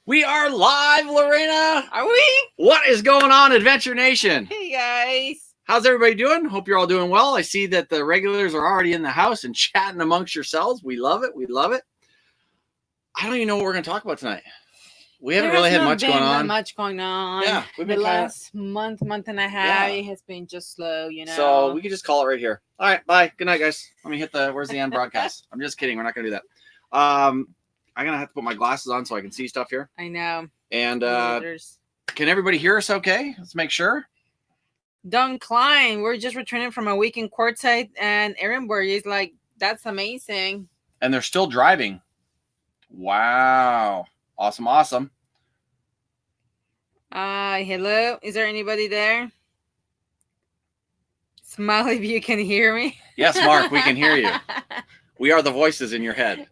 We are live, Lorena. Are we? What is going on, Adventure Nation? Hey guys. How's everybody doing? Hope you're all doing well. I see that the regulars are already in the house and chatting amongst yourselves. We love it. We love it. I don't even know what we're going to talk about tonight. We haven't really had much going on. Much going on. Yeah, we've been the last month and a half. It has been just slow, So we can just call it right here. All right, bye. Good night, guys. Let me hit the. Where's the end broadcast? I'm just kidding. We're not going to do that. I'm gonna have to put my glasses on so I can see stuff here. I know. And can everybody hear us okay? Let's make sure. Don Klein, we're just returning from a week in Quartzsite and Ehrenberg. He's like, that's amazing. And they're still driving. Wow. Awesome. Hello. Is there anybody there? Smile if you can hear me. Yes, Mark, we can hear you. We are the voices in your head.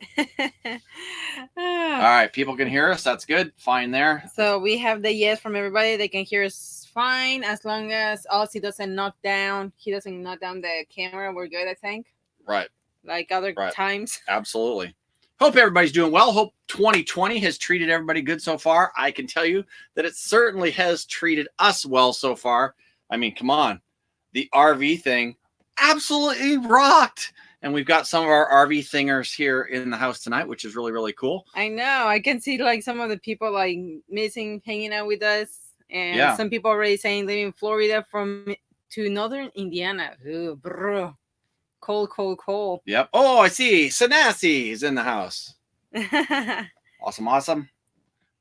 All right, people can hear us. That's good. Fine there. So we have the yes from everybody. They can hear us fine as long as Ozzy doesn't knock down. He doesn't knock down the camera. We're good, I think. Right. Like other times. Absolutely. Hope everybody's doing well. Hope 2020 has treated everybody good so far. I can tell you that it certainly has treated us well so far. I mean, come on. The RV thing absolutely rocked. And we've got some of our RV thingers here in the house tonight, which is really, really cool. I know. I can see like some of the people like missing hanging out with us. And some people already saying living in Florida to northern Indiana. Ooh, bro. Cold. Yep. Oh, I see. Sanasi is in the house. Awesome.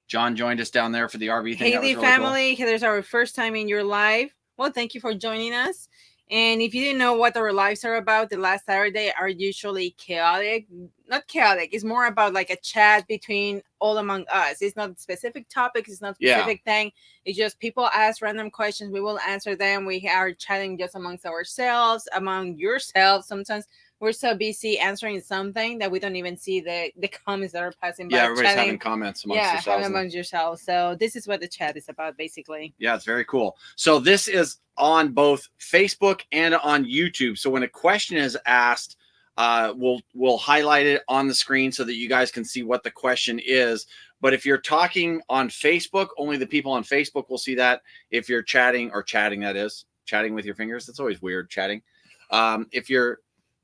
John joined us down there for the RV thing. Haley really family, cool. There's our first time in your live. Well, thank you for joining us. And if you didn't know what our lives are about, the last Saturday are usually chaotic. Not chaotic. It's more about like a chat between all among us. It's not specific topics. It's not specific thing. It's just people ask random questions. We will answer them. We are chatting just amongst ourselves, among yourselves. Sometimes we're so busy answering something that we don't even see the comments that are passing by. Yeah, everybody's having comments amongst yourselves. So this is what the chat is about, basically. Yeah, it's very cool. So this is on both Facebook and on YouTube. So when a question is asked, we'll highlight it on the screen so that you guys can see what the question is. But if you're talking on Facebook, only the people on Facebook will see that. If you're chatting, that is chatting with your fingers, that's always weird, chatting. If you're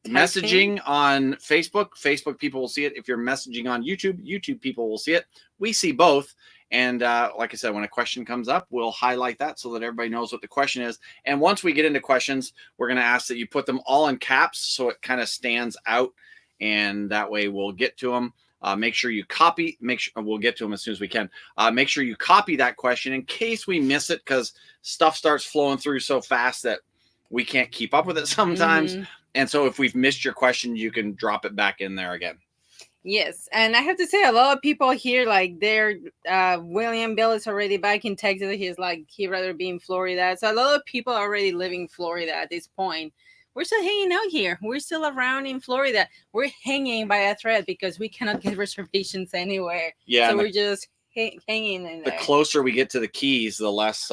messaging on Facebook people will see it. If you're messaging on YouTube people will see it. We see both. And like I said, when a question comes up, we'll highlight that so that everybody knows what the question is. And once we get into questions, we're going to ask that you put them all in caps so it kind of stands out. And that way we'll get to them. Make sure you copy. We'll get to them as soon as we can. Make sure you copy that question in case we miss it, because stuff starts flowing through so fast that we can't keep up with it sometimes. And so if we've missed your question, you can drop it back in there again. Yes, and I have to say, a lot of people here, like William Bill is already back in Texas. He's like, he'd rather be in Florida. So a lot of people are already living in Florida at this point. We're still hanging out here. We're still around in Florida. We're hanging by a thread because we cannot get reservations anywhere. Yeah, so we're just hanging in there. The closer we get to the Keys, the less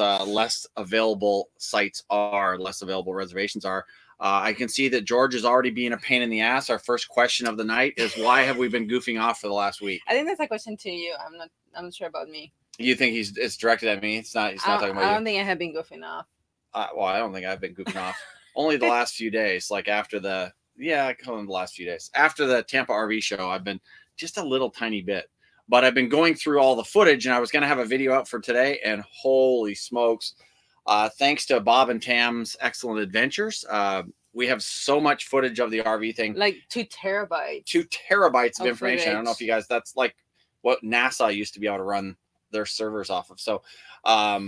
available sites are, less available reservations are. I can see that George is already being a pain in the ass. Our first question of the night is, why have we been goofing off for the last week? I think that's a question to you. I'm not sure about me. You think it's directed at me? He's not talking about you. I don't think I have been goofing off. Well, I don't think I've been goofing off. Only the last few days, like after the last few days. After the Tampa RV show, I've been just a little tiny bit. But I've been going through all the footage, and I was going to have a video out for today, and holy smokes. Thanks to Bob and Tam's excellent adventures, we have so much footage of the RV thing. Like 2 terabytes. 2 terabytes of information. Footage. I don't know if you guys, that's like what NASA used to be able to run their servers off of. So, I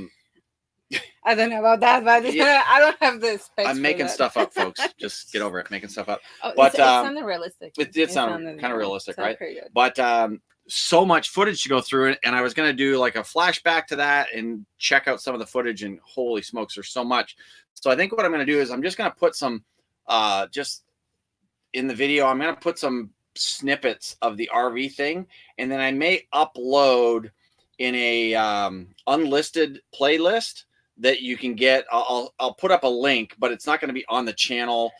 don't know about that, but I don't have the space. I'm making stuff up, folks. Just get over it. Making stuff up. But it sounded realistic. It did sound kind of realistic, right? But so much footage to go through it, and I was going to do like a flashback to that and check out some of the footage, and holy smokes, there's so much. So I think what I'm going to do is I'm just going to put some just in the video, I'm going to put some snippets of the RV thing, and then I may upload in a unlisted playlist that you can get. I'll put up a link, but it's not going to be on the channel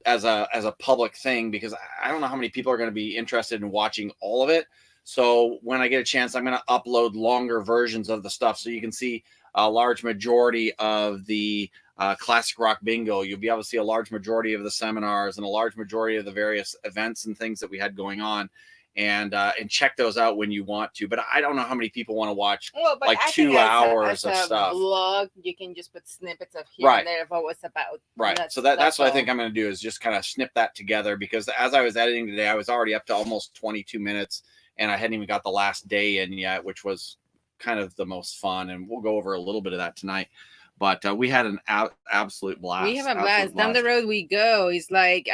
as a public thing, because I don't know how many people are going to be interested in watching all of it. So when I get a chance, I'm going to upload longer versions of the stuff so you can see a large majority of the classic rock bingo. You'll be able to see a large majority of the seminars and a large majority of the various events and things that we had going on, and check those out when you want to. But I don't know how many people want to watch like I 2 hours of stuff. Vlog, you can just put snippets of here and there of what it's about. Right. So that's what I think I'm going to do, is just kind of snip that together, because as I was editing today, I was already up to almost 22 minutes and I hadn't even got the last day in yet, which was kind of the most fun. And we'll go over a little bit of that tonight. But we had an absolute blast. We have a blast. Down the road we go. It's like,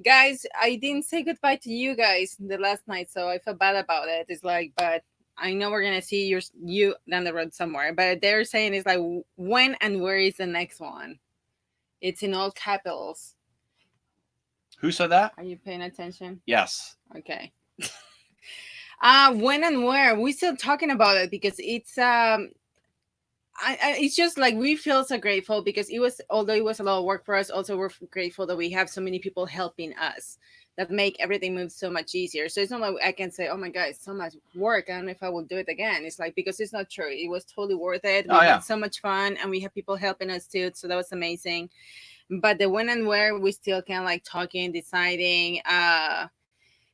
guys, I didn't say goodbye to you guys the last night, so I feel bad about it. It's like, but I know we're gonna see you down the road somewhere. But they're saying it's like, when and where is the next one? It's in all capitals. Who said that? Are you paying attention? Yes. Okay. When and where? We're still talking about it because it's it's just like we feel so grateful because although it was a lot of work for us, also we're grateful that we have so many people helping us that make everything move so much easier. So it's not like I can say, oh my God, it's so much work, I don't know if I will do it again. It's like, because it's not true. It was totally worth it. We had so much fun, and we have people helping us too, so that was amazing. But the when and where, we still kind of like talking, deciding.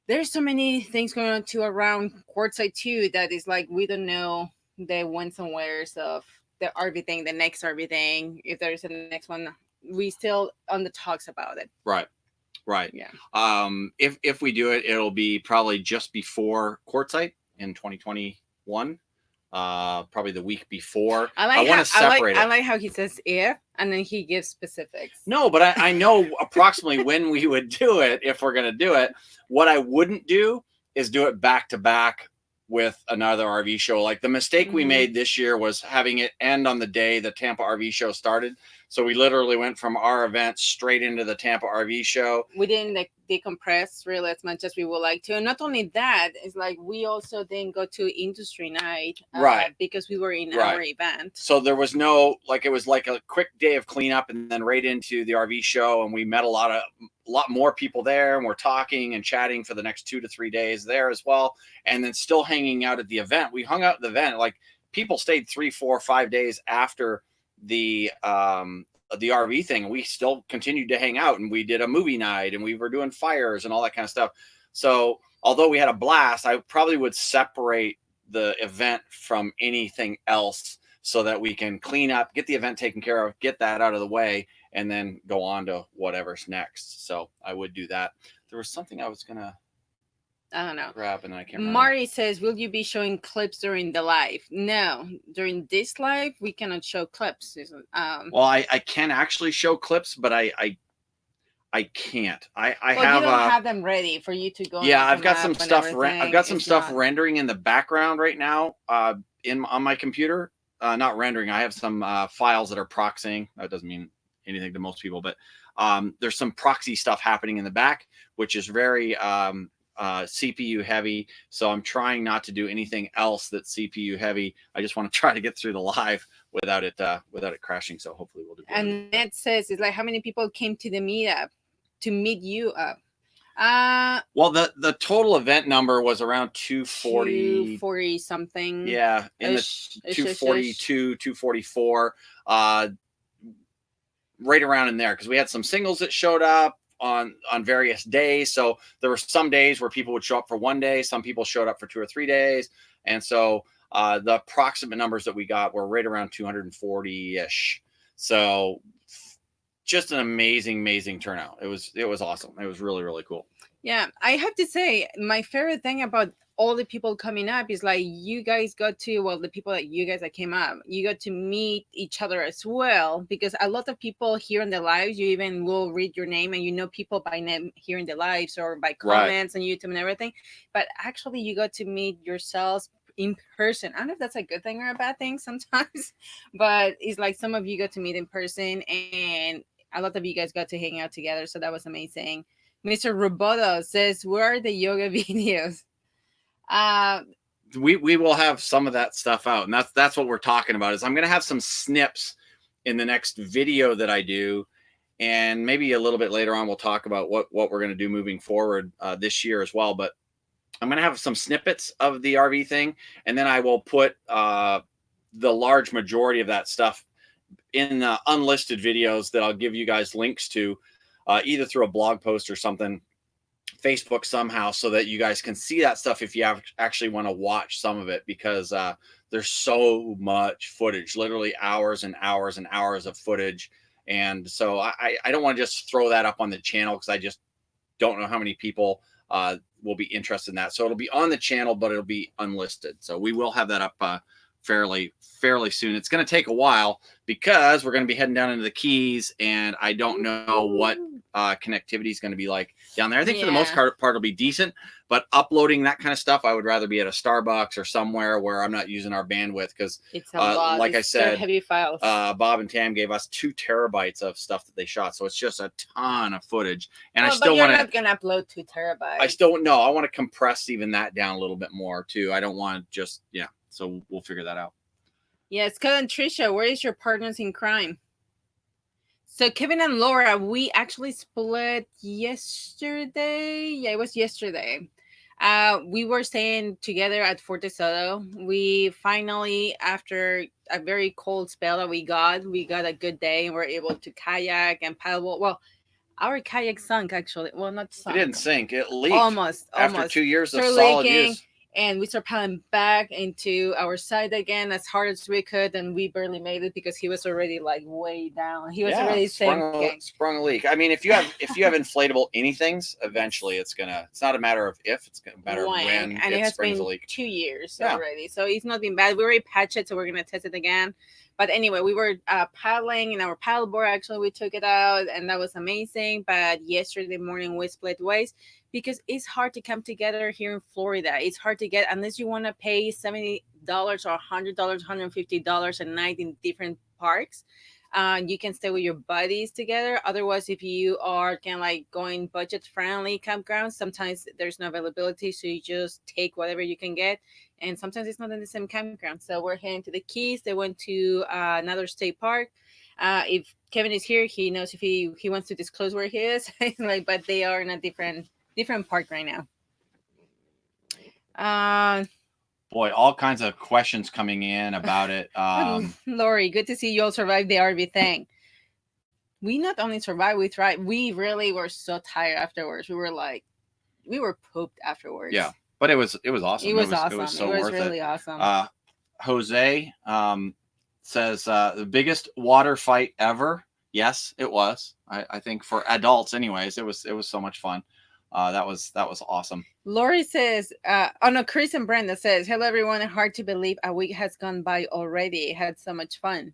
There's so many things going on too around courtside too that is like, we don't know the whens and wheres of the RV thing, the next RV thing. If there's a next one, we still on the talks about it. Right. Yeah. If we do it, it'll be probably just before courtside in 2021. Probably the week before. I want to separate it. I like how he says if, and then he gives specifics. No, but I know approximately when we would do it if we're going to do it. What I wouldn't do is do it back to back with another RV show. Like the mistake we made this year was having it end on the day the Tampa RV show started. So we literally went from our event straight into the Tampa RV show. We didn't like decompress really as much as we would like to. And not only that, it's like we also didn't go to industry night, right? Because we were in our event. So there was no, like, it was like a quick day of cleanup and then right into the RV show. And we met a lot more people there, and we're talking and chatting for the next 2 to 3 days there as well. And then still hanging out at the event. We hung out at the event. Like, people stayed 3, 4, 5 days after the RV thing. We still continued to hang out, and we did a movie night, and we were doing fires and all that kind of stuff. So although we had a blast, I probably would separate the event from anything else so that we can clean up, get the event taken care of, get that out of the way, and then go on to whatever's next. So I would do that. There was something I was gonna grab, and I can't remember. Marty says, will you be showing clips during the live? No, during this live we cannot show clips. Well, I can actually show clips, but I can't. I you don't have them ready for you to go. Yeah, I've got some stuff. I've got some stuff rendering in the background right now on my computer. Not rendering. I have some files that are proxying. That doesn't mean anything to most people, but there's some proxy stuff happening in the back, which is very CPU heavy. So I'm trying not to do anything else that's CPU heavy. I just want to try to get through the live without it crashing. So hopefully we'll do that. And Ned says, it's like, how many people came to the meetup to meet you up? Well, the total event number was around 240 something. Yeah, in the 242, 244, right around in there, because we had some singles that showed up on various days. So there were some days where people would show up for 1 day, some people showed up for 2 or 3 days, and so the approximate numbers that we got were right around 240-ish. So just an amazing turnout. It was awesome. It was really, really cool. Yeah, I have to say, my favorite thing about all the people coming up is like, you guys got to, well, the people that you guys that came up, you got to meet each other as well, because a lot of people here in the lives, you even will read your name and you know people by name here in the lives or by comments on YouTube and everything, but actually you got to meet yourselves in person. I don't know if that's a good thing or a bad thing sometimes, but it's like some of you got to meet in person and a lot of you guys got to hang out together, so that was amazing. Mr. Roboto says, where are the yoga videos? We will have some of that stuff out, and that's what we're talking about. Is I'm going to have some snips in the next video that I do, and maybe a little bit later on we'll talk about what we're going to do moving forward this year as well. But I'm going to have some snippets of the RV thing, and then I will put the large majority of that stuff in unlisted videos that I'll give you guys links to, either through a blog post or something, Facebook somehow, so that you guys can see that stuff if you actually want to watch some of it, because there's so much footage, literally hours and hours and hours of footage. And so I don't want to just throw that up on the channel, because I just don't know how many people will be interested in that. So it'll be on the channel, but it'll be unlisted. So we will have that up fairly soon. It's going to take a while, because we're going to be heading down into the Keys, and I don't know what connectivity is going to be like down there. I think for the most part it'll be decent, but uploading that kind of stuff, I would rather be at a Starbucks or somewhere where I'm not using our bandwidth, because it's a lot. Like I said, heavy files. Bob and Tam gave us 2 terabytes of stuff that they shot, so it's just a ton of footage. And well, I still want to. Not gonna upload 2 terabytes. I still no. I want to compress even that down a little bit more too. I don't want to just So we'll figure that out. Yes, Scott and Trisha, where is your partners in crime? So Kevin and Laura, we actually split yesterday. Yeah, it was yesterday. We were staying together at Fort DeSoto. We finally, after a very cold spell that we got a good day, and we're able to kayak and paddle. Well, our kayak sunk, actually. Well, not sunk. It didn't sink. It leaked. Almost. After 2 years of solid use. And we started paddling back into our side again as hard as we could, and we barely made it because he was already like way down. He was already sprung a leak. I mean, if you have inflatable anythings, eventually it's not a matter of if, it's a matter of when. And it has been 2 years already, so it's not been bad. We already patched it, so we're gonna test it again. But anyway, we were paddling in our paddleboard. Actually, we took it out, and that was amazing. But yesterday morning, we split ways, because it's hard to come together here in Florida. It's hard to get, unless you want to pay $70 or $100, $150 a night in different parks. You can stay with your buddies together. Otherwise, if you are kind of like going budget-friendly campgrounds, sometimes there's no availability, so you just take whatever you can get. And sometimes it's not in the same campground. So we're heading to the Keys. They went to another state park. If Kevin is here, he knows if he wants to disclose where he is. But they are in a different park right now. Boy, all kinds of questions coming in about it. Lori, good to see you all survived the RV thing. We not only survived, we thrived. We really were so tired afterwards. We were pooped afterwards. Yeah, but it was awesome. It was awesome. It was so worth really it. Awesome. Jose says the biggest water fight ever. Yes, it was. I think for adults, anyways, it was so much fun. That was awesome. Lori says, Chris and Brenda says, hello everyone. Hard to believe a week has gone by already. Had so much fun.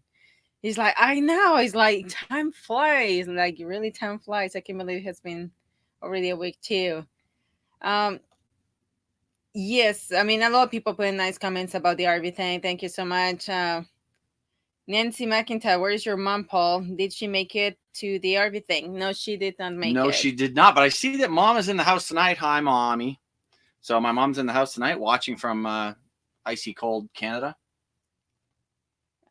He's like, I know. He's like, time flies. Like, really, time flies. I can't believe it has been already a week too. Yes, I mean, a lot of people put in nice comments about the RV thing. Thank you so much. Nancy McIntyre, where's your mom, Paul? Did she make it to the RV thing? No, she did not make it. No, she did not. But I see that Mom is in the house tonight. Hi, Mommy. So my mom's in the house tonight watching from icy cold Canada.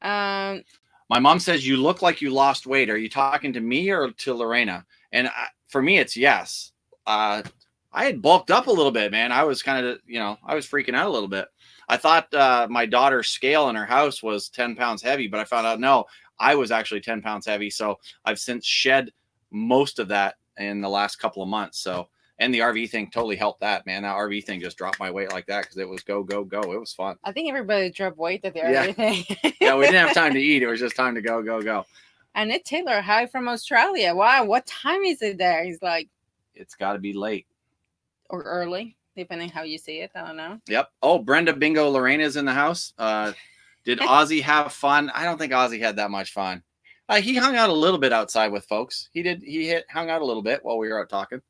My mom says, you look like you lost weight. Are you talking to me or to Lorena? And for me, it's yes. I had bulked up a little bit, man. I was kind of, I was freaking out a little bit. I thought my daughter's scale in her house was 10 pounds heavy, but I found out, no, I was actually 10 pounds heavy. So I've since shed most of that in the last couple of months. So, and the RV thing totally helped that, man. That RV thing just dropped my weight like that because it was go, go, go. It was fun. I think everybody dropped weight at the RV thing. Yeah, we didn't have time to eat. It was just time to go, go, go. Annette Taylor, hi from Australia. Wow, what time is it there? He's like, it's got to be late. Or early, depending how you see it. I don't know. Yep. Oh, Brenda Bingo Lorena's in the house. Did Ozzy have fun? I don't think Ozzy had that much fun. He hung out a little bit outside with folks. He did. Hung out a little bit while we were out talking.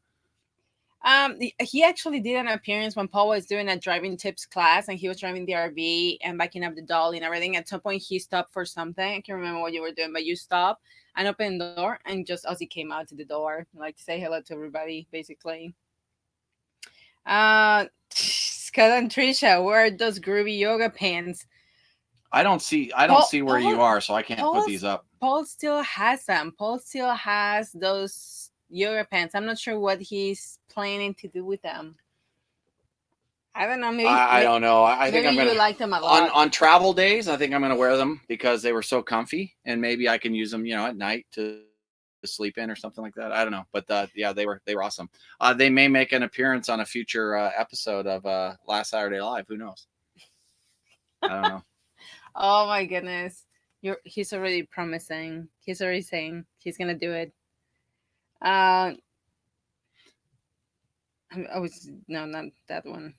He actually did an appearance when Paul was doing a driving tips class, and he was driving the RV and backing up the dolly and everything. At some point, he stopped for something. I can't remember what you were doing, but you stopped and opened the door, and just Ozzy came out to the door, like to say hello to everybody, basically. Scott and Trisha, where are those groovy yoga pants? I don't see where you are, so I can't put these up. Paul still has them. Paul still has those yoga pants. I'm not sure what he's planning to do with them. I don't know. Maybe I don't know. I think maybe I'm you gonna like them a lot. on travel days. I think I'm gonna wear them because they were so comfy, and maybe I can use them, at night to sleep in or something like that. I don't know, but yeah, they were awesome. They may make an appearance on a future episode of Last Saturday Live. Who knows? I don't know. Oh my goodness. He's already promising. He's already saying he's gonna do it. No, not that one.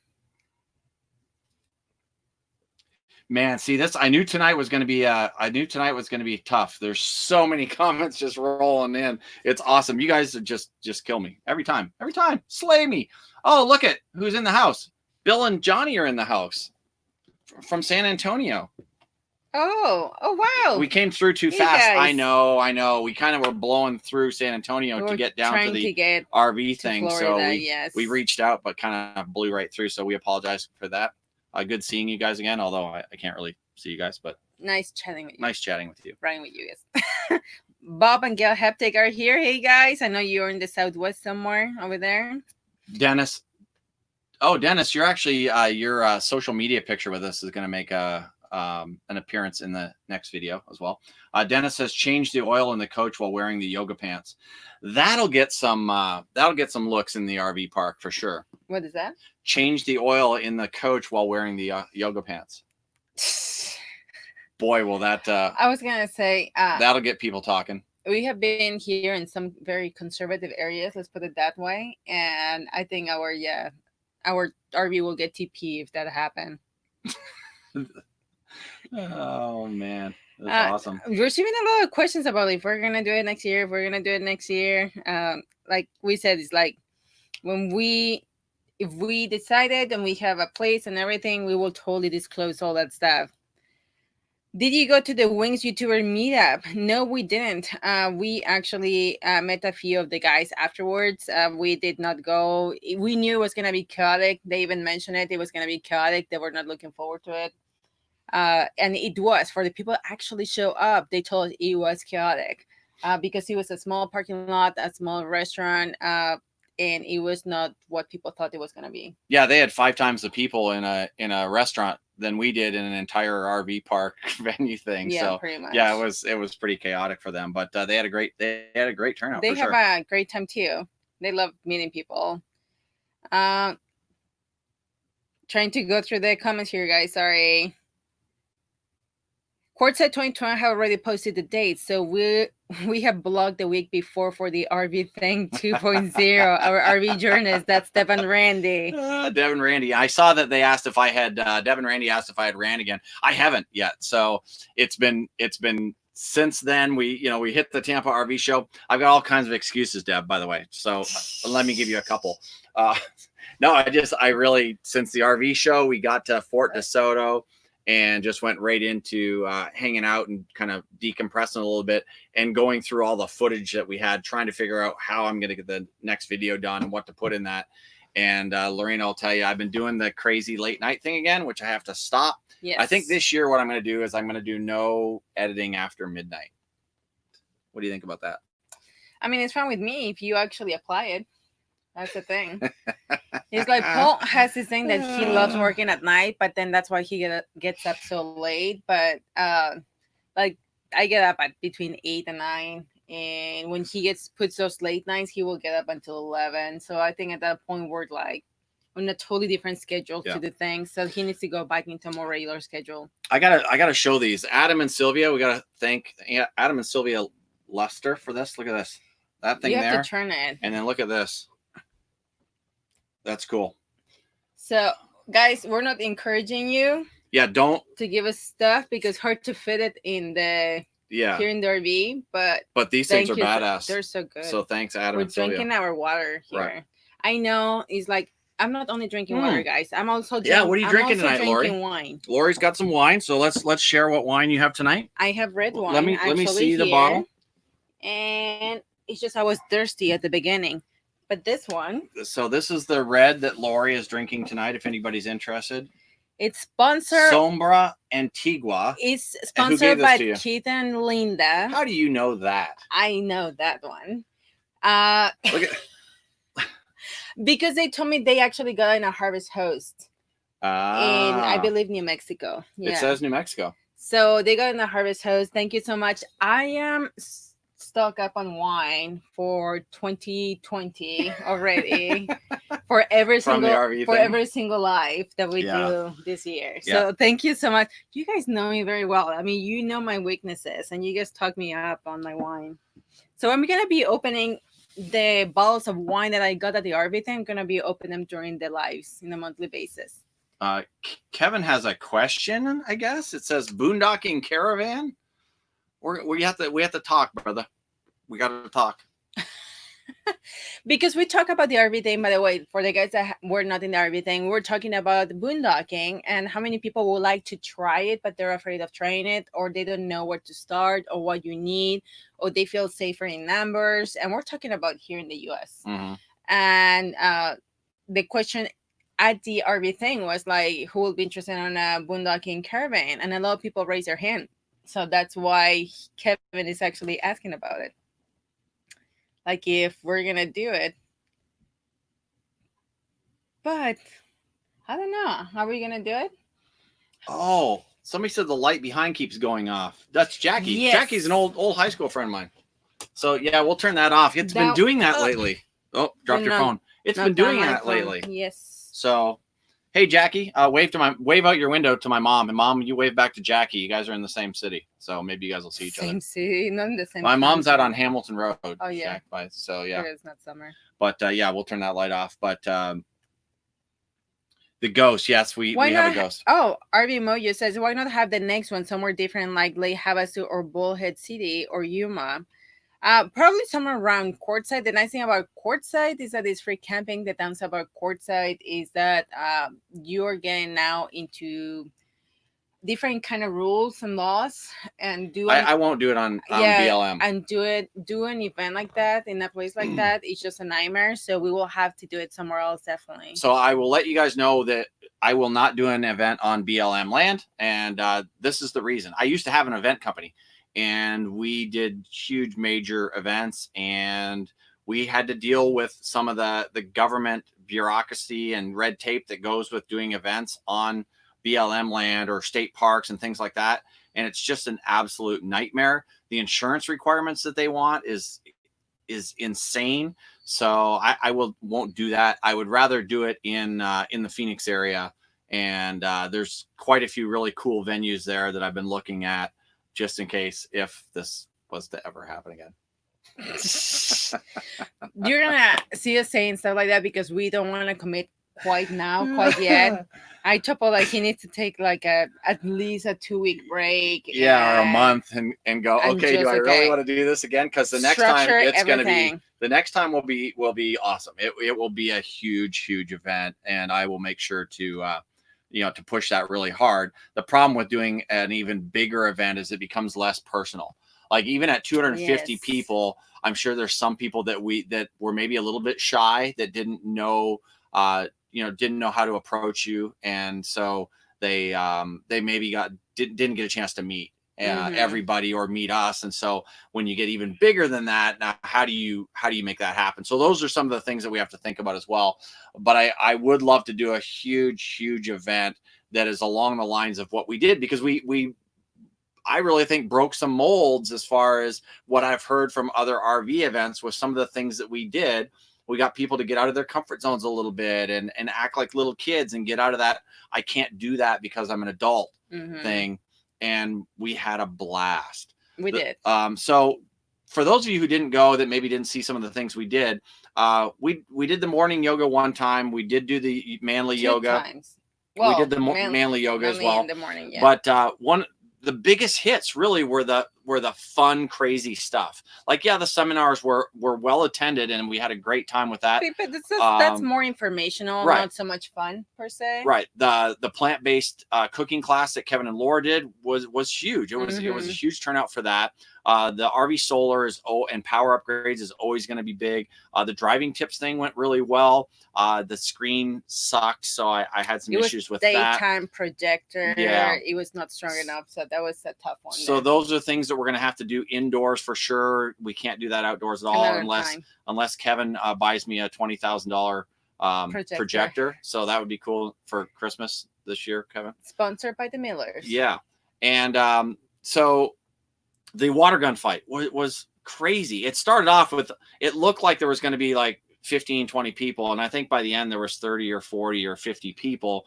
Man, see this. I knew tonight was going to be. I knew tonight was going to be tough. There's so many comments just rolling in. It's awesome. You guys just kill me every time. Every time, slay me. Oh, look at who's in the house. Bill and Johnny are in the house from San Antonio. Oh wow. We came through too fast. Guys. I know. We kind of were blowing through San Antonio to get down to the RV thing. Florida, so we reached out, but kind of blew right through. So we apologize for that. Good seeing you guys again, although I can't really see you guys, but nice chatting with you. Nice chatting with you. Riding with you guys. Bob and Gail Heptic are here. Hey guys, I know you're in the Southwest somewhere over there. Dennis. Oh, Dennis, you're actually your social media picture with us is going to make an appearance in the next video as well. Dennis has changed the oil in the coach while wearing the yoga pants. That'll get some looks in the RV park for sure. What is that? Change the oil in the coach while wearing the yoga pants. Boy, will that I was gonna say that'll get people talking. We have been here in some very conservative areas, let's put it that way, and I think our RV will get TP if that happens. Oh man, that's awesome. We're receiving a lot of questions about if we're gonna do it next year. Like we said, it's like if we decided and we have a place and everything, we will totally disclose all that stuff. Did you go to the Wynns YouTuber meetup? No, we didn't. We actually met a few of the guys afterwards. We did not go. We knew it was going to be chaotic. They even mentioned it. It was going to be chaotic. They were not looking forward to it. And it was. For the people that actually show up, they told us it was chaotic because it was a small parking lot, a small restaurant, and it was not what people thought it was going to be. Yeah, they had 5 times the people in a restaurant than we did in an entire RV park venue thing. Yeah, so pretty much. Yeah, it was pretty chaotic for them, but they had a great turnout. They have a great time too. They love meeting people. Trying to go through the comments here, guys. Sorry. Courtside 2020 have already posted the date, so we have blogged the week before for the RV thing 2.0, our RV journeys. That's Devin Randy. Devin Randy. I saw that they asked if I had Devin Randy asked if I had ran again. I haven't yet, so it's been since then. We hit the Tampa RV show. I've got all kinds of excuses, Deb, by the way. So let me give you a couple. No, I really since the RV show we got to Fort DeSoto. And just went right into hanging out and kind of decompressing a little bit and going through all the footage that we had, trying to figure out how I'm going to get the next video done and what to put in that. And Lorena will tell you, I've been doing the crazy late night thing again, which I have to stop. Yes. I think this year what I'm going to do is I'm going to do no editing after midnight. What do you think about that? I mean, it's fine with me if you actually apply it. That's the thing. It's like Paul has this thing that he loves working at night, but then that's why he gets up so late. But like I get up at between 8 and 9, and when he puts those late nights, he will get up until 11. So I think at that point we're like on a totally different schedule to the thing. So he needs to go back into a more regular schedule. I gotta show these. Adam and Sylvia, we gotta thank Adam and Sylvia Luster for this. Look at this. That thing there. You have to turn it. And then look at this. That's cool. So, guys, we're not encouraging you. Yeah, don't to give us stuff because it's hard to fit it in the here in the RV. But these things are badass. They're so good. So thanks, Adam. We're drinking our water here. Right. I know it's like I'm not only drinking water, guys. I'm also what are you drinking tonight, Lori? Wine. Lori's got some wine, so let's share what wine you have tonight. I have red wine. Let me see the bottle. And it's just I was thirsty at the beginning. But this one. So this is the red that Lori is drinking tonight, if anybody's interested. It's sponsored. Sombra Antigua. It's sponsored by Keith and Linda. How do you know that? I know that one. Look at. Because they told me they actually got in a Harvest Host. in, I Ah, believe, New Mexico. it Yeah. says New Mexico. So they got in the harvest host. Thank you so much. I am stocked up on wine for 2020 already for every From the single RV for thing. every single live that we Yeah. do this year. Yeah. So thank you so much. You guys know me very well. I mean, you know my weaknesses, and you guys talk me up on my wine. So I'm gonna be opening the bottles of wine that I got at the RV thing. I'm gonna be opening them during the lives in a monthly basis. Kevin has a question, I guess. It says Boondocking caravan. We have to talk, brother. We got to talk. Because we talk about the RV thing, by the way, for the guys that were not in the RV thing, we're talking about boondocking and how many people would like to try it, but they're afraid of trying it, or they don't know where to start, or what you need, or they feel safer in numbers. And we're talking about here in the US. Mm-hmm. And the question at the RV thing was like, who will be interested in a boondocking caravan? And a lot of people raise their hand. So that's why Kevin is actually asking about it. Like if we're gonna do it. But I don't know. Are we gonna do it? Oh, somebody said the light behind keeps going off. That's Jackie. Yes. Jackie's an old high school friend of mine. So yeah, we'll turn that off. It's been doing that lately. Oh, dropped your phone. It's been doing that lately. Yes. So, hey Jackie, wave out your window to my mom, and mom, you wave back to Jackie. You guys are in the same city, so maybe you guys will see each other. Same city, not in the same. My mom's out on Hamilton Road. Oh yeah. So yeah. It's not summer. But yeah, we'll turn that light off. But the ghost, yes, we have a ghost. Oh, RV Mojo says, why not have the next one somewhere different, like Lake Havasu or Bullhead City or Yuma? Probably somewhere around Quartzsite. The nice thing about Quartzsite is that it's free camping. The downside about Quartzsite is that you're getting now into different kind of rules and laws, and I won't do it on BLM. And do an event like that in a place like that. It's just a nightmare. So we will have to do it somewhere else, definitely. So I will let you guys know that I will not do an event on BLM land, and this is the reason. I used to have an event company, and we did huge major events, and we had to deal with some of the government bureaucracy and red tape that goes with doing events on BLM land or state parks and things like that. And it's just an absolute nightmare. The insurance requirements that they want is insane. So I won't do that. I would rather do it in the Phoenix area. And there's quite a few really cool venues there that I've been looking at, just in case if this was to ever happen again. You're gonna see us saying stuff like that because we don't want to commit quite yet. I told Paul like he needs to take like at least a 2-week break. Yeah, or a month and go, okay, do I really want to do this again? Because the next time it's going to be, the next time will be awesome. It will be a huge event, and I will make sure to to push that really hard. The problem with doing an even bigger event is it becomes less personal. Like even at 250 people, I'm sure there's some people that were maybe a little bit shy, that didn't know didn't know how to approach you, and so they maybe didn't get a chance to meet everybody or meet us. And so when you get even bigger than that, now how do you make that happen? So those are some of the things that we have to think about as well. But I would love to do a huge event that is along the lines of what we did, because I really think broke some molds as far as what I've heard from other RV events with some of the things that we did. We got people to get out of their comfort zones a little bit and act like little kids and get out of that I can't do that because I'm an adult thing. And we had a blast. We did. So for those of you who didn't go, that maybe didn't see some of the things we did, we did the morning yoga one time. We did do the manly yoga. Well, we did the manly yoga as well. In the morning, yeah. But the biggest hits really were the fun, crazy stuff. Like, yeah, the seminars were well attended, and we had a great time with that. But that's more informational, right? Not so much fun per se. Right. The plant-based cooking class that Kevin and Laura did was huge. It was a huge turnout for that. The RV solar and power upgrades is always going to be big. The driving tips thing went really well. The screen sucked, so I had some issues with that. Daytime projector. Yeah. It was not strong enough, so that was a tough one. So those are things that we're going to have to do indoors for sure. We can't do that outdoors at all unless Kevin buys me a $20,000 Projector. So that would be cool for Christmas this year, Kevin. Sponsored by the Millers. Yeah. And so the water gun fight was crazy. It started off with, it looked like there was going to be like 15, 20 people. And I think by the end there was 30 or 40 or 50 people,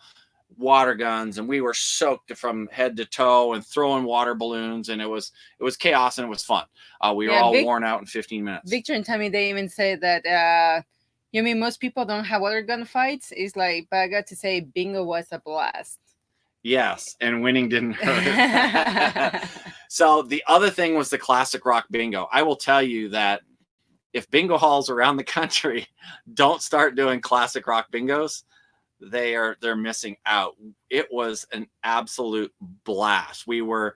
water guns. And we were soaked from head to toe and throwing water balloons. And it was chaos and it was fun. We were all worn out in 15 minutes. Victor and Tammy, they even said that, you mean most people don't have water gun fights? It's like, but I got to say, bingo was a blast. Yes, and winning didn't hurt. So the other thing was the classic rock bingo. I will tell you that if bingo halls around the country don't start doing classic rock bingos, they're missing out. It was an absolute blast. We were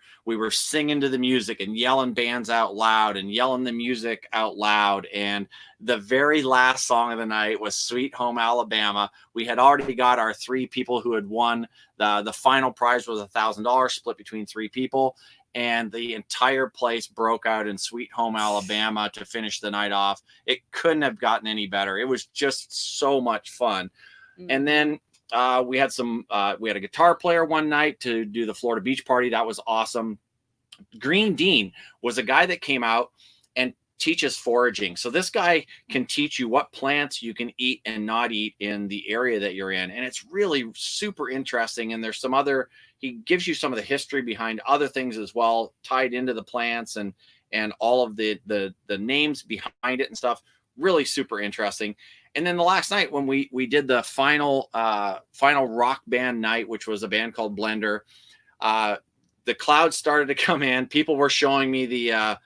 singing to the music and yelling bands out loud and yelling the music out loud. And the very last song of the night was Sweet Home Alabama. We had already got our 3 people who had won. The final prize was $1,000 split between 3 people. And the entire place broke out in Sweet Home Alabama to finish the night off. It couldn't have gotten any better. It was just so much fun. And then we had a guitar player one night to do the Florida Beach Party. That was awesome. Green Dean was a guy that came out and teaches foraging. So this guy can teach you what plants you can eat and not eat in the area that you're in. And it's really super interesting. And there's he gives you some of the history behind other things as well, tied into the plants and all of the names behind it and stuff. Really super interesting. And then the last night when we did the final rock band night, which was a band called Blender, the clouds started to come in. People were showing me the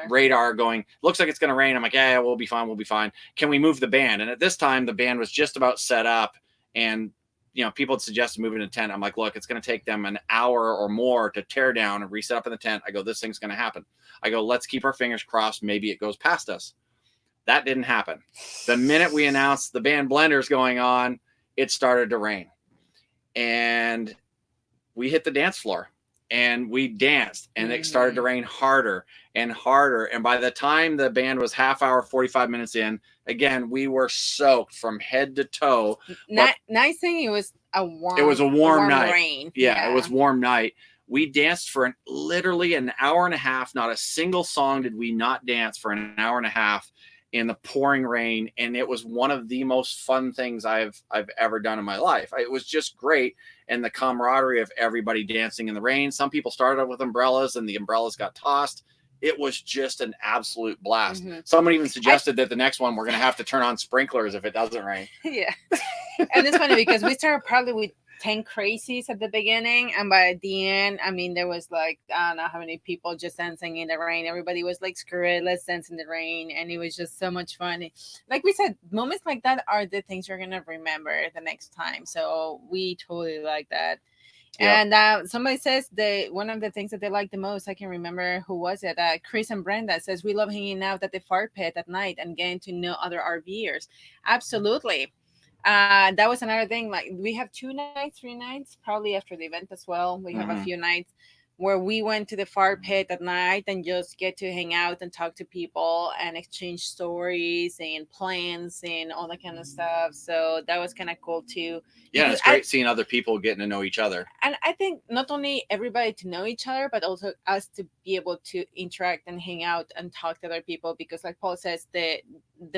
radar going, looks like it's going to rain. I'm like, yeah, we'll be fine. Can we move the band? And at this time, the band was just about set up, and people had suggested moving to tent. I'm like, look, it's going to take them an hour or more to tear down and reset up in the tent. I go, this thing's going to happen. I go, let's keep our fingers crossed. Maybe it goes past us. That didn't happen. The minute we announced the band Blender's going on, it started to rain. And we hit the dance floor and we danced, and it started to rain harder and harder. And by the time the band was half hour, 45 minutes in, again, we were soaked from head to toe. Nice thing, it was a warm night. Rain. Yeah, it was warm night. We danced for literally an hour and a half. Not a single song did we not dance for an hour and a half in the pouring rain. And it was one of the most fun things I've ever done in my life. It was just great. And the camaraderie of everybody dancing in the rain. Some people started with umbrellas and the umbrellas got tossed. It was just an absolute blast. Someone even suggested that the next one, we're going to have to turn on sprinklers if it doesn't rain. Yeah. And it's funny because we started probably with 10 crazies at the beginning, and by the end, I mean, there was like, I don't know how many people just dancing in the rain. Everybody was like, screw it, let's dance in the rain. And it was just so much fun. Like we said, moments like that are the things you're gonna remember the next time. So we totally like that. Yep. And somebody says one of the things that they like the most, I can remember who was it, Chris and Brenda says, we love hanging out at the fire pit at night and getting to know other RVers. Absolutely. That was another thing. Like, we have 3 nights, probably after the event as well. We have a few nights where we went to the fire pit at night and just get to hang out and talk to people and exchange stories and plans and all that kind of stuff. So that was kind of cool too. Yeah, it's great seeing other people getting to know each other. And I think not only everybody to know each other, but also us to be able to interact and hang out and talk to other people. Because like Paul says, the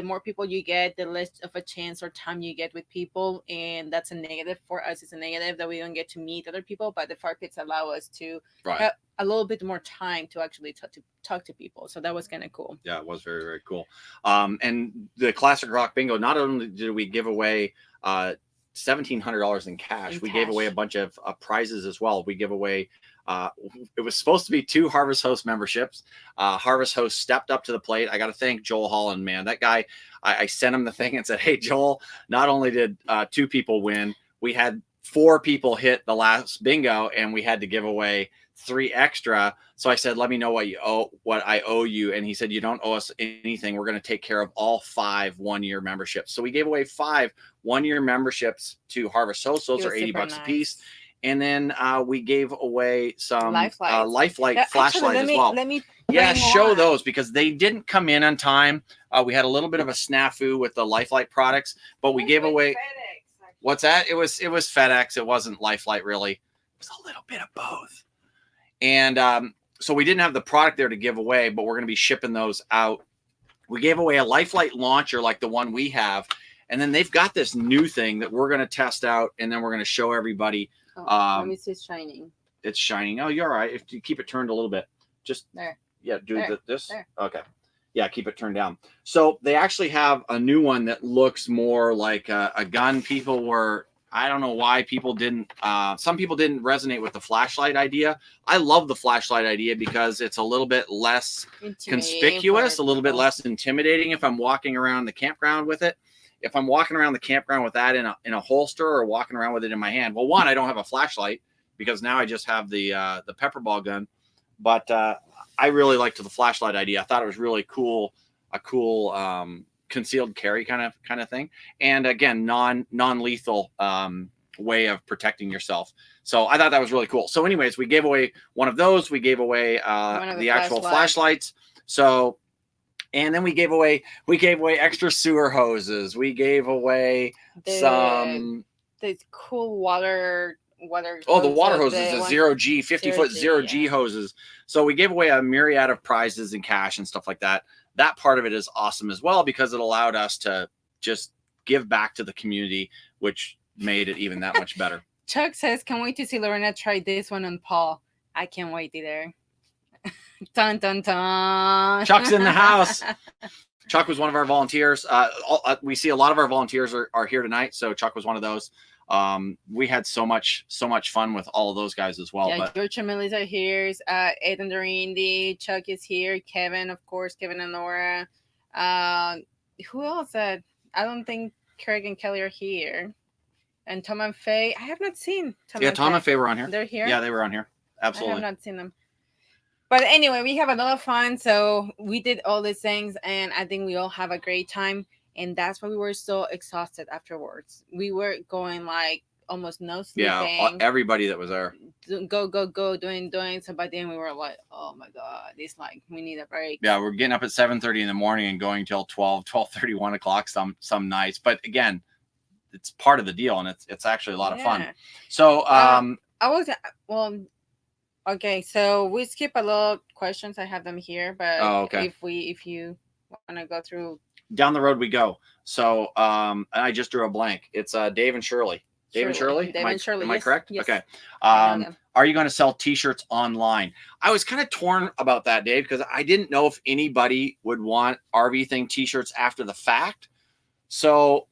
more people you get, the less of a chance or time you get with people. And that's a negative for us. It's a negative that we don't get to meet other people, but the fire pits allow us to have a little bit more time to actually talk to people. So that was kind of cool. Yeah, it was very, very cool. And the Classic Rock Bingo, not only did we give away $1,700 in cash, we gave away a bunch of prizes as well. We give away it was supposed to be 2 Harvest Host memberships. Harvest Host stepped up to the plate. I got to thank Joel Holland, man. That guy, I sent him the thing and said, hey, Joel, not only did 2 people win, we had 4 people hit the last bingo, and we had to give away 3 extra. So I said, let me know what I owe you. And he said, you don't owe us anything. We're going to take care of all 5 one-year memberships. So we gave away 5 one-year memberships to Harvest Host. Those are $80 a piece. And then we gave away some Lifelike Actually, flashlight as well. Let me Yeah, bring show one. those because they didn't come in on time. We had a little bit of a snafu with the Lifelike products, but we gave away. FedEx, What's that? It was FedEx. It wasn't Lifelike really. It was a little bit of both. And so we didn't have the product there to give away, but we're going to be shipping those out. We gave away a Lifelike launcher like the one we have. And then they've got this new thing that we're going to test out, and then we're going to show everybody. Let me see, it's shining. It's shining. Oh, you're all right. If you keep it turned a little bit. Just there. Yeah, do this. There. Okay. Yeah, keep it turned down. So they actually have a new one that looks more like a gun. People were, I don't know why people didn't, some people didn't resonate with the flashlight idea. I love the flashlight idea because it's a little bit less conspicuous, a little bit less intimidating if I'm walking around the campground with it. If I'm walking around the campground with that in a holster or walking around with it in my hand, well, one, I don't have a flashlight because now I just have the pepper ball gun. But I really liked the flashlight idea. I thought it was really cool, a cool concealed carry kind of thing, and again, non-lethal way of protecting yourself. So I thought that was really cool. So, anyways, we gave away one of those. We gave away the actual flashlights. So. And then we gave away extra sewer hoses. We gave away some cool water. Oh, the water hoses, the 0G, 50-foot 0G hoses. So we gave away a myriad of prizes and cash and stuff like that. That part of it is awesome as well because it allowed us to just give back to the community, which made it even that much better. Chuck says, "Can't wait to see Lorena try this one on Paul." I can't wait either. Dun dun dun. Chuck's in the house. Chuck was one of our volunteers. We see a lot of our volunteers are here tonight, so Chuck was one of those. We had so much fun with all of those guys as well. Yeah, George and Melissa are here. Ed and Dorindy. Chuck is here. Kevin, of course. Kevin and Laura. Who else? I don't think Craig and Kelly are here. And Tom and Faye. I have not seen Tom. Yeah, Tom and Faye were on here. They're here. Yeah, they were on here. Absolutely. I have not seen them. But anyway, we have a lot of fun. So we did all these things, and I think we all have a great time. And that's why we were so exhausted afterwards. We were going like almost no sleeping. Yeah, everybody that was there. Go, doing. So by the end we were like, oh my God, it's like we need a break. Yeah, we're getting up at 7:30 in the morning and going till 12:30, 1 o'clock some nights. But again, it's part of the deal, and it's actually a lot of fun. So okay, so we skip a lot of questions. I have them here, but if you want to go through. Down the road we go. So I just drew a blank. It's Dave and Shirley. Dave and Shirley? Am I correct? Yes. Okay. Are you going to sell t-shirts online? I was kind of torn about that, Dave, because I didn't know if anybody would want RV Thing t-shirts after the fact. So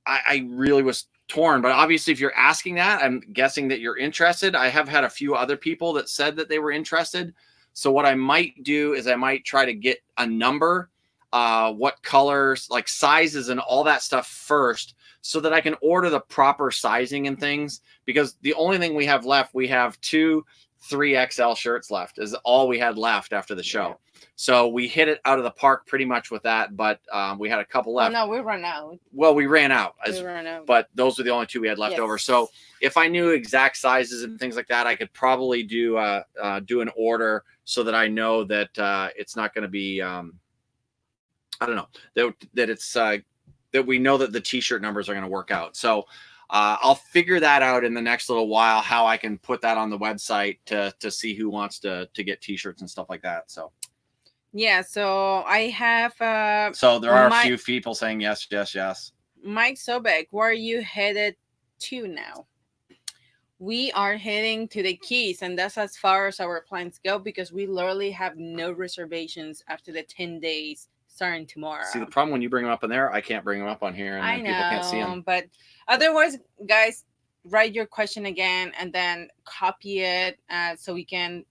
I really was torn. But obviously, if you're asking that, I'm guessing that you're interested. I have had a few other people that said that they were interested. So what I might do is I might try to get a number, what colors, like sizes and all that stuff first, so that I can order the proper sizing and things, because the only thing we have left, we have 2 3XL shirts left, is all we had left after the show. So we hit it out of the park pretty much with that, but we had a couple left. Oh, no, we ran out. Well, we ran out. But those were the only 2 we had left over. So if I knew exact sizes and things like that, I could probably do an order so that I know that it's not going to be, I don't know, that it's that we know that the t-shirt numbers are going to work out. So I'll figure that out in the next little while, how I can put that on the website to see who wants to get t-shirts and stuff like that. So yeah, so I have so there are a few people saying yes. Mike Sobek, where are you headed to now? We are heading to the Keys, and that's as far as our plans go, because we literally have no reservations after the 10 days starting tomorrow. See, the problem when you bring them up in there, I can't bring them up on here, and then people can't see them. But otherwise, guys, write your question again and then copy it so we can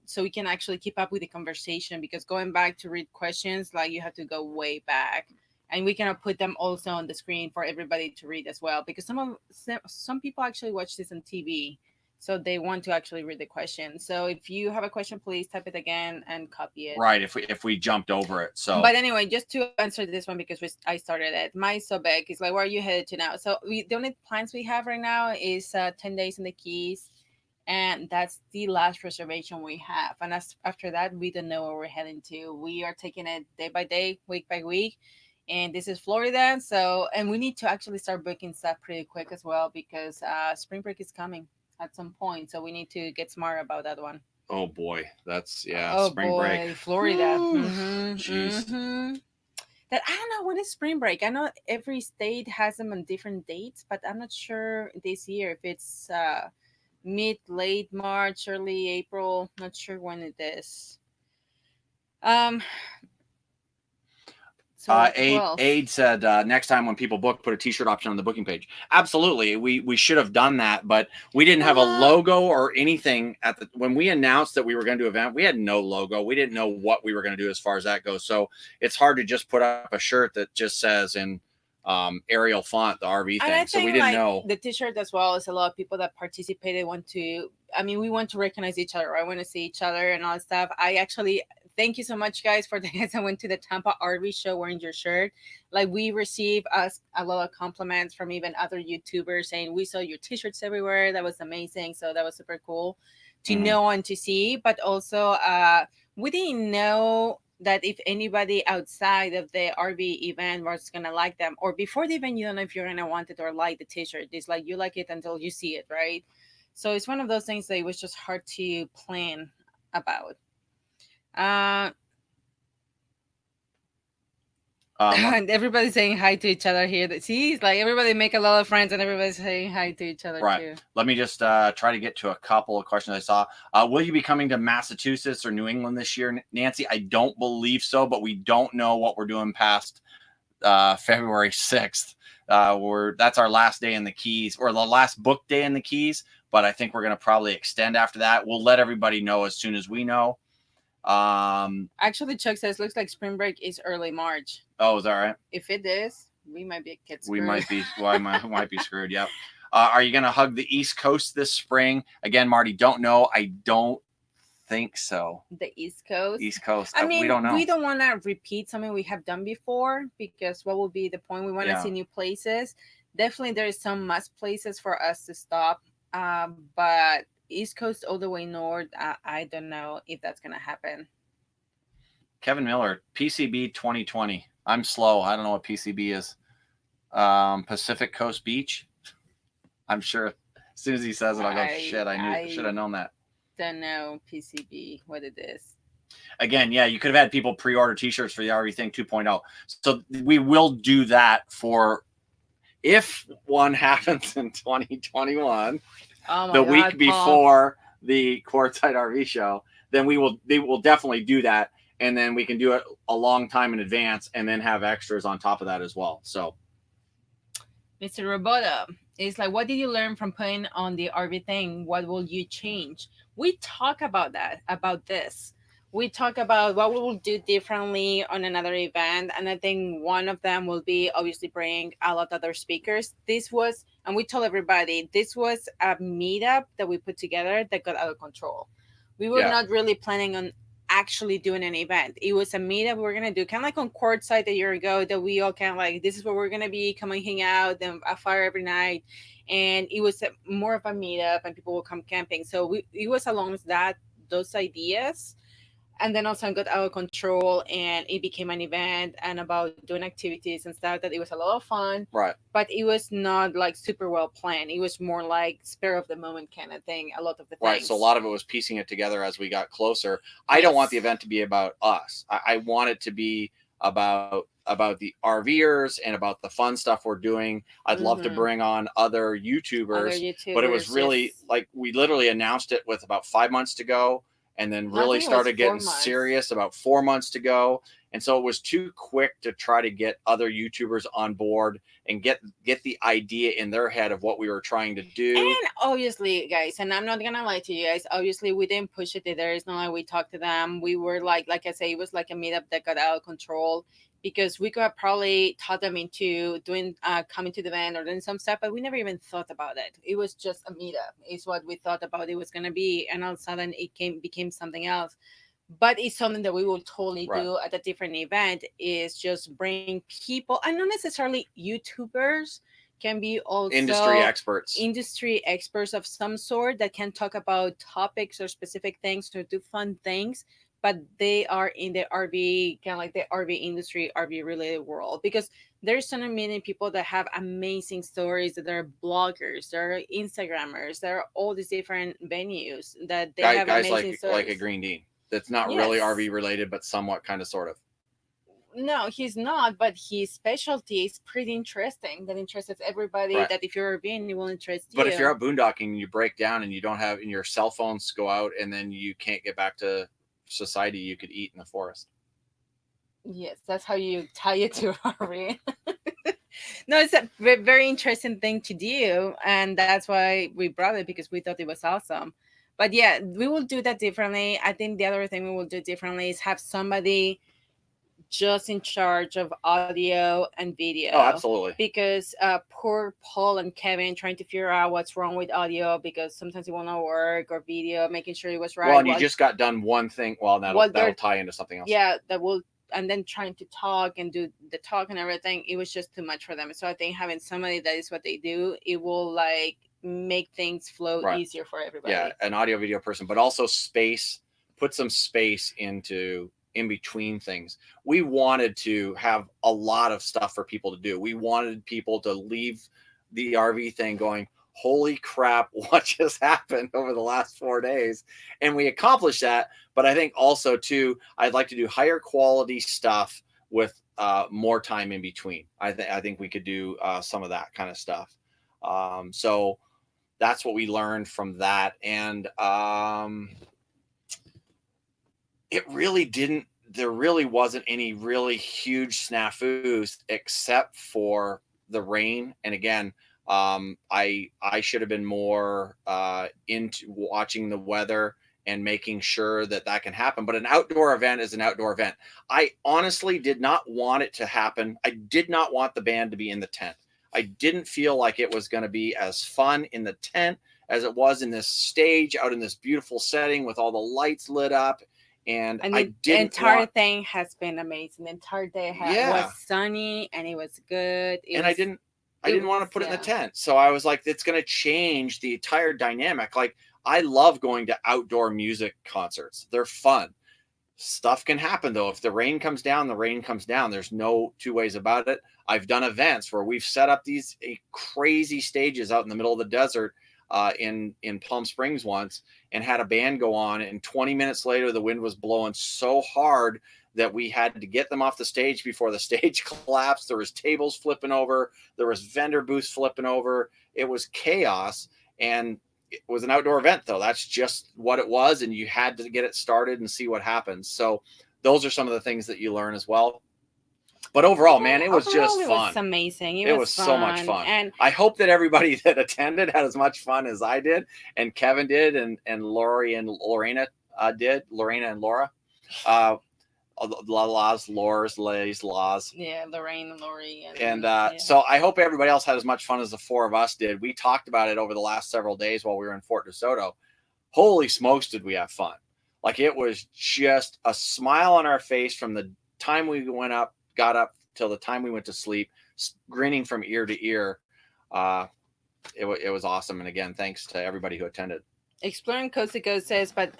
actually keep up with the conversation, because going back to read questions, like, you have to go way back, and we cannot put them also on the screen for everybody to read as well, because some people actually watch this on TV. So they want to actually read the question. So if you have a question, please type it again and copy it. Right, if we jumped over it. So, but anyway, just to answer this one, because I started it. My Sobek is like, where are you headed to now? So the only plans we have right now is 10 days in the Keys. And that's the last reservation we have. And after that, we don't know where we're heading to. We are taking it day by day, week by week. And this is Florida. So, and we need to actually start booking stuff pretty quick as well because spring break is coming at some point. So we need to get smart about that one. Oh boy, that's Oh spring break. boy, Florida. Whew, Mm-hmm, jeez. mm-hmm. That I don't know when is spring break. I know every state has them on different dates, but I'm not sure this year if it's mid late March, early April. Not sure when it is. Um. So who else? Aid said next time when people book, put a T-shirt option on the booking page. Absolutely, we should have done that, but we didn't have a logo or anything at the when we announced that we were going to do an event. We had no logo. We didn't know what we were going to do as far as that goes. So it's hard to just put up a shirt that just says in Arial font the RV And I thing. So we think didn't like know. the T-shirt as well is a lot of people that participated want to. I mean, we want to recognize each other. I want to see each other and all that stuff. I actually thank you so much, guys, for the guys that went to the Tampa RV show wearing your shirt. Like we receive us a lot of compliments from even other YouTubers saying we saw your T-shirts everywhere. That was amazing. So that was super cool to know and to see. But also, we didn't know that if anybody outside of the RV event was gonna like them, or before the event, you don't know if you're gonna want it or like the T-shirt. It's like you like it until you see it, right? So it's one of those things that it was just hard to plan about. Uh, and everybody's saying hi to each other here. See, it's like everybody make a lot of friends, and everybody's saying hi to each other too. Let me just try to get to a couple of questions I saw. Will you be coming to Massachusetts or New England this year, Nancy? I don't believe so, but we don't know what we're doing past February 6th. That's our last day in the Keys, or the last book day in the Keys, but I think we're going to probably extend after that. We'll let everybody know as soon as we know. Actually, Chuck says looks like spring break is early March. Oh, is that right? If it is, we might be get screwed. We might be. Well, I might be screwed. Yep. Are you going to hug the East Coast this spring again, Marty? Don't know. I don't think so. The East Coast. East Coast. I mean, we don't know. We don't want to repeat something we have done before because what will be the point? We want to see new places. Definitely, there is some must places for us to stop. But East Coast all the way north, I don't know if that's gonna happen. Kevin Miller, PCB 2020. I'm slow. I don't know what PCB is. Pacific Coast Beach. I'm sure as soon as he says it, I'll go, shit, I should have known that. Don't know PCB, what it is. Again, yeah, you could have had people pre-order T-shirts for the RV Thing 2.0. So we will do that for if one happens in 2021, week before the Quartzsite RV show, then they will definitely do that. And then we can do it a long time in advance and then have extras on top of that as well. So Mr. Roboto, it's like, what did you learn from putting on the RV Thing? What will you change? We talk about this. We talk about what we will do differently on another event. And I think one of them will be obviously bring a lot of other speakers. This was, and we told everybody, this was a meetup that we put together that got out of control. We were not really planning on actually doing an event. It was a meetup we were gonna do, kind of like on Quartzsite a year ago, that we all kind of like, this is where we're gonna be, come and hang out, then a fire every night. And it was more of a meetup and people will come camping. So it was along those ideas. And then also got out of control and it became an event and about doing activities and stuff that it was a lot of fun. Right. But it was not like super well planned. It was more like spur of the moment kind of thing. A lot of the things. Right. So a lot of it was piecing it together as we got closer. I don't want the event to be about us. I want it to be about the RVers and about the fun stuff we're doing. I'd love to bring on other YouTubers, but it was really like we literally announced it with about 5 months to go. And then really started getting serious about 4 months to go. And so it was too quick to try to get other YouTubers on board and get the idea in their head of what we were trying to do. And obviously, guys, and I'm not going to lie to you guys, obviously we didn't push it either. It's not like we talked to them. We were like I say, it was like a meetup that got out of control. Because we could have probably taught them into doing coming to the event or doing some stuff, but we never even thought about it. It was just a meetup. It's what we thought about it was going to be, and all of a sudden it became something else. But it's something that we will totally do at a different event. Is just bring people, and not necessarily YouTubers, can be also industry experts of some sort that can talk about topics or specific things or do fun things, but they are in the RV, kind of like the RV industry, RV related world. Because there's so many people that have amazing stories, that are bloggers, there are Instagrammers, there are all these different venues that they have guys amazing stories. like a Green Dean that's not really RV related, but somewhat kind of sort of. No, he's not, but his specialty is pretty interesting. That interests everybody. Right. That if you're RVing, it will interest you. But if you're out boondocking and you break down and you don't have, and your cell phones go out and then you can't get back to society, you could eat in the forest. Yes, that's how you tie it to RV. No, it's a very interesting thing to do, and that's why we brought it, because we thought it was awesome. But yeah, we will do that differently. I think the other thing we will do differently is have somebody just in charge of audio and video. Oh, absolutely. Because poor Paul and Kevin trying to figure out what's wrong with audio, because sometimes it will not work, or video, making sure it was right. Well, and you just got done one thing. Well, that'll tie into something else. Yeah, that will. And then trying to talk and do the talk and everything, it was just too much for them. So I think having somebody that is what they do, it will like make things flow easier for everybody. Yeah, an audio video person, but also space, put some space into in between things. We wanted to have a lot of stuff for people to do. We wanted people to leave the RV thing going, holy crap, what just happened over the last 4 days? And we accomplished that. But I think also too, I'd like to do higher quality stuff with more time in between. I think we could do some of that kind of stuff. So that's what we learned from that. And there really wasn't any really huge snafus except for the rain. And again, I should have been more into watching the weather and making sure that can happen. But an outdoor event is an outdoor event. I honestly did not want it to happen. I did not want the band to be in the tent. I didn't feel like it was going to be as fun in the tent as it was in this stage out in this beautiful setting with all the lights lit up. And the entire thing has been amazing. The entire day was sunny and it was good. I didn't want to put it in the tent. So I was like, it's going to change the entire dynamic. Like, I love going to outdoor music concerts. They're fun. Stuff can happen though. If the rain comes down, the rain comes down. There's no two ways about it. I've done events where we've set up these crazy stages out in the middle of the desert in Palm Springs once, and had a band go on, and 20 minutes later the wind was blowing so hard that we had to get them off the stage before the stage collapsed. There was tables flipping over. There was vendor booths flipping over. It was chaos, and it was an outdoor event though. That's just what it was. And you had to get it started and see what happens. So those are some of the things that you learn as well. But overall, man, it was just fun. It was amazing. It was so much fun. And I hope that everybody that attended had as much fun as I did, and Kevin did, and Lori and Lorena did. Lorena and Laura. Laws. Yeah, Lorraine and Lori. So I hope everybody else had as much fun as the four of us did. We talked about it over the last several days while we were in Fort DeSoto. Holy smokes, did we have fun. Like, it was just a smile on our face from the time we got up till the time we went to sleep, grinning from ear to ear. It was awesome. And again, thanks to everybody who attended. Exploring Coast to Coast says, but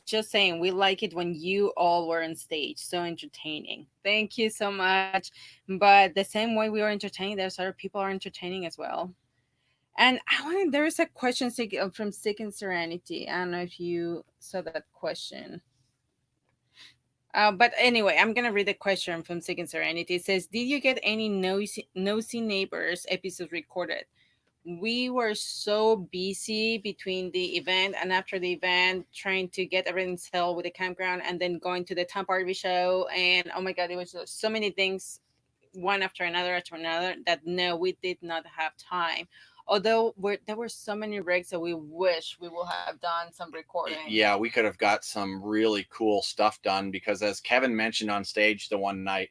just saying, we like it when you all were on stage. So entertaining. Thank you so much. But the same way we were entertaining, there's other people are entertaining as well. And there is a question from Seeking Serenity. I don't know if you saw that question. But anyway, I'm going to read the question from Seeking Serenity. It says, did you get any nosy neighbors episodes recorded? We were so busy between the event and after the event, trying to get everything settled with the campground and then going to the Tampa RV show. And oh my God, it was just so many things, one after another, that no, we did not have time. Although there were so many rigs that we wish we would have done some recording. Yeah, we could have got some really cool stuff done, because as Kevin mentioned on stage the one night,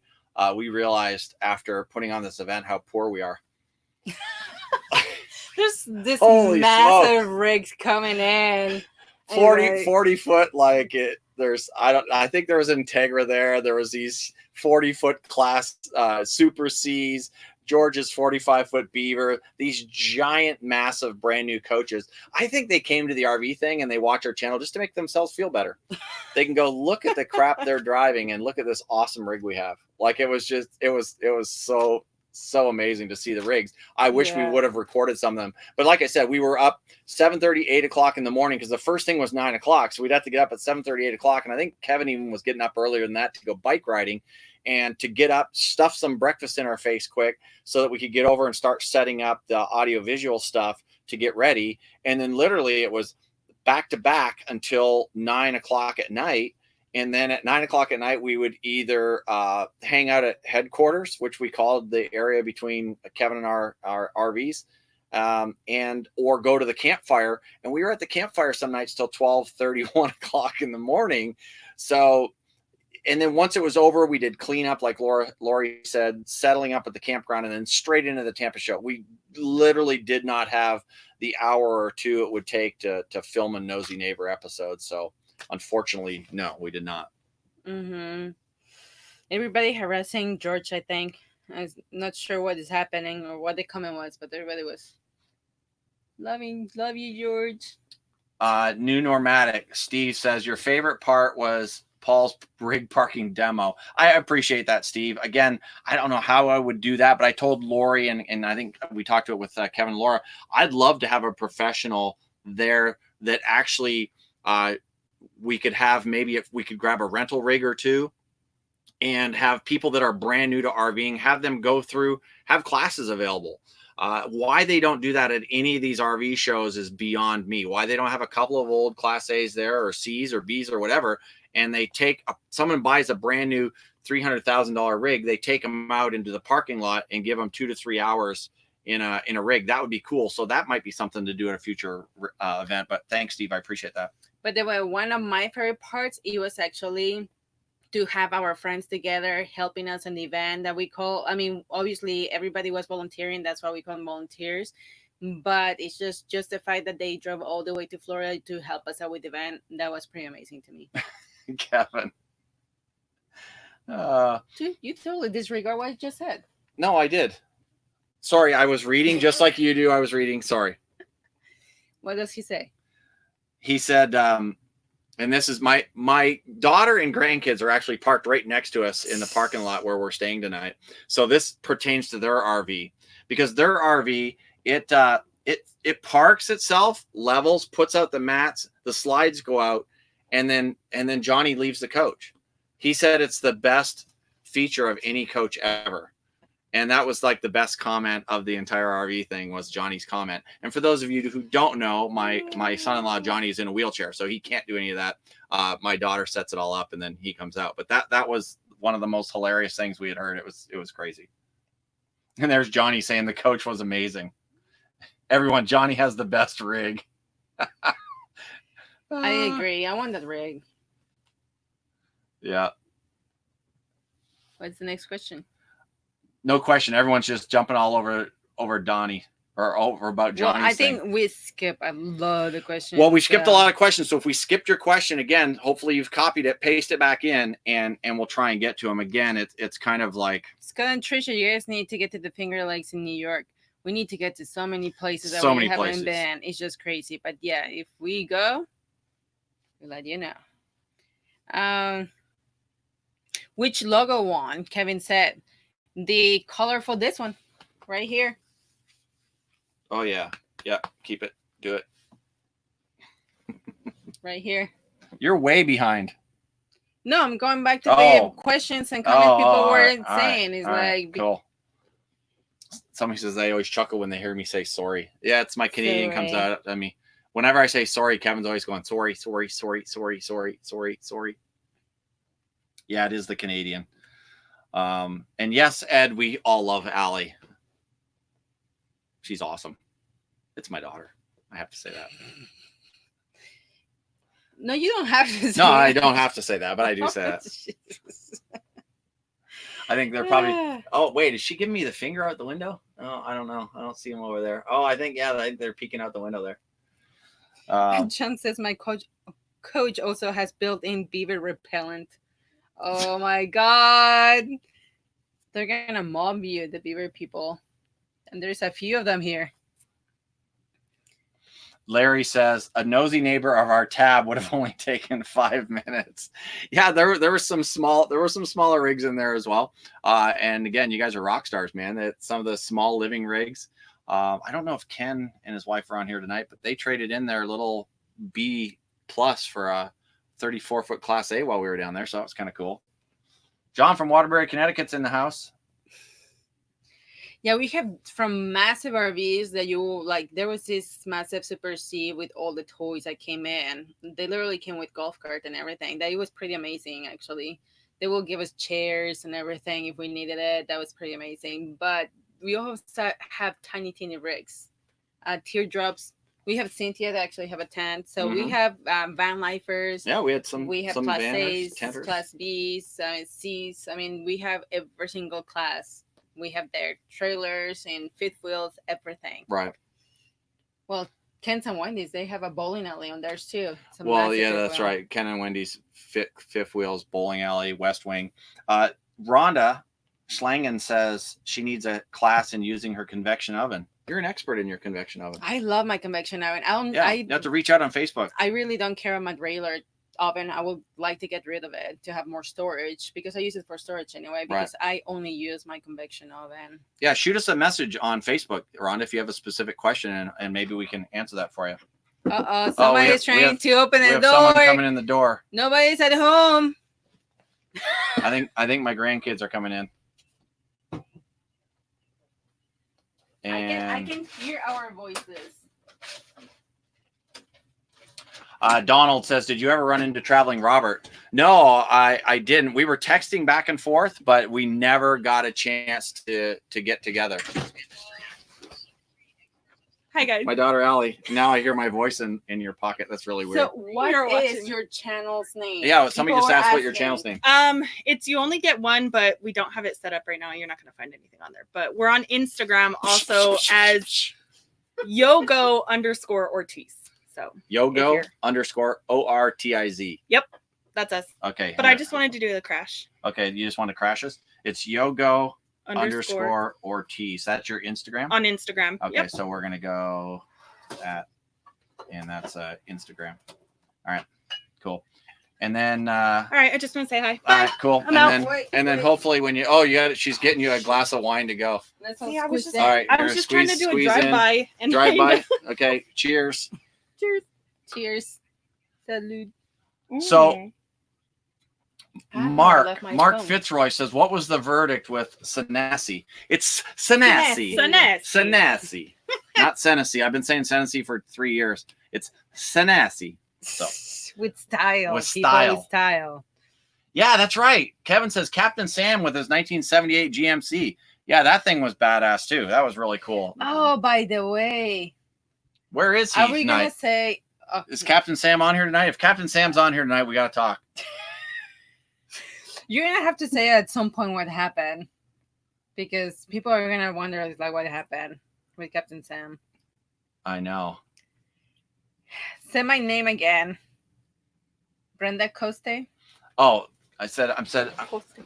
we realized after putting on this event how poor we are. There's this massive rigs coming in. 40 foot, like it. I think there was Integra there. There was these 40-foot class Super Cs. George's 45-foot Beaver, these giant, massive, brand new coaches. I think they came to the RV thing and they watch our channel just to make themselves feel better. They can go look at the crap they're driving and look at this awesome rig we have. Like it was so amazing to see the rigs. I wish we would have recorded some of them. But like I said, we were up 7:30, 8 o'clock in the morning because the first thing was 9 o'clock. So we'd have to get up at 7:30, 8 o'clock. And I think Kevin even was getting up earlier than that to go bike riding and to get up, stuff some breakfast in our face quick so that we could get over and start setting up the audio visual stuff to get ready. And then literally it was back to back until 9 o'clock at night. And then at 9 o'clock at night, we would either hang out at headquarters, which we called the area between Kevin and our RVs, and or go to the campfire. And we were at the campfire some nights till 12:30, 1 o'clock in the morning. So, and then once it was over, we did cleanup, like Lori said, settling up at the campground, and then straight into the Tampa show. We literally did not have the hour or two it would take to film a Nosy Neighbor episode. So, unfortunately, no, we did not. Everybody harassing George, I think. I'm not sure what is happening or what the comment was, but everybody was love you, George. New Nomadic. Steve says your favorite part was Paul's rig parking demo. I appreciate that, Steve. Again, I don't know how I would do that, but I told Lori, and I think we talked to it with Kevin and Laura, I'd love to have a professional there that actually we could have, maybe if we could grab a rental rig or two and have people that are brand new to RVing, have them go through, have classes available. Why they don't do that at any of these RV shows is beyond me. Why they don't have a couple of old Class A's there, or C's or B's or whatever, and they take someone buys a brand new $300,000 rig, they take them out into the parking lot and give them 2 to 3 hours in a rig. That would be cool. So that might be something to do at a future event. But thanks, Steve. I appreciate that. But one of my favorite parts, it was actually to have our friends together helping us in the event that we call. I mean, obviously everybody was volunteering. That's why we call them volunteers. But it's just the fact that they drove all the way to Florida to help us out with the event. That was pretty amazing to me. Kevin. Dude, you totally disregard what I just said. No, I did. Sorry, I was reading just like you do. I was reading. Sorry. What does he say? He said, and this is my daughter and grandkids are actually parked right next to us in the parking lot where we're staying tonight. So this pertains to their RV, because their RV, it parks itself, levels, puts out the mats, the slides go out, and then Johnny leaves the coach. He said it's the best feature of any coach ever. And that was like the best comment of the entire RV thing, was Johnny's comment. And for those of you who don't know, my son-in-law, Johnny, is in a wheelchair, so he can't do any of that. My daughter sets it all up and then he comes out. But that was one of the most hilarious things we had heard. It was crazy. And there's Johnny saying the coach was amazing. Everyone, Johnny has the best rig. I agree. I want that rig. Yeah. What's the next question? No question. Everyone's just jumping all over Donnie, or over about Johnny's I think we skip a lot of questions. Well, we skipped a lot of questions. So if we skipped your question again, hopefully you've copied it, paste it back in, and we'll try and get to them again. It's kind of like Scott and Trisha, you guys need to get to the Finger Lakes in New York. We need to get to so many places that we haven't been. It's just crazy. But yeah, if we go, we'll let you know. Which logo won? Kevin said the color for this one right here. Oh yeah. Keep it. Do it. Right here. You're way behind. No, I'm going back to the questions and comments people were saying. It's like cool. Somebody says they always chuckle when they hear me say sorry. Yeah, it's my Canadian comes out at me. Whenever I say sorry, Kevin's always going sorry. Yeah, it is the Canadian. And yes, Ed, we all love Allie. She's awesome. It's my daughter. I have to say that. No, you don't have to say No, I don't have to say that, but I do say that. I think they're probably. Oh, wait, is she giving me the finger out the window? Oh, I don't know. I don't see them over there. Oh, I think, yeah, they're peeking out the window there. John says my coach also has built-in beaver repellent. Oh my God. They're gonna mob you, the beaver people, and there's a few of them here. Larry says a nosy neighbor of our tab would have only taken 5 minutes. Yeah, there were some smaller rigs in there as well. And again, you guys are rock stars, man. That some of the small living rigs. I don't know if Ken and his wife are on here tonight, but they traded in their little B plus for a 34-foot Class A while we were down there, so that was kind of cool. John from Waterbury, Connecticut's in the house. Yeah, we have from massive RVs that you like. There was this massive Super C with all the toys that came in. They literally came with golf cart and everything. That it was pretty amazing, actually. They will give us chairs and everything if we needed it. That was pretty amazing. But we also have tiny, teeny rigs, teardrops. We have Cynthia that actually have a tent. So we have van lifers. Yeah, we had some. We have some Class banners, A's, tenters. Class B's, C's. I mean, we have every single class. We have their trailers and fifth wheels, everything. Right. Well, Ken's and Wendy's, they have a bowling alley on theirs too. Well, yeah, that's right. Ken and Wendy's fifth wheels, bowling alley, West Wing. Rhonda Schlangen says she needs a class in using her convection oven. You're an expert in your convection oven. I love my convection oven. You have to reach out on Facebook. I really don't care about my regular oven. I would like to get rid of it to have more storage because I use it for storage anyway, because I only use my convection oven. Yeah, shoot us a message on Facebook, Rhonda, if you have a specific question, and maybe we can answer that for you. Somebody's trying to open the door. Someone coming in the door. Nobody's at home. I think my grandkids are coming in. And I can hear our voices. Donald says, did you ever run into Traveling Robert? No, I didn't. We were texting back and forth, but we never got a chance to get together. Hi, guys. My daughter, Allie. Now I hear my voice in your pocket. That's really weird. So what is your channel's name? Yeah, somebody just asked what your channel's name. It's You Only Get One, but we don't have it set up right now. You're not going to find anything on there. But we're on Instagram also as Yogo_Ortiz. So Yogo_ORTIZ. Yep, that's us. Okay. But I just wanted to do the crash. Okay, you just want to crash us? It's Yogo_Ortiz. That's your Instagram? On Instagram. Okay, yep. So we're gonna go that, and that's Instagram. All right, cool. And then all right, I just want to say hi. All right, cool. I'm and out. Then hopefully when you you got it, she's getting you a glass of wine to go. Yeah, I was just, all right, I was just trying to do a drive-by. Drive-by. Okay, cheers. Cheers. Cheers. Salud. So Mark Fitzroy says, what was the verdict with Sanasi? It's Sanasi. Sanasi. Not Senesi. I've been saying Senesi for 3 years. It's Sanasi. So with style. With style. With style. Yeah, that's right. Kevin says Captain Sam with his 1978 GMC. Yeah, that thing was badass too. That was really cool. Oh, by the way. Where is he? Are we going to say... Is Captain Sam on here tonight? If Captain Sam's on here tonight, we got to talk. You're going to have to say at some point what happened. Because people are going to wonder like what happened with Captain Sam. I know. Say my name again. Brenda Coste? Oh, I'm said. Coste.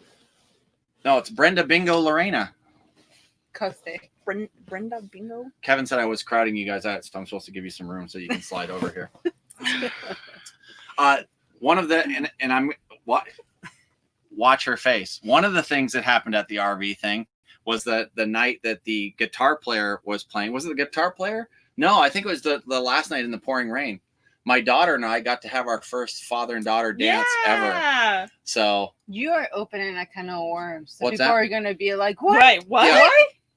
No, it's Brenda Bingo Lorena. Coste. Brenda Bingo? Kevin said I was crowding you guys out, so I'm supposed to give you some room so you can slide over here. One of the, and I'm, watch her face. One of the things that happened at the RV thing was that the night that the guitar player was playing, was it the guitar player? No, I think it was the last night in the pouring rain. My daughter and I got to have our first father and daughter dance ever. So you are opening a can of worms. So what's people are going to be like, what? Right, what? Yeah.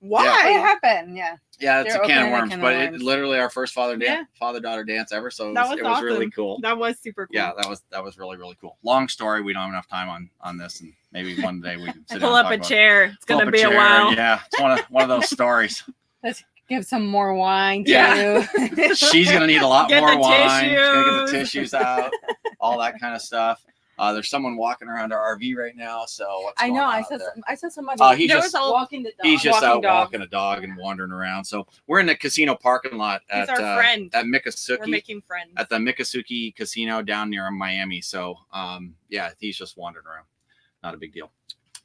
Why? What happened? Yeah. Yeah, it's They're a can of opening worms, but it literally our first father-daughter dance ever. So it was awesome. really cool. That was super cool. Yeah, that was really, really cool. Long story. We don't have enough time on this, and maybe one day we can sit pull down up and a talk chair. It's about it. gonna be a while. Yeah, it's one of those stories. Let's give some more wine to Yeah. She's gonna need a lot Get more the wine. She's gonna get the tissues. tissues out, all that kind of stuff. There's someone walking around our RV right now. So what's I going know. on I out there? saw somebody. He's there just was walking the dog. He's just out dog. walking a dog and wandering around. So we're in the casino parking lot He's at our friend. at We're Miccosukee. making friends. At the Miccosukee Casino down near Miami. So yeah, he's just wandering around. Not a big deal.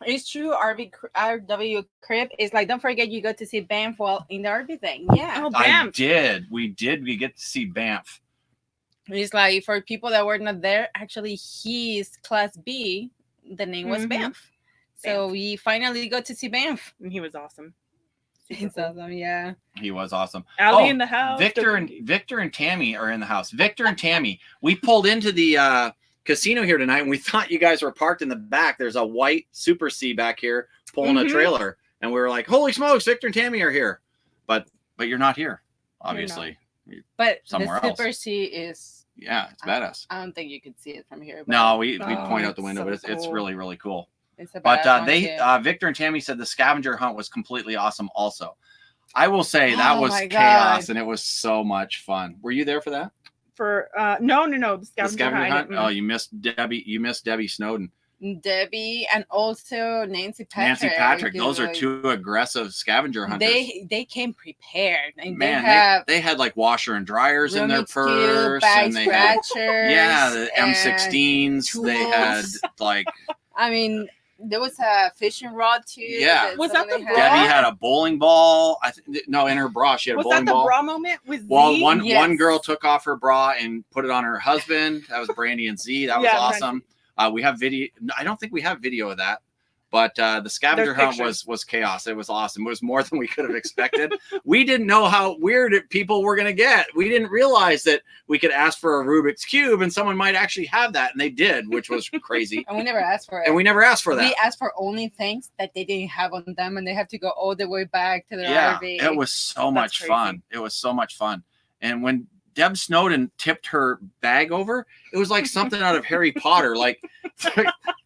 It's true. RW crib is like, don't forget you got to see Banff while in the RV thing. Yeah. Oh, I Banff. did. We get to see Banff. It's like for people that were not there, actually he's class B. The name was Mhm. Banff. So we finally got to see Banff. And he was awesome. Super It's cool. awesome, yeah. He was awesome. Allie in the house. Victor and Tammy are in the house. Victor and Tammy. We pulled into the casino here tonight, and we thought you guys were parked in the back. There's a white Super C back here pulling a trailer, and we were like, "Holy smokes, Victor and Tammy are here!" But you're not here, obviously. But Somewhere the else. Super C is. Yeah, it's badass. I don't think you could see it from here. But No, we point out the window, so but it's cool. really, really cool. It's a But badass one, they too. Victor and Tammy said the scavenger hunt was completely awesome. Also, I will say that Oh was my chaos, God. and it was so much fun. Were you there for that? For no, the The scavenger scavenger hunt? hunt. Oh, you missed Debbie. You missed Debbie Snowden. Debbie and also Nancy Patrick. Nancy Patrick. who, Those are like, two aggressive scavenger hunters. They came prepared, and Man, they had like washer and dryers in their Rubik's Cube, purse, bag and they had scratchers. the and M16s. They had tools. like I mean, there was a fishing rod too. Yeah. Was someone that the had. bra? Debbie had a bowling ball. No, in her bra she had a Was bowling that the ball. bra moment with Z? Well, one Yes. girl took off her bra and put it on her husband. That was Brandy and Z. That was Yeah, awesome. We have video. I don't think we have video of that, but the scavenger There's hunt pictures. was chaos. It was awesome. It was more than we could have expected. We didn't know how weird people were going to get. We didn't realize that we could ask for a Rubik's Cube and someone might actually have that, and they did, which was crazy. And we never asked for it. And we never asked for that. We asked for only things that they didn't have on them, and they have to go all the way back to their Yeah, RV. it was so much crazy. fun. It was so much fun. And when Deb Snowden tipped her bag over, it was like something out of Harry Potter. Like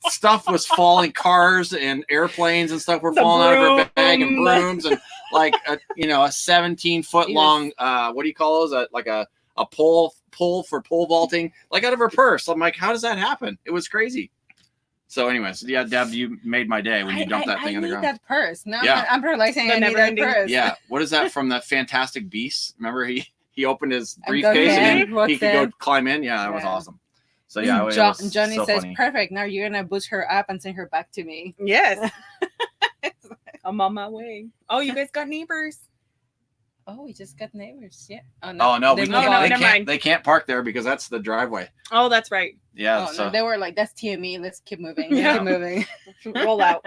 stuff was falling, cars and airplanes and stuff were The falling out of her bag, and broom. brooms, and like a 17-foot long what do you call those? A pole for pole vaulting, like out of her purse. I'm like, how does that happen? It was crazy. So, anyways, yeah, Deb, you made my day when you dumped that thing in the I ground. need that purse. No, Yeah. I'm realizing The I need that never-ending- purse. Yeah, what is that from the Fantastic Beasts? Remember he opened his And briefcase go and in, he what's could go in? climb in. Yeah, that was Yeah. awesome. So yeah, it Johnny was so says, funny. "Perfect. Now you're gonna boost her up and send her back to me." Yes. I'm on my way. Oh, you guys got neighbors. Oh, we just got neighbors. Yeah. Oh no, they we moved can't, on. they never can't. mind. They can't park there because that's the driveway. Oh, that's right. Yeah. Oh, so no, they were like, "That's TME. Let's keep moving. Yeah. Keep moving." Roll out.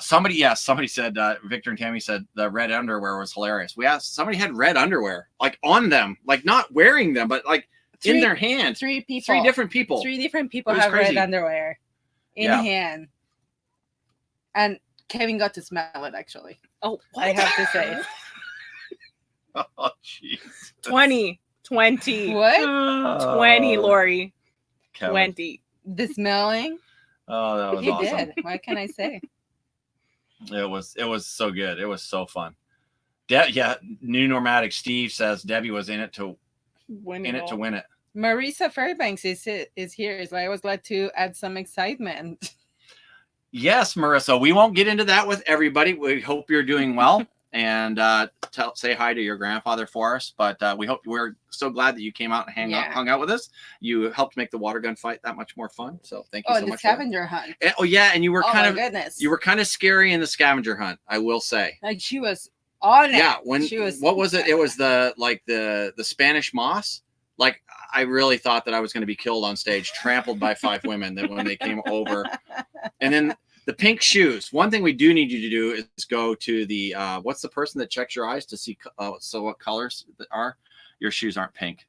somebody said Victor and Tammy said the red underwear was hilarious. We asked somebody had red underwear like on them, like not wearing them, but like in their hand. Three people. Three different people. Three different people It was have crazy. red underwear in Yeah. hand, and Kevin got to smell it. Actually, Oh, I have to say. Oh jeez. 20. What? 20, Lori. Kevin. 20. The smelling. Oh, that was He awesome. did. What can I say? It was so good. It was so fun. New Nomadic Steve says Debbie was in it to win it. Marisa Fairbanks is here. So I was glad to add some excitement. Yes, Marissa. We won't get into that with everybody. We hope you're doing well, and say hi to your grandfather for us. But we're so glad that you came out and hung out with us. You helped make the water gun fight that much more fun. So thank you so the much. For that. scavenger hunt. And, and you were Goodness. you were kind of scary in the scavenger hunt, I will say. Like she was on it. Yeah, what was it? It was the Spanish moss. Like I really thought that I was going to be killed on stage, trampled by 5 women that when they came over. And then the pink shoes. One thing we do need you to do is go to the what's the person that checks your eyes to see so what colors are? Your shoes aren't pink.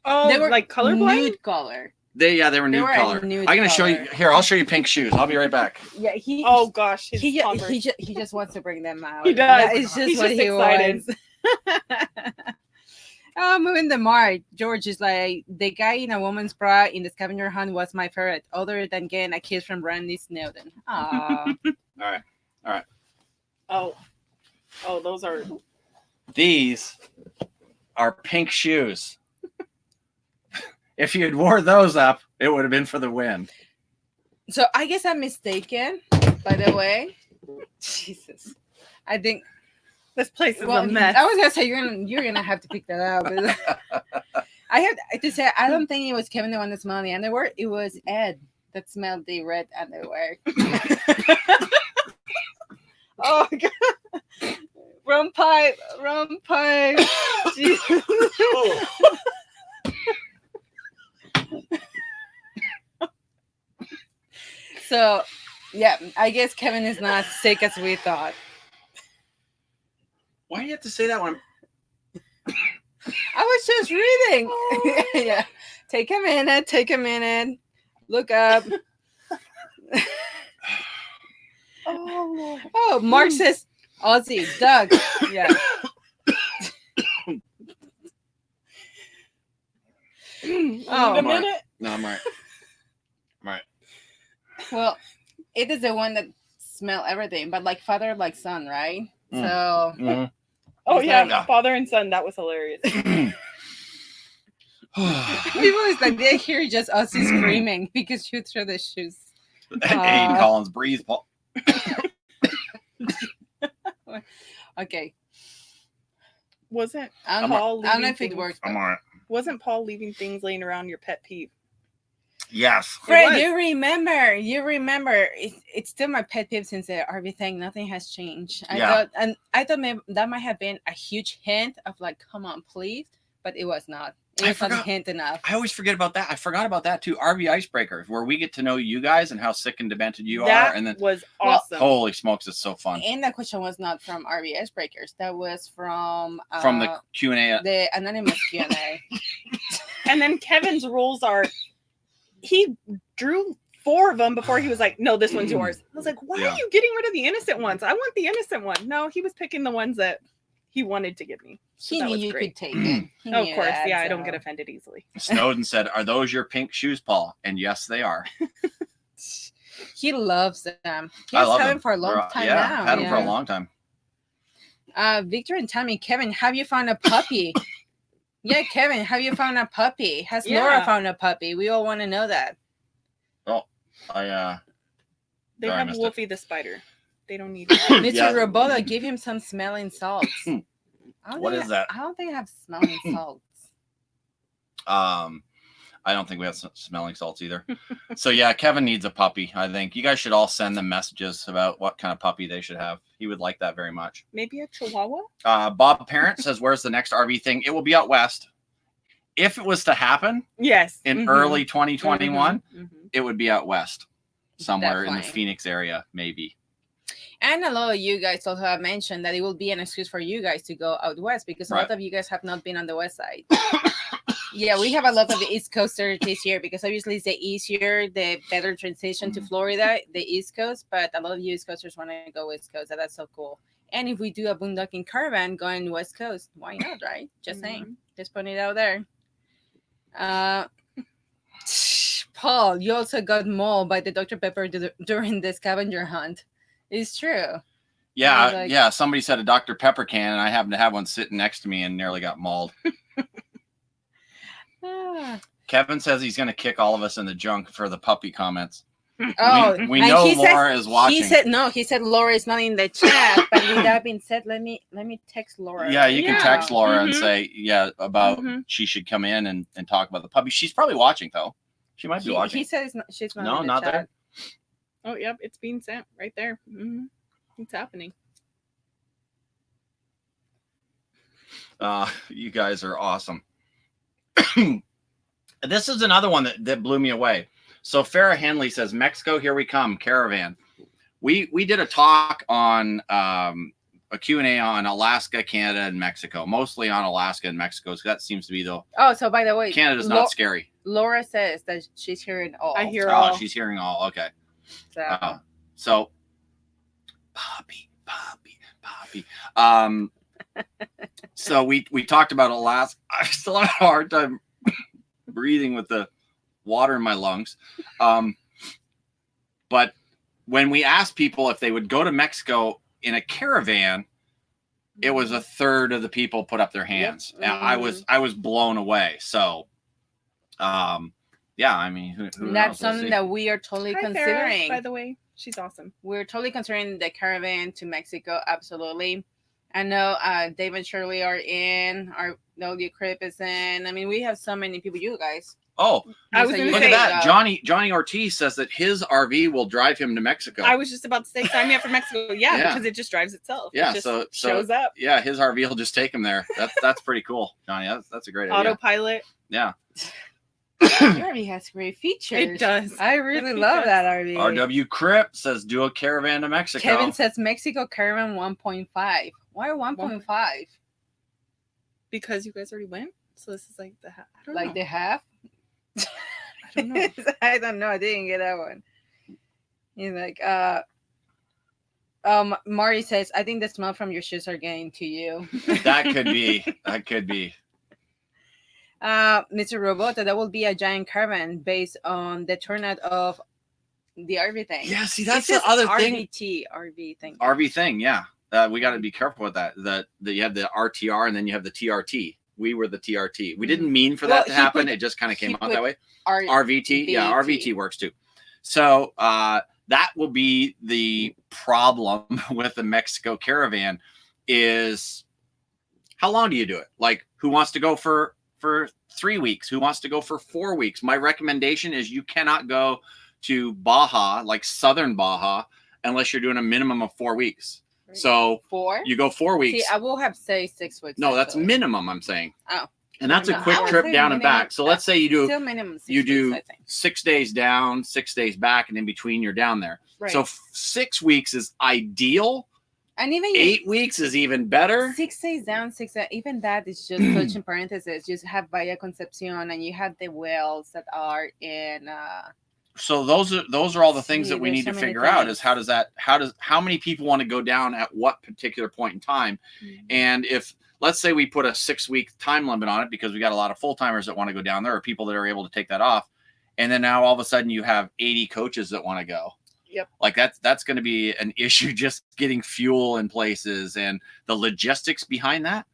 Oh, They were like colorblind? nude color. They were nude were a color. nude I'm going to show you color. here. I'll show you pink shoes. I'll be right back. Yeah, Oh gosh, his he Converse. just wants to bring them out. He does. That is just He's what just he excited. wants. Moving the mark. George is like, the guy in a woman's bra in the scavenger hunt was my favorite, other than getting a kiss from Randy Snowden. Aww. All right. Oh, those are. These are pink shoes. If you had wore those up, it would have been for the win. So I guess I'm mistaken, by the way. Jesus. I think This place is a mess. I was gonna say you're gonna have to pick that up. I have to say I don't think it was Kevin the one that smelled the underwear. It was Ed. that smelled the red underwear. Oh god. Rum pipe. Jesus. So, yeah, I guess Kevin is not as sick as we thought. Why do you have to say that one? I was just reading. Yeah. Take a minute. Look up. Oh, Mark says Aussie, Doug. Yeah. Oh, a minute. No, I'm right. Well, it is the one that smell everything, but like father, like son, right? So. Oh it's yeah, like- father and son. That was hilarious. People is like they hear just Aussie screaming because you threw the shoes. Aiden Collins, breathe, Paul. Okay. Wasn't I don't Paul know if leaving it things? works. I'm all right. Wasn't Paul leaving things laying around your pet peeve? Yes. Fred, was. you remember. It's still my pet peeve since the RV thing. Nothing has changed. I thought maybe that might have been a huge hint of like, come on, please, but it was not. It was not a hint enough. I always forget about that. I forgot about that too. RV Icebreakers, where we get to know you guys and how sick and demented you are, and then was awesome. holy smokes, it's so fun. And that question was not from RV Icebreakers. That was from the Q&A, the anonymous Q&A. And then Kevin's rules are, he drew 4 of them before he was like, no, this one's yours. I was like, why are you getting rid of the innocent ones? I want the innocent one. No, he was picking the ones that he wanted to give me. He knew you could take it. Oh, of course. Yeah, I don't get offended easily. Snowden said, "Are those your pink shoes, Paul?" And yes, they are. He loves them. I love had them them for a long time now. Yeah, had them for a long time. Victor and Tammy, Kevin, have you found a puppy? Yeah, Kevin, have you found a puppy? Has Laura found a puppy? We all want to know that. Oh, They sorry, I have missed Wolfie the spider. They don't need it. Mr. Roboto, give him some smelling salts. What is that? I don't think I have smelling salts. I don't think we have smelling salts either. So yeah, Kevin needs a puppy. I think you guys should all send them messages about what kind of puppy they should have. He would like that very much. Maybe a Chihuahua? Bob Parent says, "Where's the next RV thing?" It will be out west. If it was to happen, yes, in early 2021, it would be out west, somewhere in the Phoenix area, maybe. And a lot of you guys also have mentioned that it will be an excuse for you guys to go out west because a lot of you guys have not been on the west side. Yeah, we have a lot of the East Coasters this year because obviously it's the easier, the better transition to Florida, the East Coast. But a lot of you East Coasters want to go West Coast, and that's so cool. And if we do a boondocking caravan going West Coast, why not, right? Just saying. Just putting it out there. Paul, you also got mauled by the Dr. Pepper during the scavenger hunt. It's true. Yeah, yeah. Somebody said a Dr. Pepper can, and I happened to have one sitting next to me and nearly got mauled. Kevin says he's going to kick all of us in the junk for the puppy comments. Oh, we know Laura is watching. He said Laura is not in the chat. But with that being said, let me text Laura. Yeah, you can text Laura and say about she should come in and talk about the puppy. She's probably watching though. She might be watching. He says she's not. No, in the not chat. there. Oh, yep, it's being sent right there. It's happening. You guys are awesome. This is another one that blew me away. So Farrah Henley says, "Mexico, here we come, caravan." We did a talk on a Q&A on Alaska, Canada, and Mexico, mostly on Alaska and Mexico. So that seems to be the. Oh, so by the way, Canada's not scary. Laura says that she's hearing all. I hear all. She's hearing all. Okay. So puppy. So we talked about Alaska. I still have a hard time breathing with the water in my lungs. But when we asked people if they would go to Mexico in a caravan, it was a third of the people put up their hands. Yep. I was blown away. So, yeah, I mean, who that's knows? something that we are totally considering. Farrah, by the way, she's awesome. We're totally considering the caravan to Mexico, absolutely. I know Dave and Shirley are in. Our W Crip is in. I mean, we have so many people. You guys. Oh, I was So gonna you look say, at that. go. Johnny Ortiz says that his RV will drive him to Mexico. I was just about to say, sign me up for Mexico. Yeah, Yeah. because it just drives itself. Yeah, It just so shows up. Yeah, his RV will just take him there. That's pretty cool, Johnny. That's a great idea. Autopilot. Yeah. Your RV has great features. It does. I really It love does. that RV. RW Crip says do a caravan to Mexico. Kevin says Mexico Caravan 1.5. Why 1.5? Because you guys already went. So this is like the I don't Like know. the half? I don't know. I don't know. I didn't get that one. He's like, Mari says, I think the smell from your shoes are getting to you. That could be. That could be. Mr. Robota, that will be a giant caravan based on the turnout of the RV thing. Yeah, see, It that's says the other thing. RV thing. RV thing, yeah. We got to be careful with that. That you have the RTR and then you have the TRT. We were the TRT. We didn't mean for that to happen. It just kind of came out that way. RVT, yeah, RVT works too. So that will be the problem with the Mexico caravan is how long do you do it? Like, who wants to go for 3 weeks? Who wants to go for 4 weeks? My recommendation is you cannot go to Baja, like southern Baja, unless you're doing a minimum of 4 weeks. So 4? You go 4 weeks. See, I will have say 6 weeks. No, that's actually. minimum, I'm saying. Oh. And that's a No, quick I would trip say down and minimum. back. So let's say you do Still minimum 6 you do weeks, I think. 6 days down, 6 days back, and in between you're down there. Right. So 6 weeks is ideal. And even 8 weeks is even better. 6 days down, 6 days, even that is just such in parentheses. Just have Via Concepcion, and you have the wells that are in. So those are all the things See, that we there's need so to many figure out things. is how many people want to go down at what particular point in time. And if let's say we put a 6-week time limit on it because we got a lot of full timers that want to go down there or people that are able to take that off. And then now all of a sudden you have 80 coaches that want to go. Yep. Like that's going to be an issue, just getting fuel in places and the logistics behind that.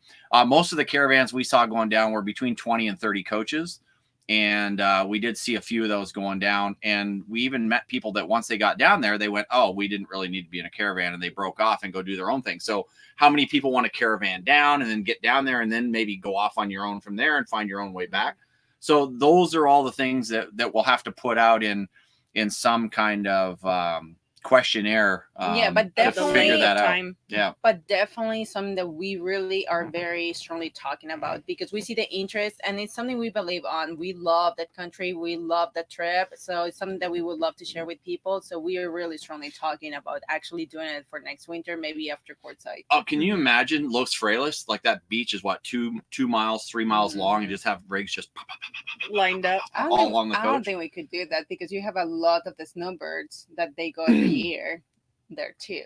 Most of the caravans we saw going down were between 20 and 30 coaches. And we did see a few of those going down. And we even met people that once they got down there, they went, oh, we didn't really need to be in a caravan, and they broke off and go do their own thing. So how many people want to caravan down and then get down there and then maybe go off on your own from there and find your own way back? So those are all the things that we'll have to put out in some kind of questionnaire. Yeah, but to definitely figure that out. time. Yeah. But definitely something that we really are very strongly talking about because we see the interest and it's something we believe on. We love that country. We love that trip. So it's something that we would love to share with people. So we are really strongly talking about actually doing it for next winter, maybe after Quartzsite. Oh, can you imagine Los Frailes? Like that beach is what, 2 miles, 3 miles long, and just have rigs just pop, pop, pop, pop, pop, Lined up. I all along the I don't coast. think we could do that because you have a lot of the snowbirds that they go every year there too.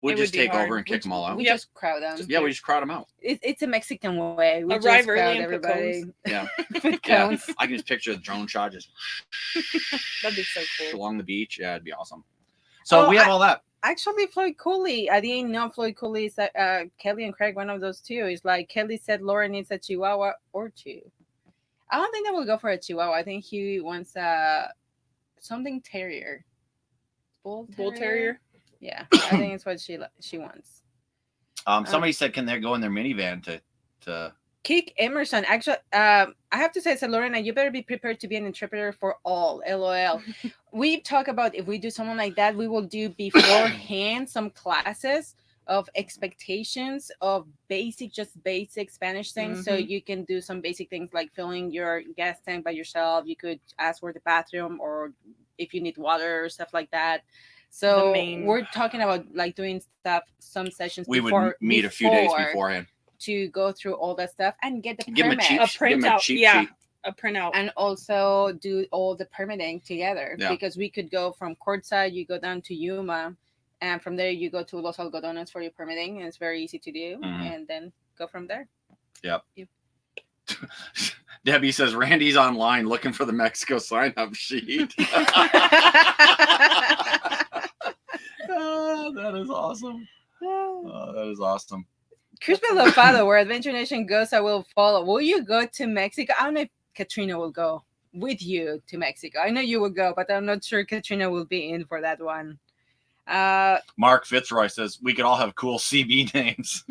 We'll It just would be take hard. over and kick them all out. We Yep. just crowd them. We just crowd them out. It's a Mexican way. We Arrive just early crowd and put everybody. Yeah. With Yeah. cones. I can just picture the drone shot just That'd be so cool. along the beach. Yeah, it'd be awesome. So Oh, we have all that. Actually, Floyd Cooley. I didn't know Floyd Cooley is Kelly and Craig, one of those two. It's like Kelly said Laura needs a Chihuahua or two. I don't think that will go for a Chihuahua. I think he wants something terrier. Bull Terrier. Yeah, I think it's what she wants. Somebody said, can they go in their minivan to Kick Emerson. Actually, I have to say, Lorena, you better be prepared to be an interpreter for all. LOL. We talk about if we do something like that, we will do beforehand some classes of expectations of basic Spanish things. So you can do some basic things like filling your gas tank by yourself. You could ask for the bathroom or if you need water or stuff like that. So we're talking about like doing stuff, some sessions. we would meet a few days beforehand to go through all that stuff and get the give them permit. a printout. Yeah, a printout. And also do all the permitting together. Yeah. Because we could go from Quartzsite, you go down to Yuma, and from there you go to Los Algodones for your permitting, and it's very easy to do, and then go from there. Yep. Debbie says Randy's online looking for the Mexico sign-up sheet. That is awesome. That is awesome. Crispin Lofado, where Adventure Nation goes, I will follow. Will you go to Mexico? I don't know if Katrina will go with you to Mexico. I know you will go, but I'm not sure Katrina will be in for that one. Mark Fitzroy says we could all have cool CB names.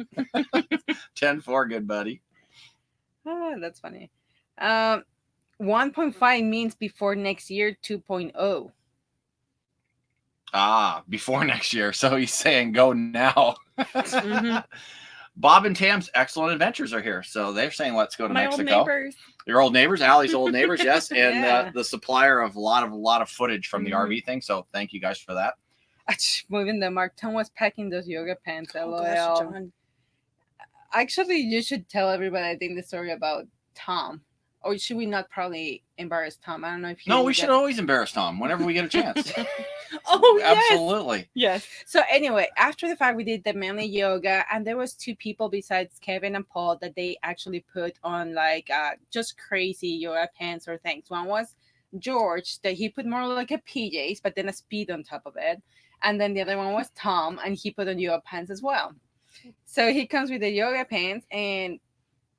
10-4, good buddy. Oh, that's funny. 1.5 means before next year 2.0. Before next year. So he's saying go now. Mhm. Bob and Tam's Excellent Adventures are here. So they're saying let's go to My Mexico. old neighbors. Your old neighbors, Allie's old neighbors, yes. And Yeah. the supplier of a lot of footage from the RV thing. So thank you guys for that. Moving the Mark, Tom was packing those yoga pants. Oh, LOL. gosh, John. Actually, you should tell everybody, I think, the story about Tom. Or should we not probably embarrass Tom? I don't know if you. No, we should always embarrass Tom whenever we get a chance. Oh, yes. Absolutely. Yes. So anyway, after the fact, we did the manly yoga, and there was 2 people besides Kevin and Paul that they actually put on like just crazy yoga pants or things. One was George, that he put more like a PJs, but then a speed on top of it. And then the other one was Tom, and he put on yoga pants as well. So he comes with the yoga pants and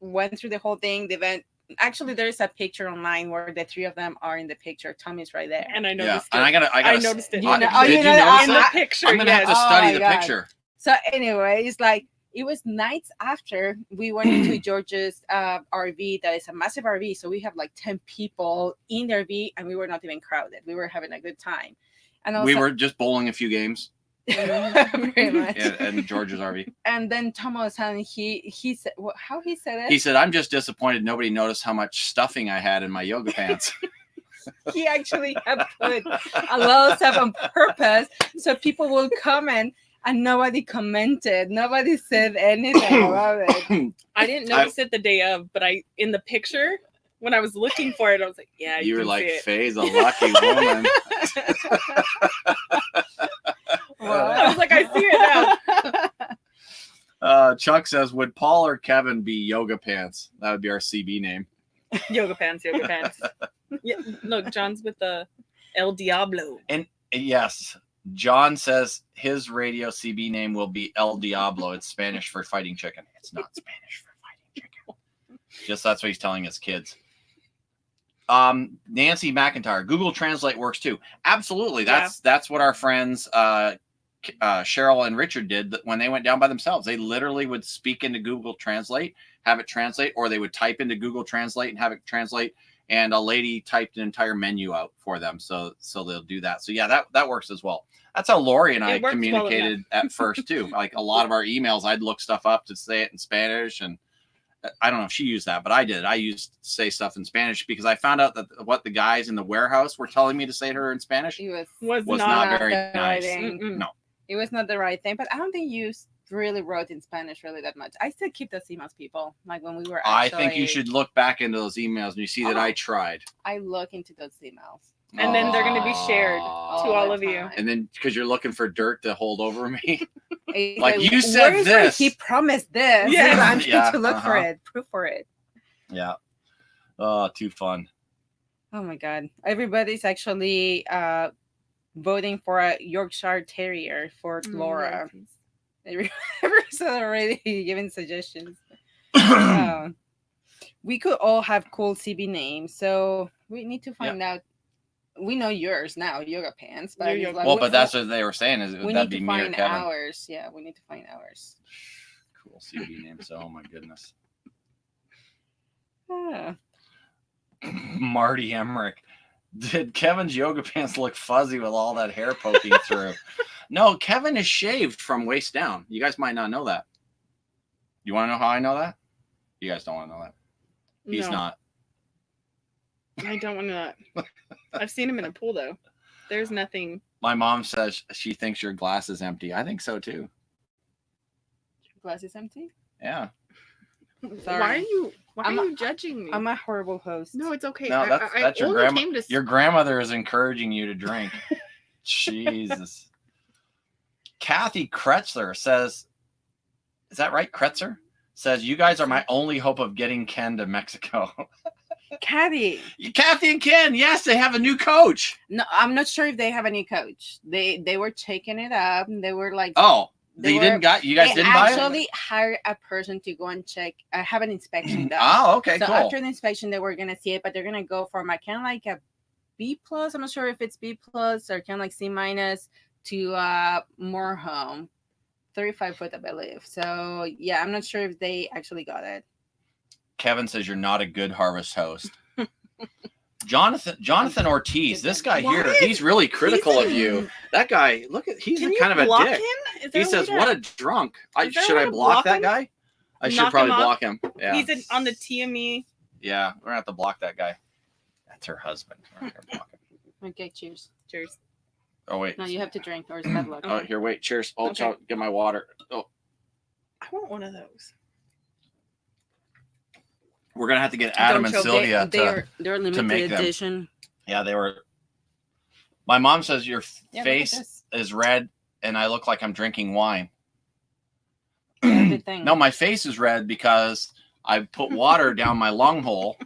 went through the whole thing. The event. Actually, there's a picture online where the 3 of them are in the picture. Tom is right there. And I Yeah. noticed And it. I gotta noticed it. You know- Did oh, you you know, notice in it? the picture. I'm gonna have to yes. study Oh the my God. picture. So anyway, it's like it was nights after we went into George's RV. That is a massive RV, so we have like 10 people in the RV, and we were not even crowded. We were having a good time, and We were just bowling a few games pretty much. in George's RV. And then Thomas, and he said, how he said it? He said, "I'm just disappointed nobody noticed how much stuffing I had in my yoga pants." He actually had put a lot of stuff on purpose so people will comment, and nobody commented. Nobody said anything about it. I didn't notice it the day of, but in the picture, when I was looking for it, I was like, yeah, You were can like, see it. Faye's a lucky woman. I was like, I see it now. Chuck says, would Paul or Kevin be yoga pants? That would be our CB name. Yoga pants. Yeah, look, John's with the El Diablo. And yes, John says his radio CB name will be El Diablo. It's Spanish for fighting chicken. It's not Spanish for fighting chicken. Just that's what he's telling his kids. Nancy McIntyre, Google Translate works too. Absolutely. That's what our friends Cheryl and Richard did when they went down by themselves. They literally would speak into Google Translate, have it translate, or they would type into Google Translate and have it translate. And a lady typed an entire menu out for them, so they'll do that. So yeah, that works as well. That's how Lori and I communicated at first too. Like a lot of our emails, I'd look stuff up to say it in Spanish, and I don't know if she used that, but I did. I used to say stuff in Spanish because I found out that what the guys in the warehouse were telling me to say to her in Spanish was not very the nice. right thing. No, it was not the right thing. But I don't think you really wrote in Spanish really that much. I still keep those emails, people. Like when we were actually, I think you should look back into those emails and you see that I tried. I look into those emails. And then they're going to be shared to all of you. And then because you're looking for dirt to hold over me. Like Like you said where is this. he promised this. Yes. I'm trying Yeah, to look for it, proof for it. Yeah. Oh, too fun. Oh my God. Everybody's actually voting for a Yorkshire Terrier for Laura. Everyone's already giving suggestions. We could all have cool CB names, so we need to find out. We know yours now, yoga pants. But Your like, well, but that's what they were saying is we that'd need be to me or find Kevin. ours. Yeah, we need to find ours. Cool CB names. Oh my goodness. Yeah. Marty Emmerich. Did Kevin's yoga pants look fuzzy with all that hair poking through? No, Kevin is shaved from waist down. You guys might not know that. You want to know how I know that? You guys don't want to know that. He's not. I don't want to. I've seen him in a pool though. There's nothing. My mom says she thinks your glass is empty. I think so too. Your glass is empty? Yeah. Sorry. Why are you judging me? I'm a horrible host. No, it's okay. No, that's your grandma. Your grandmother is encouraging you to drink. Jesus. Kathy Kretzler says, is that right? Kretzer says, you guys are my only hope of getting Ken to Mexico. Kathy and Ken, yes, they have a new coach. No, I'm not sure if they have a new coach. They were checking it up, and they were like, oh, you guys didn't buy it? Actually hired a person to go and check, have an inspection done. Oh, okay, so cool. After the inspection, they were gonna see it, but they're gonna go from kind of like a B plus. I'm not sure if it's B plus or kind of like C minus to Motorhome, 35 foot, I believe. So yeah, I'm not sure if they actually got it. Kevin says you're not a good harvest host. Jonathan Ortiz, this guy here, he's really critical of you. That guy, look at, he's kind of a dick. He says, "What a drunk." Should I block that guy? I should probably block him. Yeah. He's on the TME. Yeah, we're gonna have to block that guy. That's her husband. We're gonna block him. Okay, cheers. Cheers. Oh wait. No, you have to drink, or it's bad luck. Oh, here, wait. Cheers. Oh, so get my water. Oh, I want one of those. We're gonna have to get Adam and Sylvia they're limited to make edition. them. Yeah, they were. My mom says your face is red, and I look like I'm drinking wine. Everything. No, my face is red because I put water down my lung hole,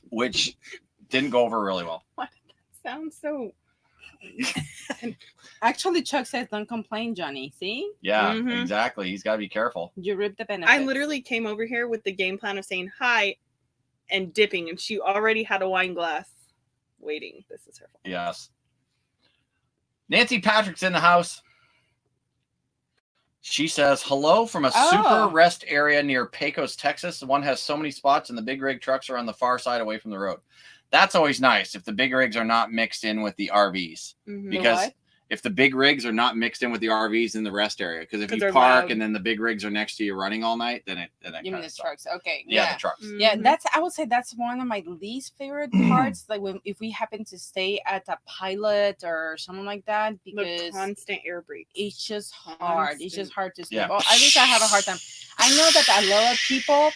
which didn't go over really well. What? That sounds so. Actually, Chuck says, "Don't complain, Johnny." See? Yeah, exactly. He's got to be careful. You rip the benefits. I literally came over here with the game plan of saying hi and dipping, and she already had a wine glass waiting. This is her fault. Yes. Nancy Patrick's in the house. She says, "Hello from a super rest area near Pecos, Texas. The one has so many spots, and the big rig trucks are on the far side away from the road." That's always nice if the big rigs are not mixed in with the RVs. Because if the big rigs are not mixed in with the RVs in the rest area, because if you park and then the big rigs are next to you running all night, then it you mean the trucks? Okay, yeah, the trucks. Yeah, I would say that's one of my least favorite parts. Like if we happen to stay at a pilot or something like that, because the constant air brakes. It's just hard. It's just hard to sleep. Yeah. Well, at least I have a hard time. I know that a lot of people,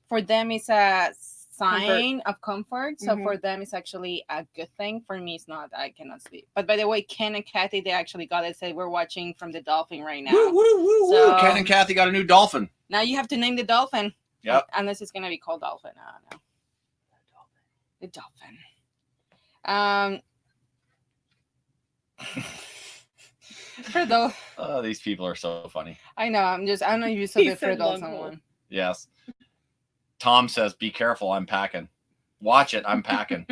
for them, it's a sign of comfort. So for them, it's actually a good thing. For me, it's not. I cannot sleep. But by the way, Ken and Kathy, they actually got it. Said we're watching from the Dolphin right now. So, Ken and Kathy got a new dolphin. Now you have to name the dolphin. Yep. Unless it's gonna be called Dolphin. I don't know. The dolphin. Fredo. Oh, these people are so funny. I know. I don't know if you said the Fredo someone. Yes. Tom says, "Be careful, I'm packing." Watch it, I'm packing.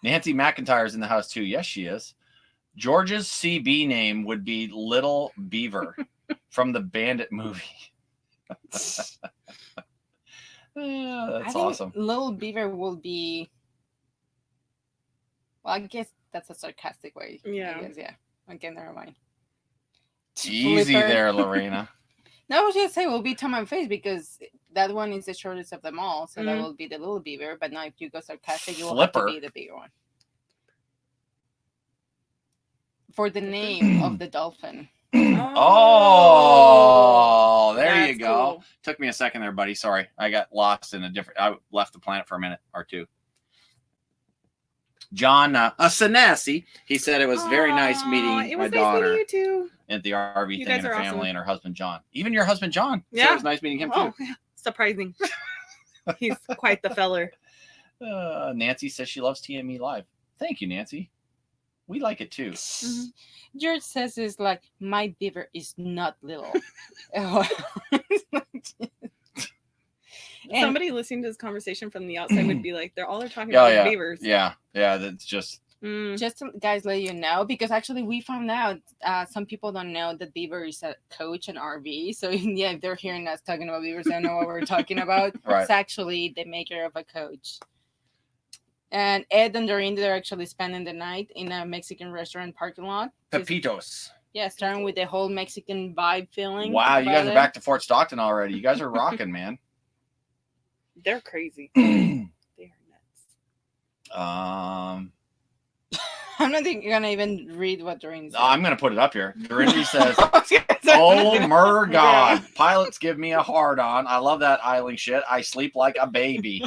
Nancy McIntyre's in the house too. Yes, she is. George's CB name would be Little Beaver from the Bandit movie. That's awesome. Little Beaver will be. Well, I guess that's a sarcastic way. Yeah. I guess, yeah. Okay, never mind. Easy there, Lorena. No, I was just saying, it will be Tom and Face because that one is the shortest of them all. So that will be the Little Beaver. But now if you go sarcastic, you will have to be the bigger one. For the name of the dolphin. Oh, there you go. Cool. Took me a second there, buddy. Sorry. I got lost in I left the planet for a minute or two. John Sanasi, he said it was very nice meeting my daughter. Nice meeting you too. At the RV thing and her family and her husband John. Even your husband John. Yeah. So it was nice meeting him too. Yeah. Surprising. He's quite the feller. Nancy says she loves TME Live. Thank you, Nancy. We like it too. George says it's like, my beaver is not little. Somebody listening to this conversation from the outside would be like, they're talking about beavers. Yeah, that's just. Just to, guys, let you know, because actually we found out some people don't know that Beaver is a coach in RV. So yeah, if they're hearing us talking about beavers, they don't know what we're talking about. Right. It's actually the maker of a coach. And Ed and Doreen, they're actually spending the night in a Mexican restaurant parking lot. Pepitos. Yeah, starting with the whole Mexican vibe feeling. Wow, you guys are back to Fort Stockton already. You guys are rocking, man. They're crazy. They are nuts. I'm not gonna even read what Doreen said. I'm gonna put it up here. Doreen says, "Oh my God, pilots give me a hard on. I love that idling shit. I sleep like a baby."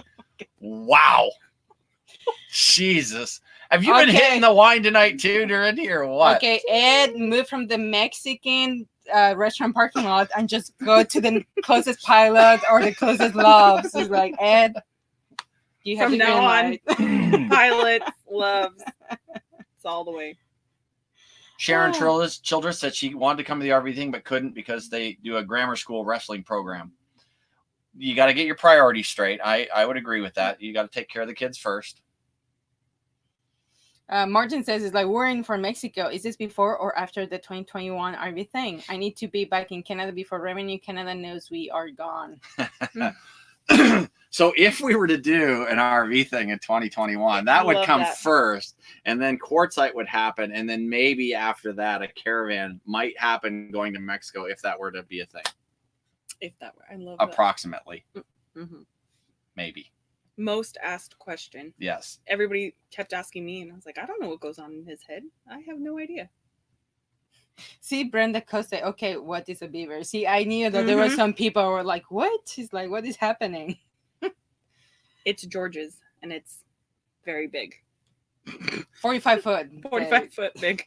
Wow, Jesus, have you been hitting the wine tonight too, Doreen, or what? Okay, Ed moved from the Mexican restaurant parking lot and just go to the closest pilot or the closest Loves. He's like, Ed, you have from now on, pilot Loves. It's all the way. Sharon Childress said she wanted to come to the RV thing but couldn't because they do a grammar school wrestling program. You got to get your priorities straight. I would agree with that. You got to take care of the kids first. Martin says it's like we're in for Mexico. Is this before or after the 2021 RV thing? I need to be back in Canada before Revenue Canada knows we are gone. So if we were to do an RV thing in 2021, that would come first, and then Quartzite would happen, and then maybe after that, a caravan might happen going to Mexico if that were to be a thing. If that were, I love approximately. Mm-hmm. Maybe. Most asked question. Yes. Everybody kept asking me, and I was like, I don't know what goes on in his head. I have no idea. See, Brenda Costa. Okay, what is a beaver? See, I knew that there were some people who were like, what? She's like, what is happening? It's George's, and it's very big. 45 foot. 45 foot big.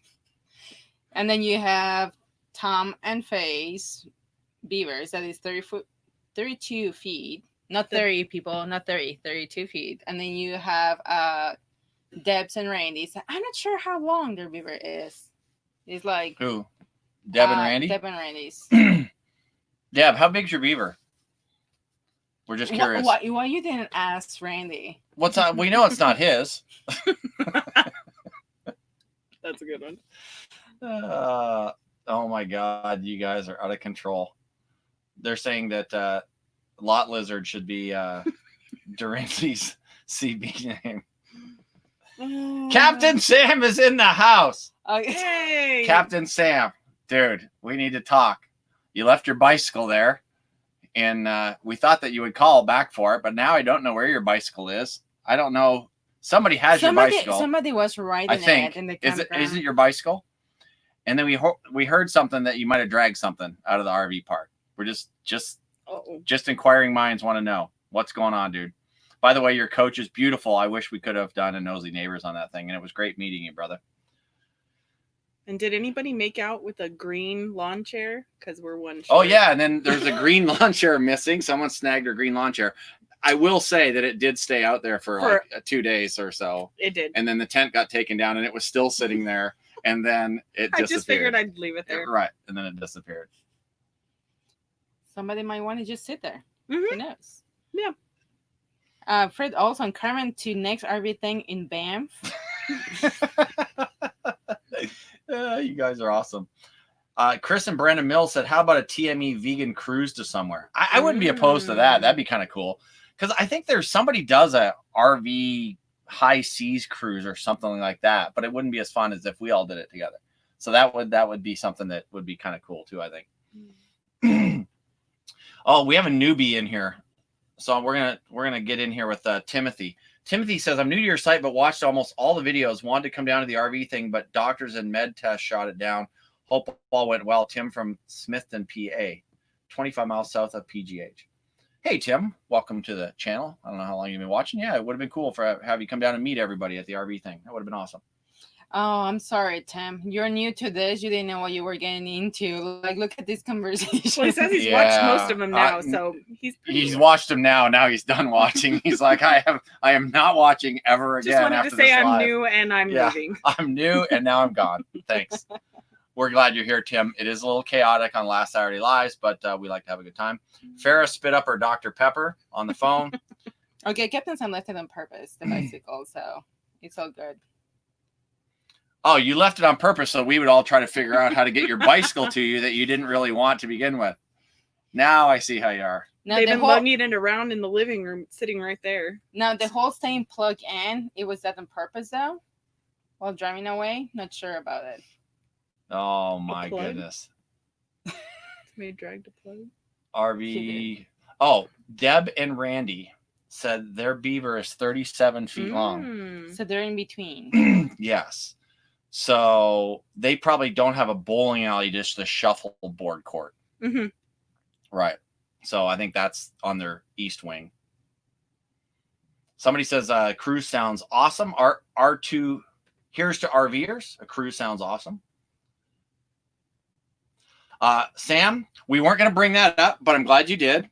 And then you have Tom and Faye's beavers. That is 32 feet. Not 30 people, not 30, 32 feet. And then you have Deb's and Randy's. I'm not sure how long their beaver is. It's like... Who? Deb and Randy? Deb and Randy's. Deb, how big's your beaver? We're just curious. Why you didn't ask Randy? What's on? We know it's not his. That's a good one. Oh my God, you guys are out of control. They're saying that lot lizard should be Durancy's CB name. Captain Sam is in the house. Hey, Captain Sam, dude, we need to talk. You left your bicycle there, and we thought that you would call back for it, but now I don't know where your bicycle is. I don't know. Somebody has your bicycle. Somebody was riding it in the campground. Is it your bicycle? And then we heard something that you might have dragged something out of the RV park. We're just inquiring minds want to know what's going on, dude. By the way, your coach is beautiful. I wish we could have done a Nosy Neighbors on that thing, and it was great meeting you, brother. And did anybody make out with a green lawn chair? Because we're one short. Oh, yeah, and then there's a green lawn chair missing. Someone snagged her green lawn chair. I will say that it did stay out there for like 2 days or so. It did. And then the tent got taken down, and it was still sitting there, and then it disappeared. I just figured I'd leave it there. Right, and then it disappeared. Somebody might want to just sit there. Mm-hmm. Who knows? Yeah. Fred also on Caravan to next RV thing in Banff. You guys are awesome. Chris and Brandon Mills said, how about a TME vegan cruise to somewhere? I wouldn't be opposed to that. That'd be kind of cool. Because I think somebody does a RV high seas cruise or something like that, but it wouldn't be as fun as if we all did it together. So that would be something that would be kind of cool too, I think. Oh, we have a newbie in here. So we're gonna get in here with Timothy. Timothy says, I'm new to your site, but watched almost all the videos. Wanted to come down to the RV thing, but doctors and med tests shot it down. Hope all went well. Tim from Smithton, PA, 25 miles south of PGH. Hey, Tim, welcome to the channel. I don't know how long you've been watching. Yeah, it would have been cool for have you come down and meet everybody at the RV thing. That would have been awesome. Oh, I'm sorry, Tim. You're new to this. You didn't know what you were getting into. Like, look at this conversation. Well, he says he's watched most of them now, so he's watched them now. Now he's done watching. He's like, I am not watching ever again. Just wanted after to say I'm live. new and I'm leaving. I'm new and now I'm gone. Thanks. We're glad you're here, Tim. It is a little chaotic on last Saturday Lives, but we like to have a good time. Farrah spit up her Dr. Pepper on the phone. Okay, Captain Sam left it on purpose, the bicycle, so it's all good. Oh, you left it on purpose so we would all try to figure out how to get your bicycle to you that you didn't really want to begin with. Now I see how you are. Now they've been lugging it around in the living room, sitting right there. Now, the whole thing plug in, it was that on purpose, though? While driving away? Not sure about it. Oh, my goodness. Somebody dragged a plug. RV. Oh, Deb and Randy said their beaver is 37 feet long. So they're in between. Yes. So they probably don't have a bowling alley, just the shuffleboard court. Mm-hmm. Right. So I think that's on their east wing. Somebody says cruise sounds awesome. R2, here's to RVers. A cruise sounds awesome. Sam, we weren't going to bring that up, but I'm glad you did.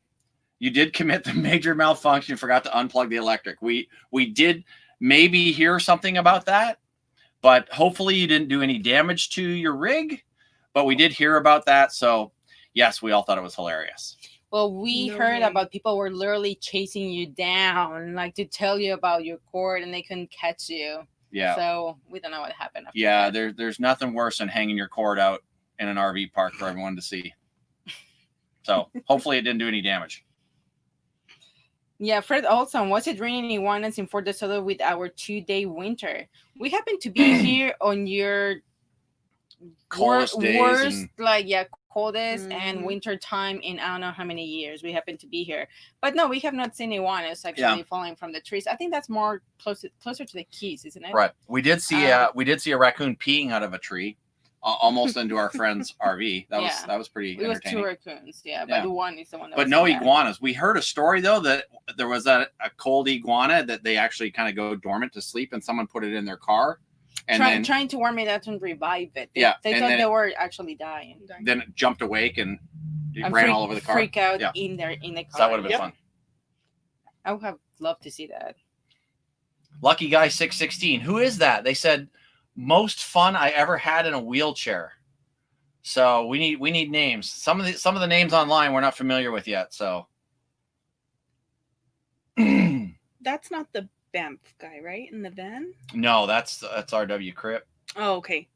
You did commit the major malfunction, forgot to unplug the electric. We did maybe hear something about that, but hopefully you didn't do any damage to your rig, but we did hear about that. So yes, we all thought it was hilarious. Well, we heard about people were literally chasing you down, like to tell you about your cord and they couldn't catch you. Yeah. So we don't know what happened. After Yeah, that. there's nothing worse than hanging your cord out in an RV park for everyone to see. So hopefully it didn't do any damage. Yeah, Fred Olson, was it raining iguanas in Fort DeSoto with our 2-day winter? We happen to be here on your Coldest days worst, and- coldest and winter time in I don't know how many years we happen to be here. But no, we have not seen iguanas actually falling from the trees. I think that's more closer to the Keys, isn't it? Right. We did see a raccoon peeing out of a tree, almost into our friend's RV. That was pretty It was entertaining. 2 raccoons, but the one is the one that But was no bad. iguanas. We heard a story though that there was a cold iguana that they actually kind of go dormant to sleep, and someone put it in their car, and trying to warm it up and revive it. They and thought then they were actually dying. then it jumped awake and ran all over the car. Freak out in the car. So that would have been fun. I would have loved to see that. Lucky Guy 616. Who is that? They said most fun I ever had in a wheelchair. So we need names. Some of the names online we're not familiar with yet. So That's not the Banff guy, right? In the van? no, that's RW Crip. Oh, okay.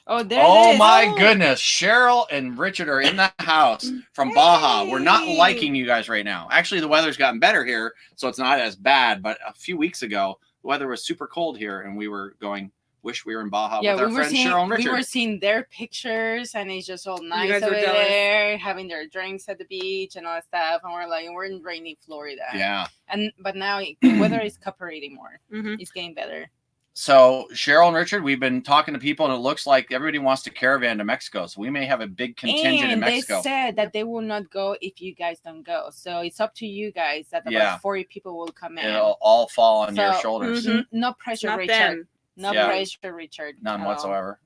Oh, there it is. My goodness. Cheryl and Richard are in the house from Baja. We're not liking you guys right now. Actually, the weather's gotten better here, so it's not as bad. But a few weeks ago, the weather was super cold here, and we were going, wish we were in Baja with our friends Cheryl and Richard. We were seeing their pictures, and it's just all nice guys over were jealous. there, having their drinks at the beach and all that stuff. And we're like, we're in rainy Florida. Yeah. But now the weather is cooperating more. Mm-hmm. It's getting better. So Cheryl and Richard, we've been talking to people, and it looks like everybody wants to caravan to Mexico. So we may have a big contingent in Mexico. They said that they will not go if you guys don't go. So it's up to you guys that about 40 people will come in. It'll all fall on your shoulders. No pressure, Not Richard. them. No pressure, Richard. None whatsoever.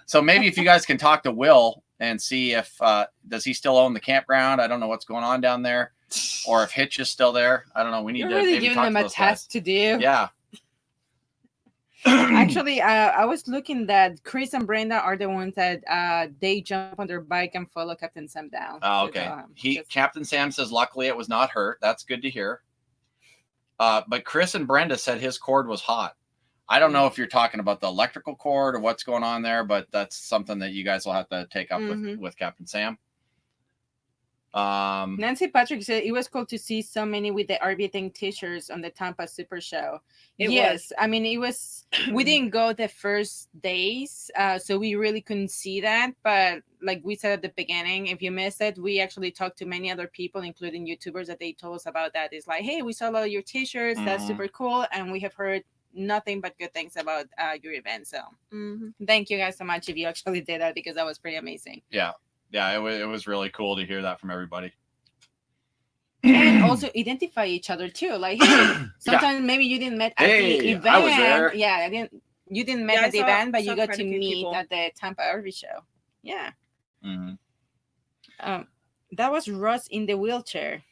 So maybe if you guys can talk to Will and see if does he still own the campground? I don't know what's going on down there, or if Hitch is still there. I don't know. We need You're to really maybe giving talk them to a those guys. task to do. Yeah. Actually, I was looking that Chris and Brenda are the ones that they jump on their bike and follow Captain Sam down. Oh, okay. Captain Sam says luckily it was not hurt. That's good to hear. But Chris and Brenda said his cord was hot. I don't know if you're talking about the electrical cord or what's going on there, but that's something that you guys will have to take up with Captain Sam. Nancy Patrick said it was cool to see so many with the RVing t-shirts on the Tampa Super Show. Yes, I mean, it was, we didn't go the first days, so we really couldn't see that. But like we said at the beginning, if you missed it, we actually talked to many other people, including YouTubers, that they told us about that. It's like, hey, we saw a lot of your t-shirts. That's super cool. And we have heard nothing but good things about your event. So thank you guys so much if you actually did that, because that was pretty amazing. Yeah. Yeah, it was really cool to hear that from everybody. And also identify each other too. Like, hey, sometimes maybe you didn't met at the event. I was there. Yeah, you didn't meet at the event, but you got to meet people at the Tampa RV show. Yeah. Mm-hmm. That was Russ in the wheelchair.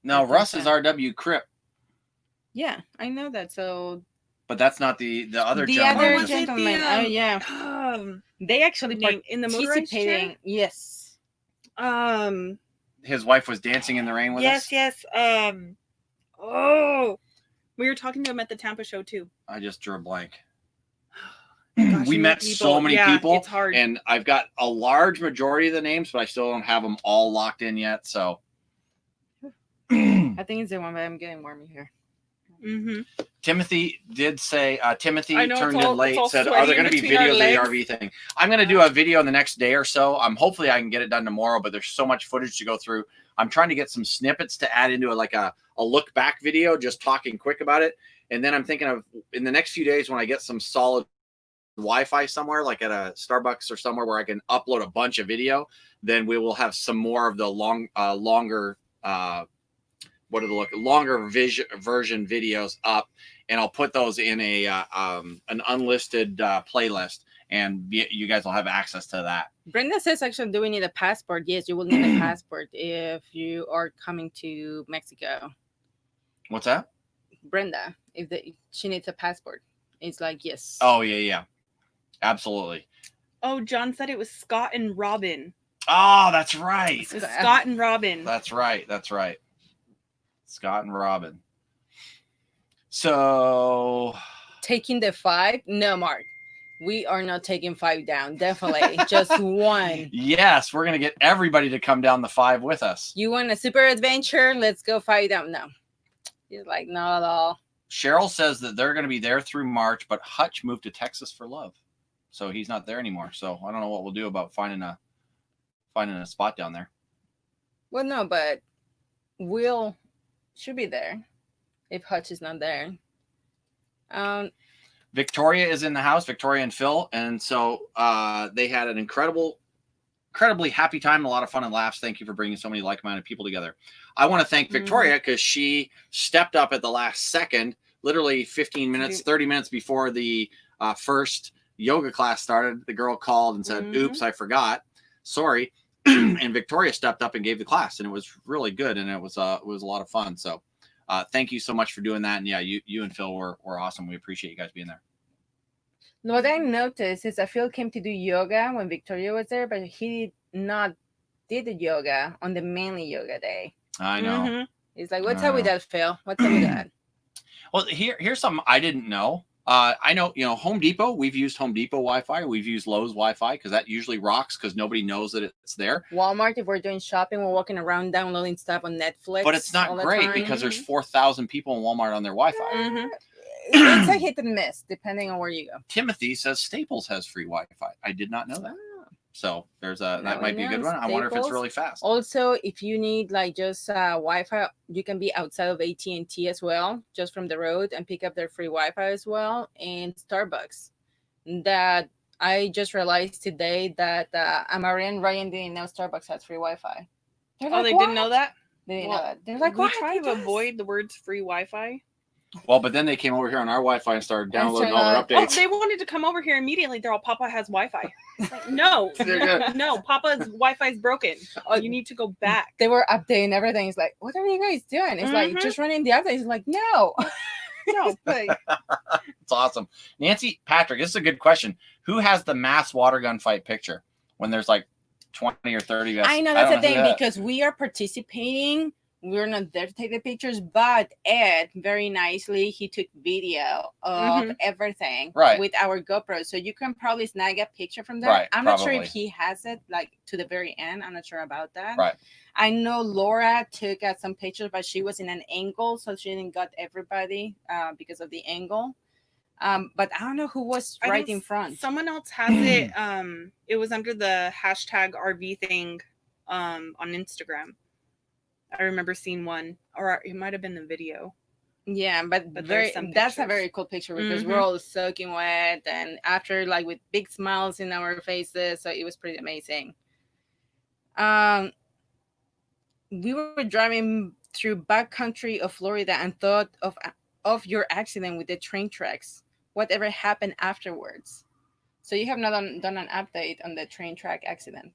No, Russ is RW Crip. Yeah, I know that. So, but that's not the other the gentleman. other gentleman. Oh yeah. They actually in the motorized chair? Yes. His wife was dancing in the rain with us. Yes. We were talking to him at the Tampa show too. I just drew a blank. Gosh, we met so many people. It's hard. And I've got a large majority of the names, but I still don't have them all locked in yet. So I think it's the one, but I'm getting warm here. Timothy did say, Timothy I know, turned in late, said, are sweaty there going to be between our videos of the legs? RV thing? I'm going to do a video in the next day or so. Hopefully I can get it done tomorrow, but there's so much footage to go through. I'm trying to get some snippets to add into a look back video, just talking quick about it. And then I'm thinking of in the next few days when I get some solid Wi-Fi somewhere, like at a Starbucks or somewhere where I can upload a bunch of video, then we will have some more of the longer version videos up, and I'll put those in an unlisted playlist, and you guys will have access to that. Brenda says, actually, do we need a passport? Yes, you will need a passport if you are coming to Mexico. What's that? Brenda, she needs a passport. It's like, yes. Oh, yeah. Absolutely. Oh, John said it was Scott and Robin. Oh, that's right. It was Scott and Robin. That's right. Scott and Robin. So taking the 5. No, Mark. We are not taking 5 down. Definitely. Just 1. Yes, we're going to get everybody to come down the 5 with us. You want a super adventure? Let's go 5 down. No. He's like, not at all. Cheryl says that they're going to be there through March, but Hutch moved to Texas for love. So he's not there anymore. So I don't know what we'll do about finding a spot down there. Well, no, but Will should be there if Hutch is not there. Victoria is in the house, Victoria and Phil. And so they had an incredibly happy time, a lot of fun and laughs. Thank you for bringing so many like-minded people together. I want to thank Victoria because she stepped up at the last second, literally 15 minutes, 30 minutes before the first yoga class started. The girl called and said, oops, I forgot. Sorry. And Victoria stepped up and gave the class, and it was really good. And it was a lot of fun. So thank you so much for doing that. And yeah, you and Phil were awesome. We appreciate you guys being there. What I noticed is that Phil came to do yoga when Victoria was there, but he did the yoga on the mainly yoga day. I know. He's like, what's up with that, Phil? What's up with that? Well, here's something I didn't know. I know, Home Depot, we've used Home Depot Wi-Fi. We've used Lowe's Wi-Fi because that usually rocks because nobody knows that it's there. Walmart, if we're doing shopping, we're walking around downloading stuff on Netflix. But it's not great because there's 4,000 people in Walmart on their Wi-Fi. It's a hit and miss depending on where you go. Timothy says Staples has free Wi-Fi. I did not know that. So there's that might be a good one. I wonder if it's really fast. Also, if you need like just Wi-Fi, you can be outside of AT&T as well, just from the road, and pick up their free Wi-Fi as well. And Starbucks, that I just realized today that Amari and Ryan didn't know Starbucks has free Wi-Fi. Like, they didn't know that? They didn't know that. They're like, we try to avoid the words free Wi-Fi. Well, but then they came over here on our Wi-Fi and started downloading all their updates. Oh, they wanted to come over here immediately. They're all, Papa has Wi-Fi. Like, no, no, Papa's Wi-Fi is broken. Oh, you need to go back. They were updating everything. It's like, what are you guys doing? It's like, just running the updates. It's like, no. No, but it's awesome. Nancy Patrick, this is a good question. Who has the mass water gun fight picture when there's like 20 or 30 of us? I know that's the thing because we are participating. We're not there to take the pictures, but Ed very nicely he took video of everything with our GoPro, so you can probably snag a picture from there. I'm not sure if he has it like to the very end. I'm not sure about that. Right. I know Laura took some pictures, but she was in an angle, so she didn't got everybody because of the angle. But I don't know who was right in front. Someone else has it. It was under the hashtag RV thing on Instagram. I remember seeing one, or it might have been the video. Yeah, but that's a very cool picture because we're all soaking wet and after like with big smiles in our faces, so it was pretty amazing. We were driving through backcountry of Florida and thought of your accident with the train tracks. Whatever happened afterwards? So you have not done an update on the train track accident.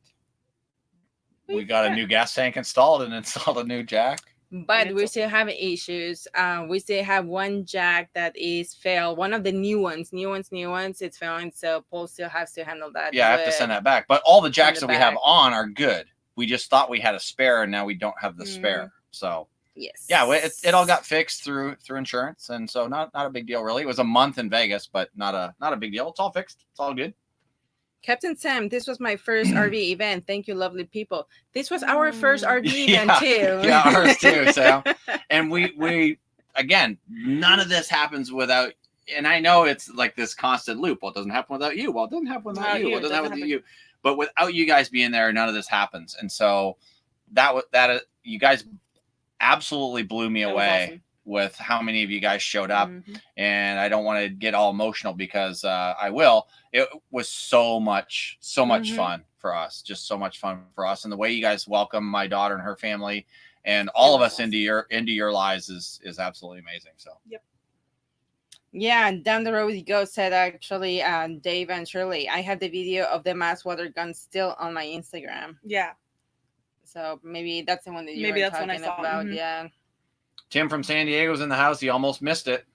We got a new gas tank installed and installed a new jack. But we still have issues. We still have one jack that is failed. One of the new ones. It's failing. So Paul still has to handle that. Yeah, I have to send that back. But all the jacks that we have on are good. We just thought we had a spare and now we don't have the spare. So yes. Yeah, it all got fixed through insurance. And so not a big deal, really. It was a month in Vegas, but not a big deal. It's all fixed. It's all good. Captain Sam, this was my first RV event. Thank you, lovely people. This was our first RV event too. Yeah, ours too, Sam. And we again, none of this happens without. And I know it's like this constant loop. Well, it doesn't happen without you. Well, it doesn't happen without you. Well, it doesn't happen without you. But without you guys being there, none of this happens. And so that you guys absolutely blew me away. Awesome. With how many of you guys showed up. And I don't want to get all emotional because I will. It was so much fun for us. Just so much fun for us. And the way you guys welcome my daughter and her family and all of us into your lives is absolutely amazing. So yep. Yeah, down the road you go said actually Dave and Shirley. I have the video of the mass water gun still on my Instagram. Yeah. So maybe that's the one that you maybe were that's talking when I saw. about. Yeah. Tim from San Diego's in the house. He almost missed it.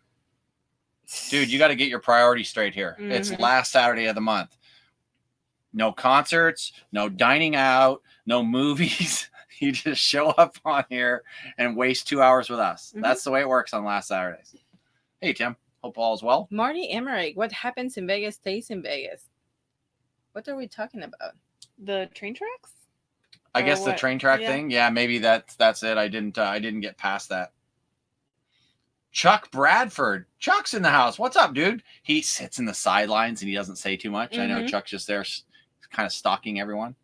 Dude, you got to get your priorities straight here. It's last Saturday of the month. No concerts, no dining out, no movies. You just show up on here and waste 2 hours with us. That's the way it works on last Saturdays. Hey, Tim. Hope all is well. Marty Emmerich, what happens in Vegas stays in Vegas. What are we talking about? The train tracks? I Or guess the what? train track Yeah. thing. Yeah, maybe that's it. I didn't get past that. Chuck Bradford. Chuck's in the house. What's up, dude? He sits in the sidelines and he doesn't say too much. I know Mhm. Chuck's just there kind of stalking everyone.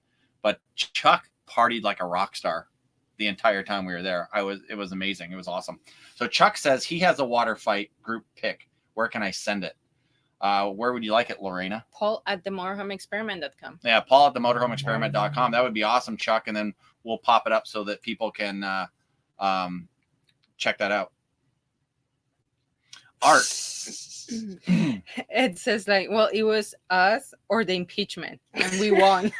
But Chuck partied like a rock star the entire time we were there. It was amazing. It was awesome. So Chuck says he has a water fight group pick. Where can I send it? Where would you like it, Lorena? Paul at the motorhomeexperiment.com. Yeah, Paul at the motorhomeexperiment.com. That would be awesome, Chuck. And then we'll pop it up so that people can check that out. Art. It says like, well, it was us or the impeachment, and we won.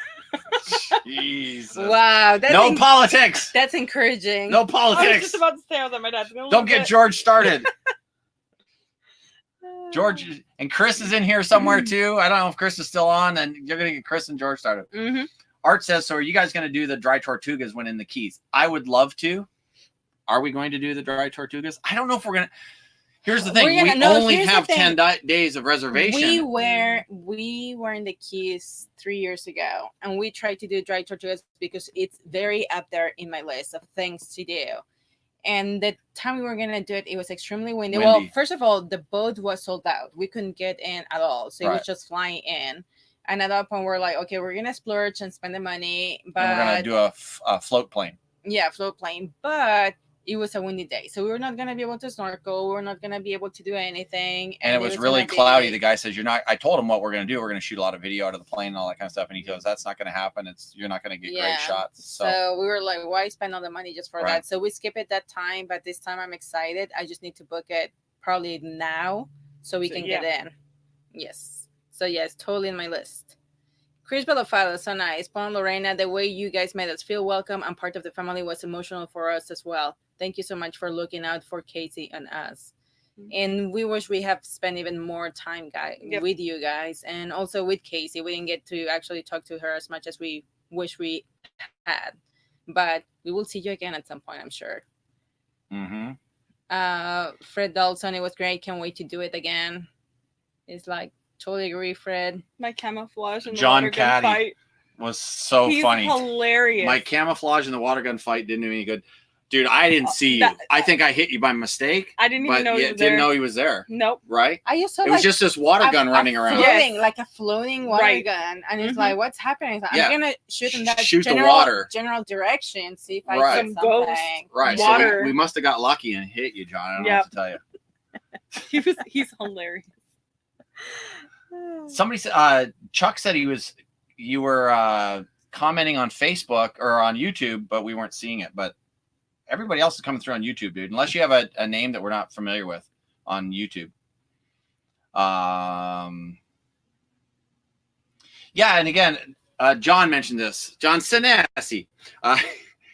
Jesus. Wow. No politics. That's encouraging. No I was politics. just about to say, I was like, my dad's gonna Don't lose get it. George started. George and Chris is in here somewhere too. I don't know if Chris is still on, and you're gonna get Chris and George started. Mm-hmm. Art says, so are you guys gonna do the dry tortugas when in the Keys? I would love to. Are we going to do the dry tortugas? I don't know if we're gonna. Here's the thing: we only have 10 days of reservation. We were in the Keys 3 years ago, and we tried to do dry tortugas because it's very up there in my list of things to do. And the time we were gonna do it, it was extremely windy. Well, first of all, the boat was sold out. We couldn't get in at all, so it was just flying in. And at that point, we're like, okay, we're gonna splurge and spend the money, but and we're gonna do a float plane. Yeah, float plane, but it was a windy day, so we were not going to be able to snorkel. We were not going to be able to do anything. And it was really cloudy. The guy says, I told him what we're going to do. We're going to shoot a lot of video out of the plane and all that kind of stuff. And he goes, that's not going to happen. You're not going to get great shots. So we were like, why spend all the money just for that? So we skip it that time. But this time I'm excited. I just need to book it probably now so we can get in. Yes. So yes, totally in my list. Chris Belafado, so nice. Paul and Lorena, the way you guys made us feel welcome and part of the family was emotional for us as well. Thank you so much for looking out for Casey and us. Mm-hmm. And we wish we have spent even more time with you guys. And also with Casey, we didn't get to actually talk to her as much as we wish we had. But we will see you again at some point, I'm sure. Mm-hmm. Fred Dalton, it was great. Can't wait to do it again. It's like, totally agree, Fred. My camouflage and John the water gun fight was so funny. Hilarious. My camouflage in the water gun fight didn't do any good. Dude, I didn't see you. I think I hit you by mistake. I didn't even know didn't know he was there. Nope. Right? I just saw it was just this water gun running around. Like a floating water gun. And it's like, what's happening? Like, I'm going to shoot in that general direction, see if I get something. Right. Water. So we must have got lucky and hit you, John. I don't know what to tell you. He's hilarious. Somebody said, Chuck said you were commenting on Facebook or on YouTube, but we weren't seeing it. But everybody else is coming through on YouTube, dude. Unless you have a name that we're not familiar with on YouTube. Yeah, and again, John mentioned this. John Sinesi.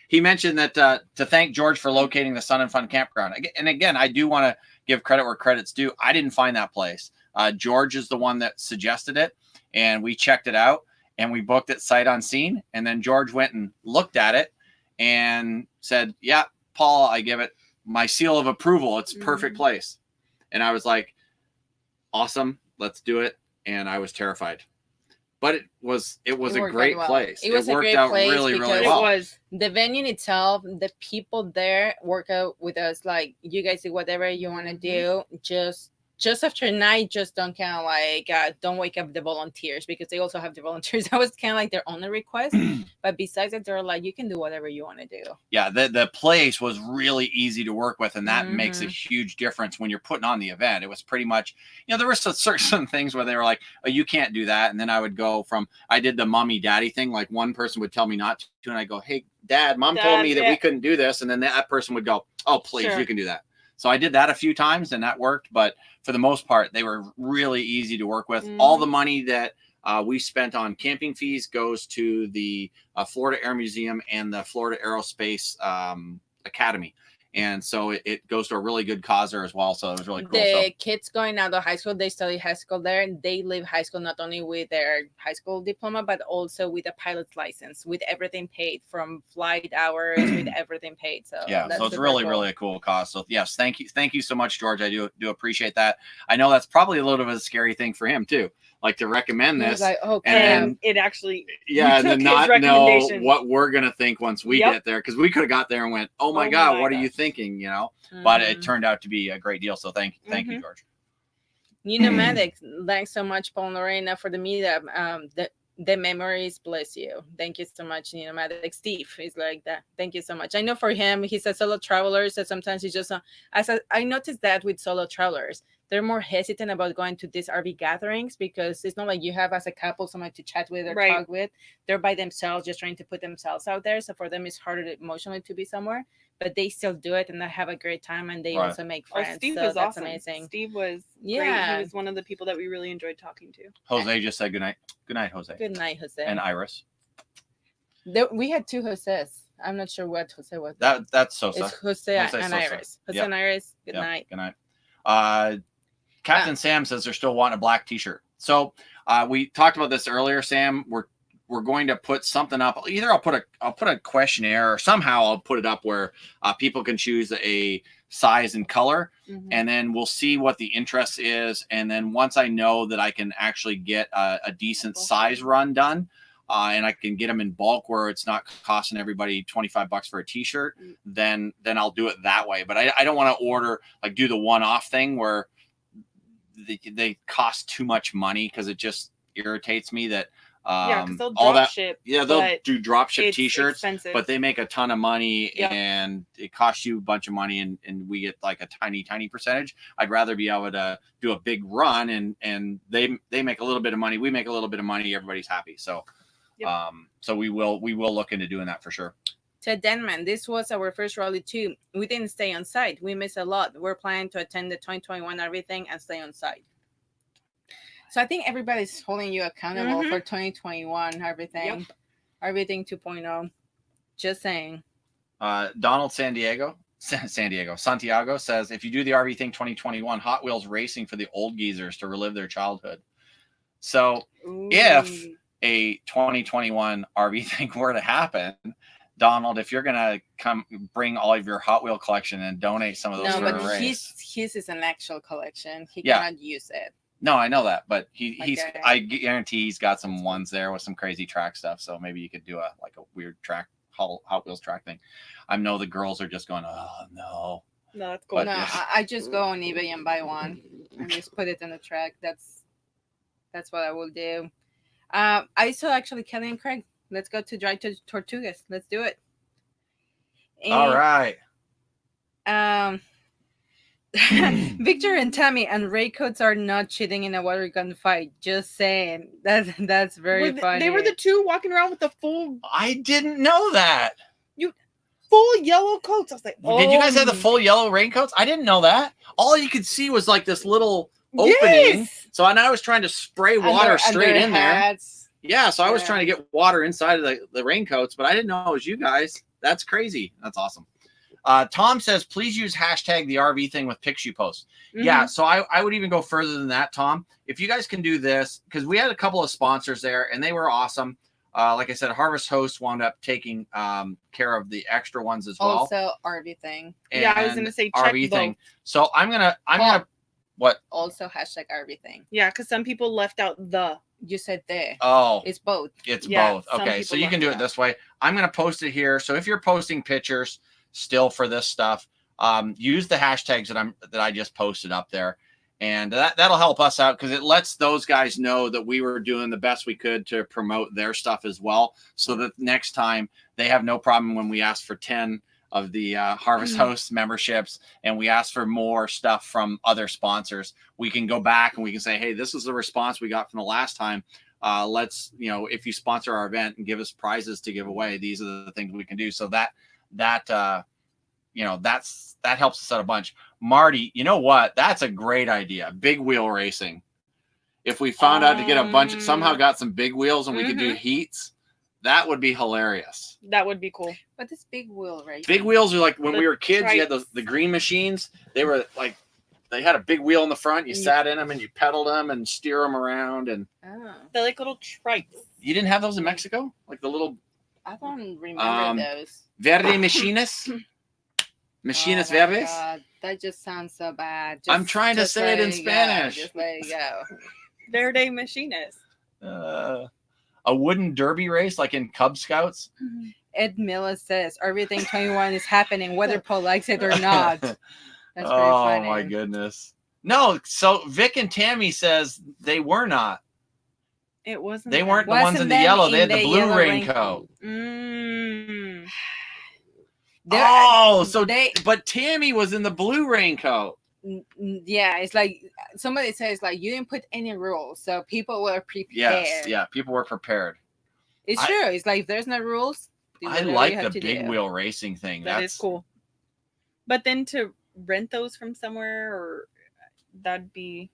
He mentioned that to thank George for locating the Sun and Fun campground. And again, I do want to give credit where credit's due. I didn't find that place. George is the one that suggested it, and we checked it out, and we booked it sight unseen. And then George went and looked at it and said, yeah, Paul, I give it my seal of approval. It's a perfect place. And I was like, awesome, let's do it. And I was terrified. But it was a great place. It worked out really, really well. It was the venue itself, the people there work out with us. Like, you guys do whatever you want to do. Just after night, just don't kind of like, don't wake up the volunteers, because they also have the volunteers. That was kind of like their only request. But besides that, they're like, you can do whatever you want to do. Yeah, the place was really easy to work with. And that makes a huge difference when you're putting on the event. It was pretty much, there were certain things where they were like, oh, you can't do that. And then I would go I did the mommy daddy thing. Like, one person would tell me not to. And I go, hey, Dad, Mom told me that we couldn't do this. And then that person would go, oh, please, you can do that. So I did that a few times and that worked. But for the most part, they were really easy to work with. All the money that we spent on camping fees goes to the Florida Air Museum and the Florida Aerospace Academy. And so it goes to a really good cause there as well. So it was really cool. The kids going out of high school, they study high school there, and they leave high school not only with their high school diploma, but also with a pilot's license, with everything paid, from flight hours, with everything paid. So yeah, that's so it's super really, cool. really a cool cause. So yes, thank you so much, George. I do appreciate that. I know that's probably a little bit of a scary thing for him too, like to recommend He this. was like, oh, And crap. And it actually, Yeah, and took then his not know recommendation. what we're gonna think once we Yep. get there, because we could have got there and went, "Oh my Oh god, my what are you gosh. thinking?" You know. But it Mhm. turned out to be a great deal. So thank you, George. You Nomadic, thanks so much, Paul and Lorena, for the meetup. The memories bless you. Thank you so much, Nomadic. Steve is like that. Thank you so much. I know for him, he's a solo traveler, so sometimes he's just I noticed that with solo travelers, they're more hesitant about going to these RV gatherings because it's not like you have as a couple someone to chat with or Right. talk with. They're by themselves, just trying to put themselves out there. So for them, it's harder emotionally to be somewhere, but they still do it and they have a great time, and they Right. also make Oh, friends. Steve so was that's awesome. amazing. Steve was great. Yeah. He was one of the people that we really enjoyed talking to. Jose just said good night. Good night, Jose. Good night, Jose. And Iris. We had two Joses. I'm not sure what Jose was. That's Sosa. It's Jose and Sosa. Iris. Jose Yep. and Iris, good Yep. night. Good night. Captain Sam says they're still wanting a black t-shirt. So we talked about this earlier, Sam. We're going to put something up. Either I'll put a questionnaire, or somehow I'll put it up where people can choose a size and color, and then we'll see what the interest is. And then once I know that I can actually get a decent size run done, and I can get them in bulk where it's not costing everybody $25 for a t-shirt, then I'll do it that way. But I don't want to order, like, do the one-off thing where they cost too much money, because it just irritates me that because they'll all drop that ship. yeah, they'll do drop ship it's t-shirts, expensive. but they make a ton of money. Yep. And it costs you a bunch of money, and we get like a tiny percentage. I'd rather be able to do a big run, and they make a little bit of money, we make a little bit of money, everybody's happy. So Yep. so we will look into doing that for sure. To Denman, this was our first rally too. We didn't stay on site. We missed a lot. We're planning to attend the 2021 RVing and stay on site. So I think everybody's holding you accountable for 2021 RVing. Yep. RVing 2.0. Just saying. Donald Santiago says, if you do the RV thing 2021, Hot Wheels racing for the old geezers to relive their childhood. So if a 2021 RV thing were to happen, Donald, if you're gonna come bring all of your Hot Wheel collection and donate some of those for a race. His is an actual collection. He Yeah. cannot use it. No, I know that, but he's Okay. I guarantee he's got some ones there with some crazy track stuff. So maybe you could do a weird track Hot Wheels track thing. I know the girls are just going, oh no. No, that's cool. But No, yeah. I just go on eBay and buy one and just put it in the track. That's what I will do. I saw actually Kelly and Craig. Let's go to Drive to Tortugas. Let's do it. And, All right. Victor and Tammy and Raycoats are not cheating in a water gun fight. Just saying. That's very funny. They were the two walking around with the full I didn't know that. yellow coats. I was like, oh. Did you guys have the full yellow raincoats? I didn't know that. All you could see was like this little opening. Yes! So I was trying to spray water straight in there. hats. Yeah, so I was Yeah. trying to get water inside of the raincoats, but I didn't know it was you guys. That's crazy. That's awesome. Tom says, please use hashtag the RV thing with pics you post. Yeah, so I would even go further than that, Tom. If you guys can do this, because we had a couple of sponsors there, and they were awesome. Like I said, Harvest Host wound up taking care of the extra ones as well. Also RV thing. Yeah, I was gonna say check RV both. thing. So I'm gonna what? Also hashtag RV thing. Yeah, because some people left out the. You said there. Oh, It's both. it's Yeah, both. some Okay, so people you can do left it it out. this way. I'm gonna post it here. So if you're posting pictures still for this stuff, use the hashtags that I just posted up there, and that'll help us out, because it lets those guys know that we were doing the best we could to promote their stuff as well, so that next time they have no problem when we ask for 10 of the Harvest Host memberships and we ask for more stuff from other sponsors. We can go back and we can say, hey, this is the response we got from the last time. Let's, if you sponsor our event and give us prizes to give away, these are the things we can do. So that helps us out a bunch. Marty, you know what? That's a great idea. Big wheel racing. If we found out to get a bunch, somehow got some big wheels and we could do heats, That would be hilarious. That would be cool. But this big wheel, right? Big wheels are like when The we were kids. You had trikes. the green machines. They were like they had a big wheel in the front. You sat in them and you pedaled them and steer them around. And They're like little trikes. you didn't have those in Mexico, like the little. I don't remember those. Verde machines. Machines Oh my verdes. God, that just sounds so bad. I'm trying to say it in let go. Spanish. Just let it go. Verde machinist. A wooden derby race like in Cub Scouts. Ed Miller says everything 21 is happening, whether Paul likes it or not. That's pretty funny. Oh my goodness. No, so Vic and Tammy says they were not. It wasn't. They weren't the Wasn't ones in the them yellow. They in had the the blue yellow raincoat. But Tammy was in the blue raincoat. Yeah, it's like somebody says like you didn't put any rules, so people were prepared. Yes, yeah, people were prepared. It's true. It's like if there's no rules. Do I whatever you like have the to big do. wheel racing thing. That is cool. But then to rent those from somewhere, or that'd be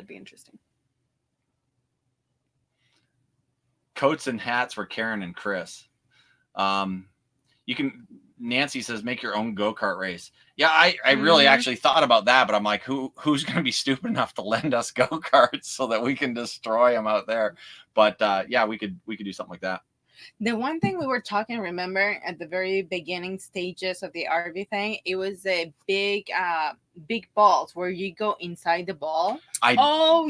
interesting. Coats and hats were Karen and Chris. You can. Nancy says make your own go-kart race. Yeah, I really actually thought about that, but I'm like, who's going to be stupid enough to lend us go-karts so that we can destroy them out there? But yeah, we could do something like that. The one thing we were talking, remember, at the very beginning stages of the RV thing, it was a big balls where you go inside the ball. I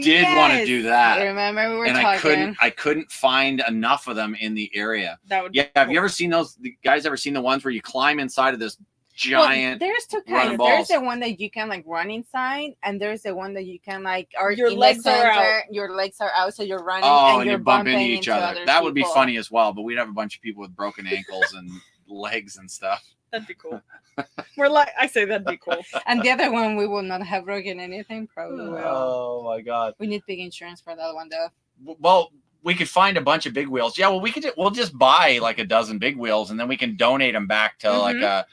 did want to do that. Remember we were and talking. I couldn't find enough of them in the area. That would. Yeah, have you ever seen those? The guys ever seen the ones where you climb inside of this giant? There's two run kinds. balls. There's the one that you can like run inside, and there's the one that you can like Your legs are out. Your legs are out, so you're running Oh, and you're bump into bumping each other. other That would be people. funny as well. But we'd have a bunch of people with broken ankles and legs and stuff. That'd be cool. I say that'd be cool. And the other one, we will not have broken anything. Probably will. Oh my god. We need big insurance for that one though. Well, we could find a bunch of big wheels. Yeah, well, we'll just buy like a dozen big wheels and then we can donate them back to like a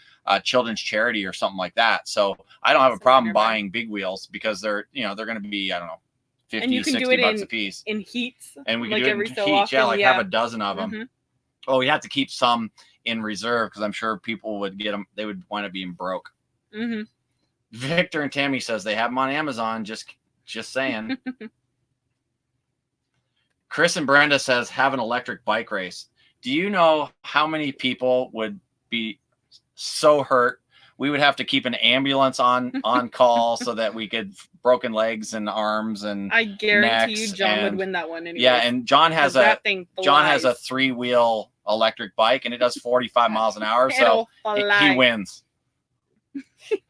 children's charity or something like that. So I don't have a problem buying big wheels because they're going to be, I don't know, 50, 60 bucks a piece. In heats. And we can like do it every in so heat. often, Yeah, like have a dozen of them. Oh, we have to keep some in reserve because I'm sure people would get them. They would wind up being broke. Victor and Tammy says they have them on Amazon. Just saying. Chris and Brenda says have an electric bike race. Do you know how many people would be so hurt? We would have to keep an ambulance on call so that we could broken legs and arms and I guarantee you John would win that one anyway. Yeah, and John has a 3-wheel electric bike and it does 45 miles an hour, so he wins.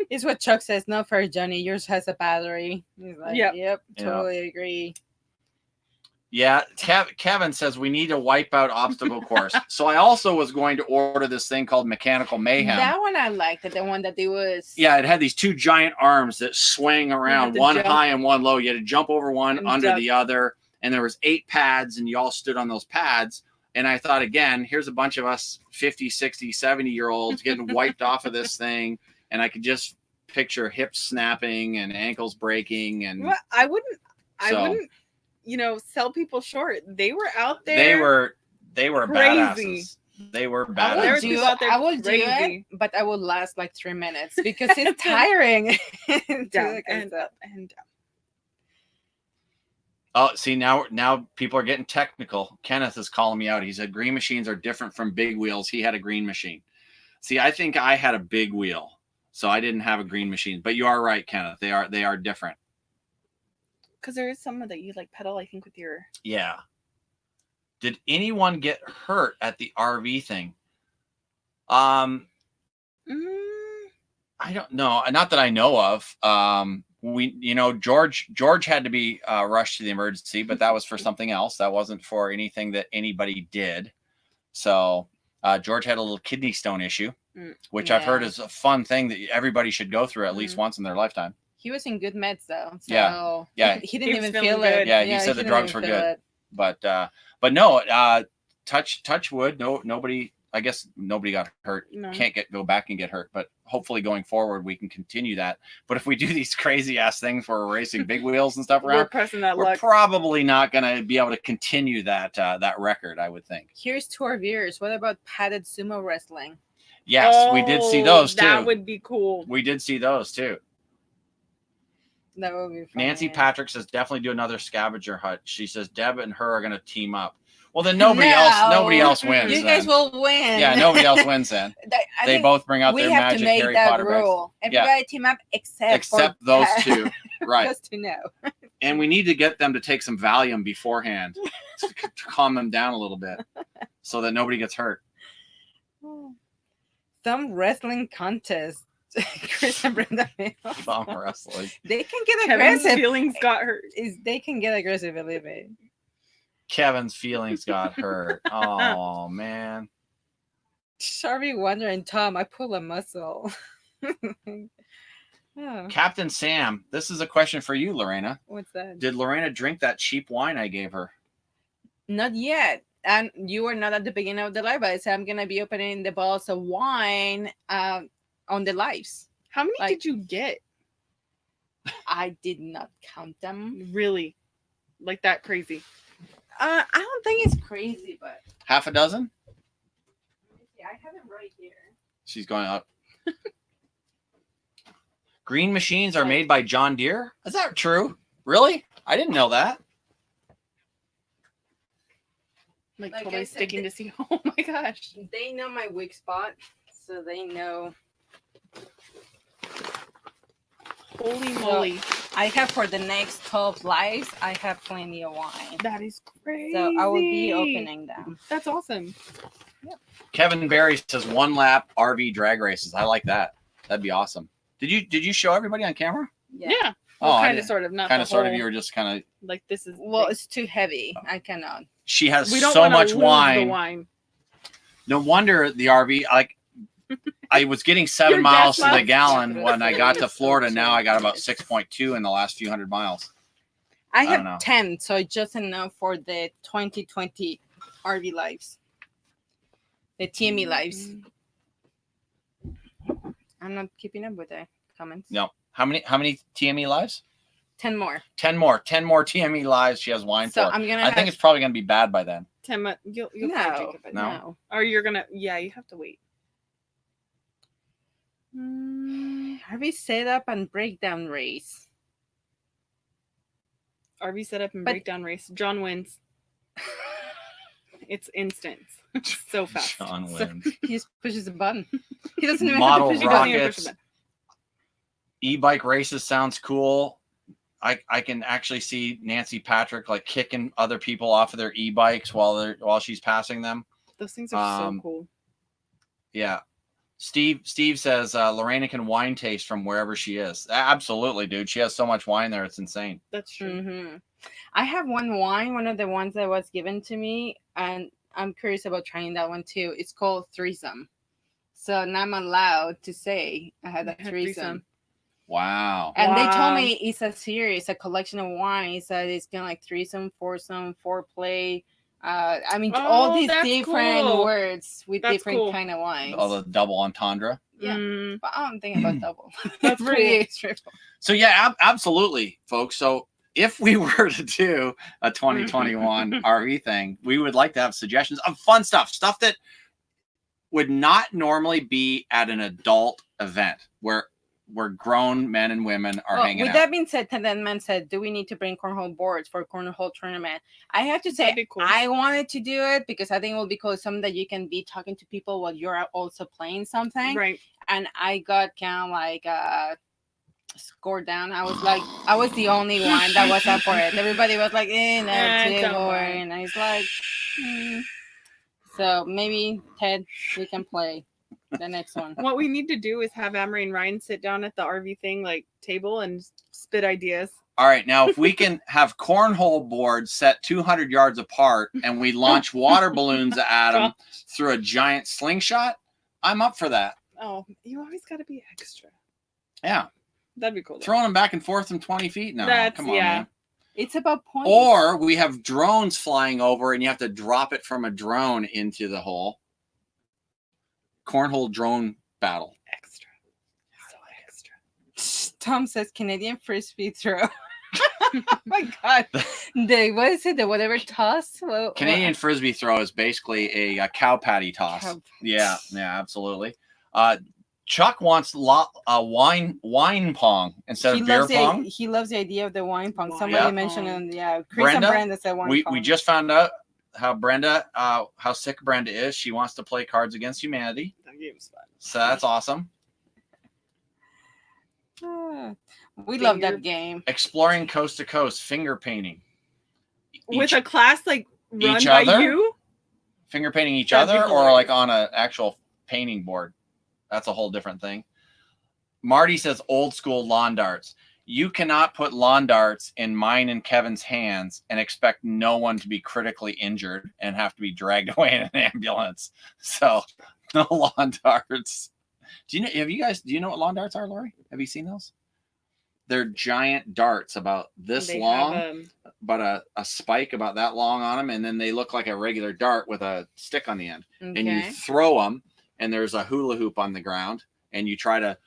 It's what Chuck says. No fair, Johnny. Yours has a battery. He's like, yep, totally agree. Yeah, Kevin says we need a wipeout obstacle course. So I also was going to order this thing called Mechanical Mayhem. That one I liked. The one that it was. Yeah, it had these two giant arms that swing around, one high and one low. You had to jump over one, under the other, and there was 8 pads, and you all stood on those pads. And I thought, again, here's a bunch of us 50, 60, 70-year-olds getting wiped off of this thing, and I could just picture hips snapping and ankles breaking. And well, I wouldn't. Sell people short. They were out there. They were crazy. Badasses. They were badass. I will do it, but I will last like 3 minutes because it's tiring. Oh, see, now people are getting technical. Kenneth is calling me out. He said green machines are different from big wheels. He had a green machine. See, I think I had a big wheel, so I didn't have a green machine. But you are right, Kenneth. They are different. Because there is some that you like pedal, I think, with your. Yeah. Did anyone get hurt at the RV thing? I don't know. Not that I know of. George had to be rushed to the emergency, but that was for something else. That wasn't for anything that anybody did. So George had a little kidney stone issue, which I've heard is a fun thing that everybody should go through at least once in their lifetime. He was in good meds though. So he didn't even feel it. Yeah, he said the drugs were good. But no, touch wood. Nobody I guess nobody got hurt. No. Can't go back and get hurt. But hopefully going forward, we can continue that. But if we do these crazy ass things where we're racing big wheels and stuff We're around, pressing that we're luck. probably not going to be able to continue that that record, I would think. Here's to our viewers. What about padded sumo wrestling? Yes, we did see those too. That would be cool. We did see those too. That would be fun. Nancy Patrick says definitely do another scavenger hunt. She says Deb and her are going to team up. Well, then nobody else wins. You guys will win. Yeah, nobody else wins then. They both bring out their magic Harry Potter rule. Everybody team up except those two. Right. Just to know. And we need to get them to take some Valium beforehand to calm them down a little bit so that nobody gets hurt. Some wrestling contest. Chris and Brenda. Some wrestling. They can get Kevin's aggressive. feelings got hurt. They can get aggressive, believe me. Kevin's feelings got hurt. Oh, man. Sharvie wondering, Tom, I pull a muscle. Oh. Captain Sam, this is a question for you, Lorena. What's that? Did Lorena drink that cheap wine I gave her? Not yet. And you were not at the beginning of the live. I said I'm going to be opening the bottles of wine on the lives. How many did you get? I did not count them. Really? Like that crazy? I don't think it's crazy, but Half a dozen? yeah, I have it right here. She's going up. Green machines are made by John Deere? Is that true? Really? I didn't know that. Like I totally said, sticking to see. Oh my gosh. They know my weak spot, so they know. Holy moly. I have for the next 12 lives, I have plenty of wine. That is crazy. So I will be opening them. That's awesome. Kevin Barry says 1 lap RV drag races. I like that. That'd be awesome. Did you show everybody on camera? Yeah. Oh, Well, kind of, sort of, not kind the of, sort of. whole- You were just kind of. like this is. Well, it's too heavy. I cannot. She has we don't so wanna much lose wine. The wine. No wonder the RV. I was getting 7 Your miles gas to the miles? gallon when I got to Florida. Now I got about 6.2 in the last few hundred miles. I don't know. have 10, so just enough for the 2020 RV lives. The TME lives. I'm not keeping up with the comments. No. How many TME lives? 10 more. 10 more. 10 more TME lives she has wine So for. I'm gonna. I think it's probably gonna be bad by then. 10 months. You'll probably no, drink it by then. no. Or you're gonna. Yeah, you have to wait. RV setup and breakdown race. RV setup and But- breakdown race. John wins. It's instant. So fast. John So- wins. He just pushes a button. He doesn't even Model have to push He doesn't even push rockets. a button. E-bike races sounds cool. I can actually see Nancy Patrick like kicking other people off of their e-bikes while she's passing them. Those things are so Um, cool. Yeah. Steve says Lorena can wine taste from wherever she is. Absolutely, dude. She has so much wine there. It's insane. That's true. Mm-hmm. I have one of the ones that was given to me, and I'm curious about trying that one too. It's called threesome. So now I'm allowed to say I had a You had threesome. Wow. And they Wow. told me it's a series, a collection of wines that is kind of like threesome, foursome, foreplay. I mean, all Oh, these that's different cool. words with That's different cool. kind of wines. All the double entendre. Yeah. Mm, But I don't think about double. That's pretty cool. straightforward. So yeah, absolutely, folks. So if we were to do a 2021 RV thing, we would like to have suggestions of fun stuff that would not normally be at an adult event where grown men and women are hanging with out. that being said, then man said, do we need to bring cornhole boards for cornhole tournament? I have to say, That'd be cool. I wanted to do it because I think it will be cool. Something that you can be talking to people while you're also playing something. right. And I got kind of like scored down. I was the only one that was up for it. Everybody was like, no, too don't boring. And I was like, So maybe Ted, we can play the next one. What we need to do is have Amory and Ryan sit down at the RV thing like table and spit ideas. All right, now if we can have cornhole boards set 200 yards apart and we launch water balloons at them through a giant slingshot, I'm up for that. Oh, you always got to be extra. Yeah, That'd be cool. though. throwing them back and forth from 20 feet now. That's- Come on, yeah. man. It's about points. Or we have drones flying over and you have to drop it from a drone into the hole. cornhole drone battle. Extra. So extra. Tom says Canadian frisbee throw. Oh my God. What is it? The whatever toss? Canadian frisbee throw is basically a cow patty toss. Yeah, absolutely. Chuck wants wine pong instead of beer pong. He loves the idea of the wine pong. Somebody mentioned it. Chris and Brenda said wine pong. We just found out how sick Brenda is. She wants to play Cards Against Humanity. That game's fun. So that's awesome. We love that game. Exploring coast to coast, finger painting. With a class like run by you? Finger painting each other or like on an actual painting board? That's a whole different thing. Marty says old school lawn darts. You cannot put lawn darts in mine and Kevin's hands and expect no one to be critically injured and have to be dragged away in an ambulance. So no lawn darts. Do you know what lawn darts are, Lori? Have you seen those? They're giant darts about this long, but a spike about that long on them. And then they look like a regular dart with a stick on the end. Okay. And you throw them and there's a hula hoop on the ground and you try to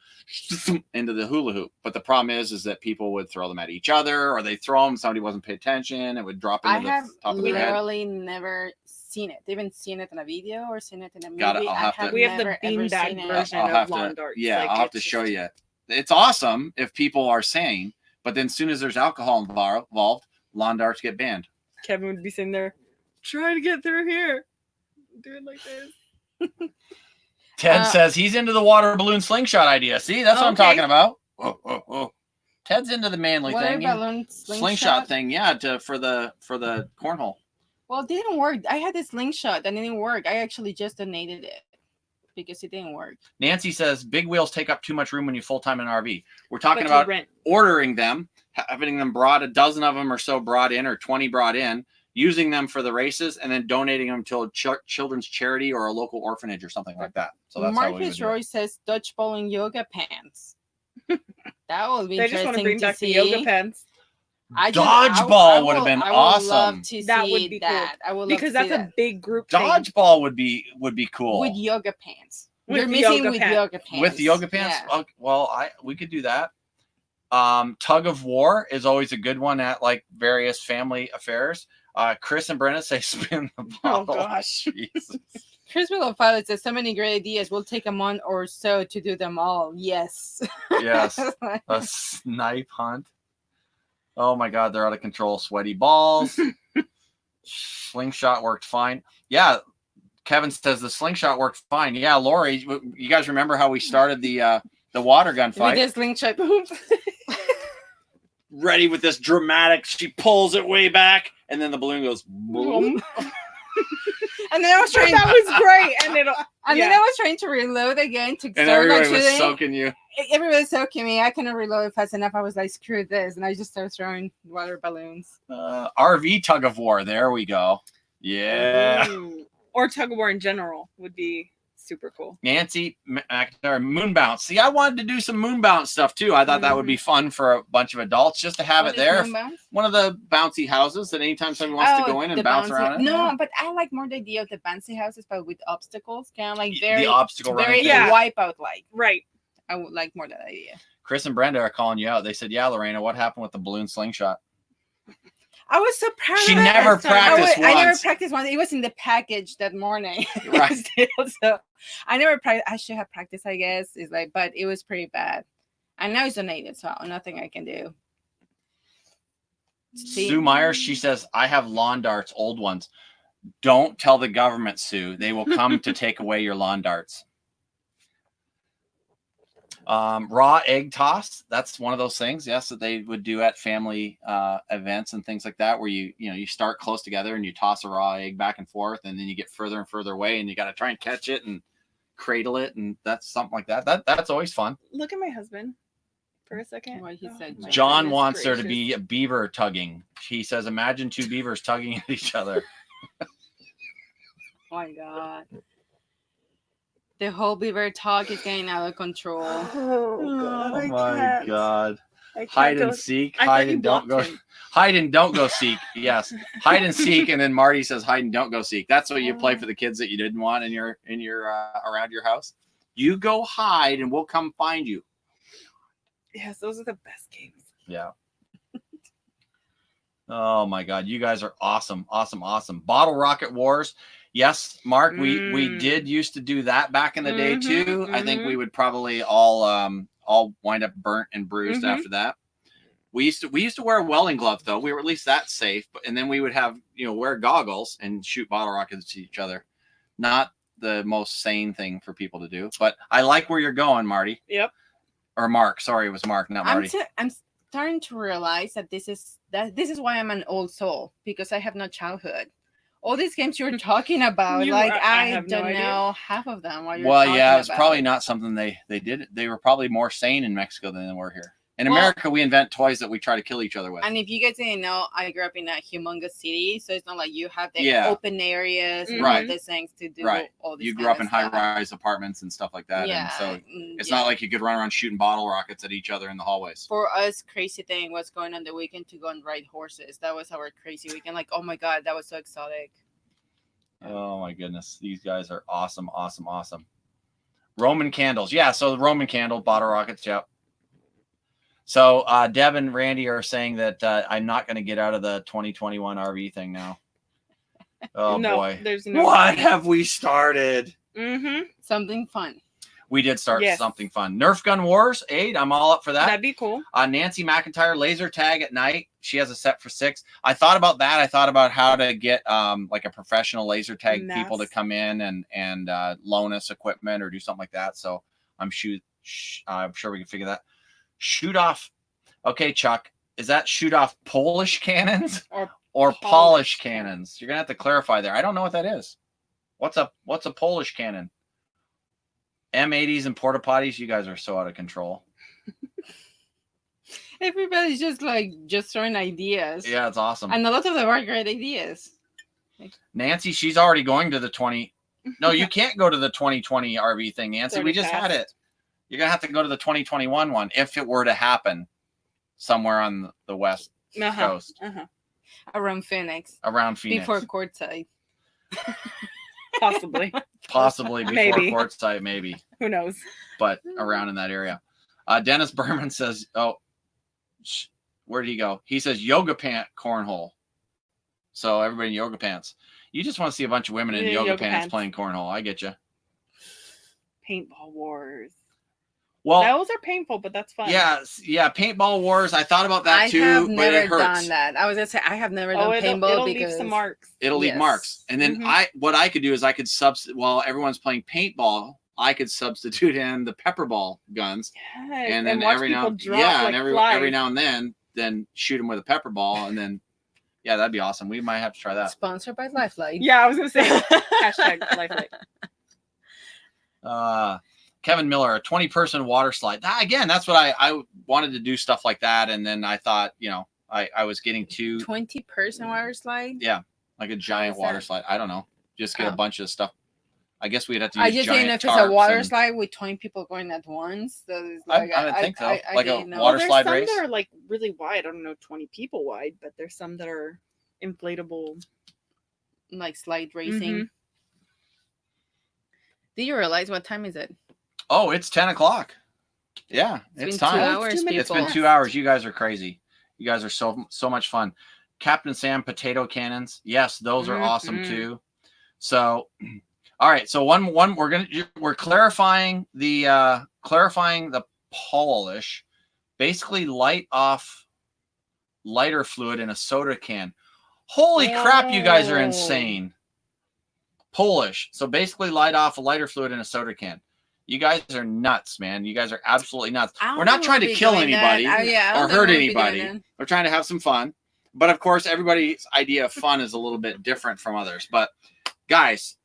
into the hula hoop. But the problem is that people would throw them at each other or they throw them. Somebody wasn't paying attention. It would drop into the top of their head. I have literally never seen it. Even seen it in a video or seen it in a movie. We have the beanbag version of lawn darts. Yeah, I'll have to show you. It's awesome if people are sane, but then as soon as there's alcohol involved, lawn darts get banned. Kevin would be sitting there, trying to get through here. Do it like this. Ted says he's into the water balloon slingshot idea. See, that's what I'm talking about. Whoa. Ted's into the manly thing. Balloon slingshot thing, yeah, for the cornhole. Well, it didn't work. I had a slingshot and it didn't work. I actually just donated it because it didn't work. Nancy says big wheels take up too much room when you full-time in an RV. We're talking about ordering them, having them brought, a dozen of them or so brought in or 20 brought in, using them for the races and then donating them to a children's charity or a local orphanage or something like that. So that's Marcus Roy says dodgeball and yoga pants. That will be interesting. They just want to bring back the yoga pants. Dodgeball would have been awesome. That would be cool. I would love because that's a big group. Dodgeball would be cool with yoga pants. You're missing with yoga pants. With yoga pants, yeah. Well, we could do that. Tug of war is always a good one at like various family affairs. Chris and Brenna say spin the bottle. Oh gosh. Chris Pilot says so many great ideas. We'll take a month or so to do them all. Yes. Yes. A snipe hunt. Oh my God, they're out of control. Sweaty balls. Slingshot worked fine. Yeah, Kevin says the slingshot worked fine. Yeah, Lori, you guys remember how we started the water gun fight? With the slingshot. Ready with this dramatic, she pulls it way back, and then the balloon goes boom. And then I was trying. That was great, and then I was trying to reload again to. And everybody was soaking you. Everybody was soaking me. I couldn't reload fast enough. I was like, "Screw this!" And I just started throwing water balloons. RV tug of war. There we go. Yeah. Ooh. Or tug of war in general would be super cool. Nancy moon bounce. See, I wanted to do some moon bounce stuff too. I thought that would be fun for a bunch of adults just to have it there. One of the bouncy houses that anytime somebody wants to go in and bounce around. No, but I like more the idea of the bouncy houses, but with obstacles, kind of like the obstacle very wipeout like. Right. I would like more that idea. Chris and Brenda are calling you out. They said, "Yeah, Lorena, what happened with the balloon slingshot?" I was so proud of it. She never practiced once. I never practiced once. It was in the package that morning. Right. So I never practiced. I should have practiced, I guess. It's like, but it was pretty bad. And now it's donated, so nothing I can do. Sue Myers, she says, I have lawn darts, old ones. Don't tell the government, Sue. They will come to take away your lawn darts. Raw egg toss. That's one of those things, yes, that they would do at family events and things like that, where you start close together and you toss a raw egg back and forth, and then you get further and further away, and you got to try and catch it and cradle it, and that's something like that. That's always fun. Look at my husband for a second. What he said. John wants there to be a beaver tugging. He says, imagine two beavers tugging at each other. Oh my God. The whole beaver talk is getting out of control. Oh my God. Hide and seek. I Hide thought you and don't blocked go. him. Hide and don't go seek. Yes, hide and seek, and then Marty says hide and don't go seek. That's what you play for the kids that you didn't want in your around your house. You go hide, and we'll come find you. Yes, those are the best games. Yeah. Oh my God, you guys are awesome, awesome, awesome. Bottle Rocket Wars. Yes, Mark, we did used to do that back in the day too. I think we would probably all wind up burnt and bruised after that. We used to wear welding gloves though. We were at least that safe. And then we would have, wear goggles and shoot bottle rockets to each other. Not the most sane thing for people to do, but I like where you're going, Marty. Yep. Or Mark. Sorry, it was Mark, not Marty. I'm starting to realize that this is why I'm an old soul, because I have no childhood. All these games you're talking about, I don't know half of them. Well, yeah, it's probably not something they did. They were probably more sane in Mexico than they were here. In America, we invent toys that we try to kill each other with. And if you guys didn't know, I grew up in a humongous city, so it's not like you have the open areas and all these things to do all this. You grew up in high-rise apartments and stuff like that, and so it's not like you could run around shooting bottle rockets at each other in the hallways. For us, crazy thing was going on the weekend to go and ride horses. That was our crazy weekend. Like, oh my God, that was so exotic. Oh my goodness, these guys are awesome, awesome, awesome. Roman candles, yeah. So the Roman candle, bottle rockets, yep. So Deb and Randy are saying that I'm not going to get out of the 2021 RV thing now. Oh no, boy, there's no. What have we started? Something fun. We did start something fun. Nerf gun wars, 8. I'm all up for that. That'd be cool. Nancy McIntyre laser tag at night. She has a set for 6. I thought about that. I thought about how to get like a professional laser tag people to come in and loan us equipment or do something like that. So I'm sure we can figure that. Shoot off. Okay, Chuck. Is that shoot off Polish cannons or Polish cannons? You're gonna have to clarify there. I don't know what that is. What's a Polish cannon? M80s and porta potties. You guys are so out of control. Everybody's just throwing ideas. Yeah, it's awesome. And a lot of them are great ideas. Nancy, she's already going to the 20. No, you can't go to the 2020 RV thing, Nancy. We just had it. You're going to have to go to the 2021 one if it were to happen somewhere on the west coast. Around Phoenix. Around Phoenix. Before courtside. Possibly. Possibly before courtside, maybe. Who knows? But around in that area. Dennis Berman says, where did he go? He says yoga pant cornhole. So everybody in yoga pants. You just want to see a bunch of women in yoga pants playing cornhole. I get you. Paintball wars. Well, those are painful, but that's fun. Yeah, paintball wars. I thought about that too, I have but never it hurts. Done that. I was gonna say I have never done paintball it'll because leave some marks. It'll leave marks, and then what I could do is I could while everyone's playing paintball, I could substitute in the pepper ball guns, and then every now and then shoot them with a pepper ball, and then that'd be awesome. We might have to try that. Sponsored by Lifeline. Yeah, I was gonna say hashtag Lifeline. Kevin Miller, a 20-person water slide. Again, that's what I wanted to do, stuff like that. And then I thought, I was getting 20-person water slide. Yeah, like a giant water slide. I don't know. Just get a bunch of stuff. I guess we'd have to use I just didn't know if it's a water slide with 20 people going at once. So it's like, I think so. Like a water water slide race. There's some that are like really wide. I don't know, 20 people wide, but there's some that are inflatable. Like slide racing. Did you realize what time is it? Oh, it's 10 o'clock. Yeah, it's time. 2 hours, it's been 2 hours. You guys are crazy. You guys are so much fun. Captain Sam potato cannons. Yes, those are awesome too. So, all right. So we're clarifying the Polish. Basically, light off lighter fluid in a soda can. Holy crap! You guys are insane. Polish. So basically, light off a lighter fluid in a soda can. You guys are nuts, man. You guys are absolutely nuts. We're not trying to kill anybody or hurt anybody. We're trying to have some fun. But of course, everybody's idea of fun is a little bit different from others. But guys,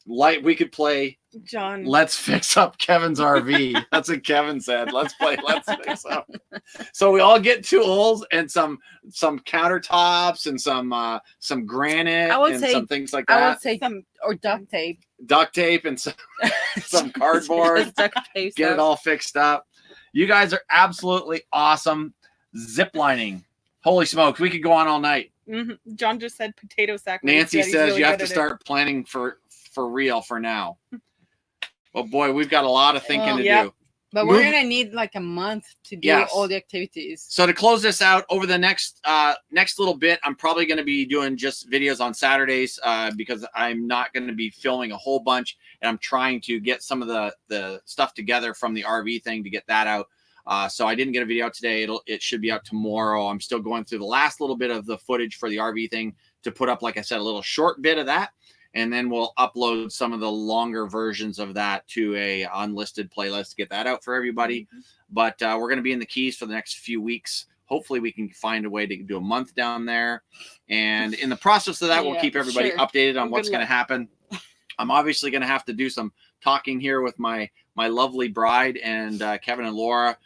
we could play John. Let's fix up Kevin's RV. That's what Kevin said. Let's fix up. So we all get tools and some countertops and some granite and some things like that. I would say or duct tape. Duct tape and some cardboard. Get it all fixed up. You guys are absolutely awesome. Zip lining. Holy smokes, we could go on all night. Mm-hmm. John just said potato sack. Nancy says you have to start planning for real for now. Well, boy, we've got a lot of thinking to do. But we're gonna need like a month to do all the activities. So to close this out, over the next little bit, I'm probably going to be doing just videos on Saturdays because I'm not going to be filming a whole bunch, and I'm trying to get some of the stuff together from the RV thing to get that out. So I didn't get a video out today. It should be out tomorrow. I'm still going through the last little bit of the footage for the RV thing to put up, like I said, a little short bit of that. And then we'll upload some of the longer versions of that to a unlisted playlist to get that out for everybody. Mm-hmm. But we're going to be in the Keys for the next few weeks. Hopefully we can find a way to do a month down there. And in the process of that, we'll keep everybody updated on what's going to happen. I'm obviously going to have to do some talking here with my lovely bride and Kevin and Laura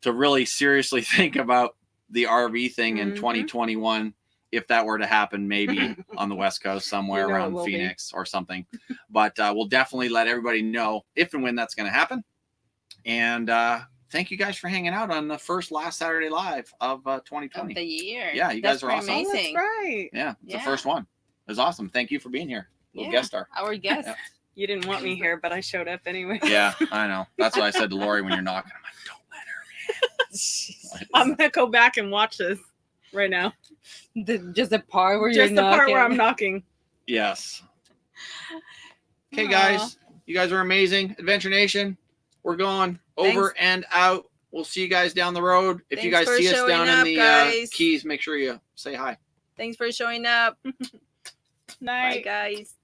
to really seriously think about the RV thing in 2021. If that were to happen, maybe on the West Coast somewhere around Phoenix or something. But we'll definitely let everybody know if and when that's going to happen. And thank you guys for hanging out on the last Saturday Live of 2020. Of the year. Yeah, you guys are awesome. Amazing. Oh, that's right. Yeah, it's the first one. It was awesome. Thank you for being here. Little guest star. Our guest. Yeah. You didn't want me here, but I showed up anyway. Yeah, I know. That's what I said to Lori when you're knocking. I'm like, don't let her in. I'm going to go back and watch this right now. Just the part where just the part where I'm knocking. Yes. Okay, guys. You guys are amazing. Adventure Nation, we're going over and out. We'll see you guys down the road. If you guys see us down in the Keys, make sure you say hi. Thanks for showing up. Night. Bye, guys.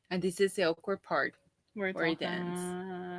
And this is the awkward part where it ends.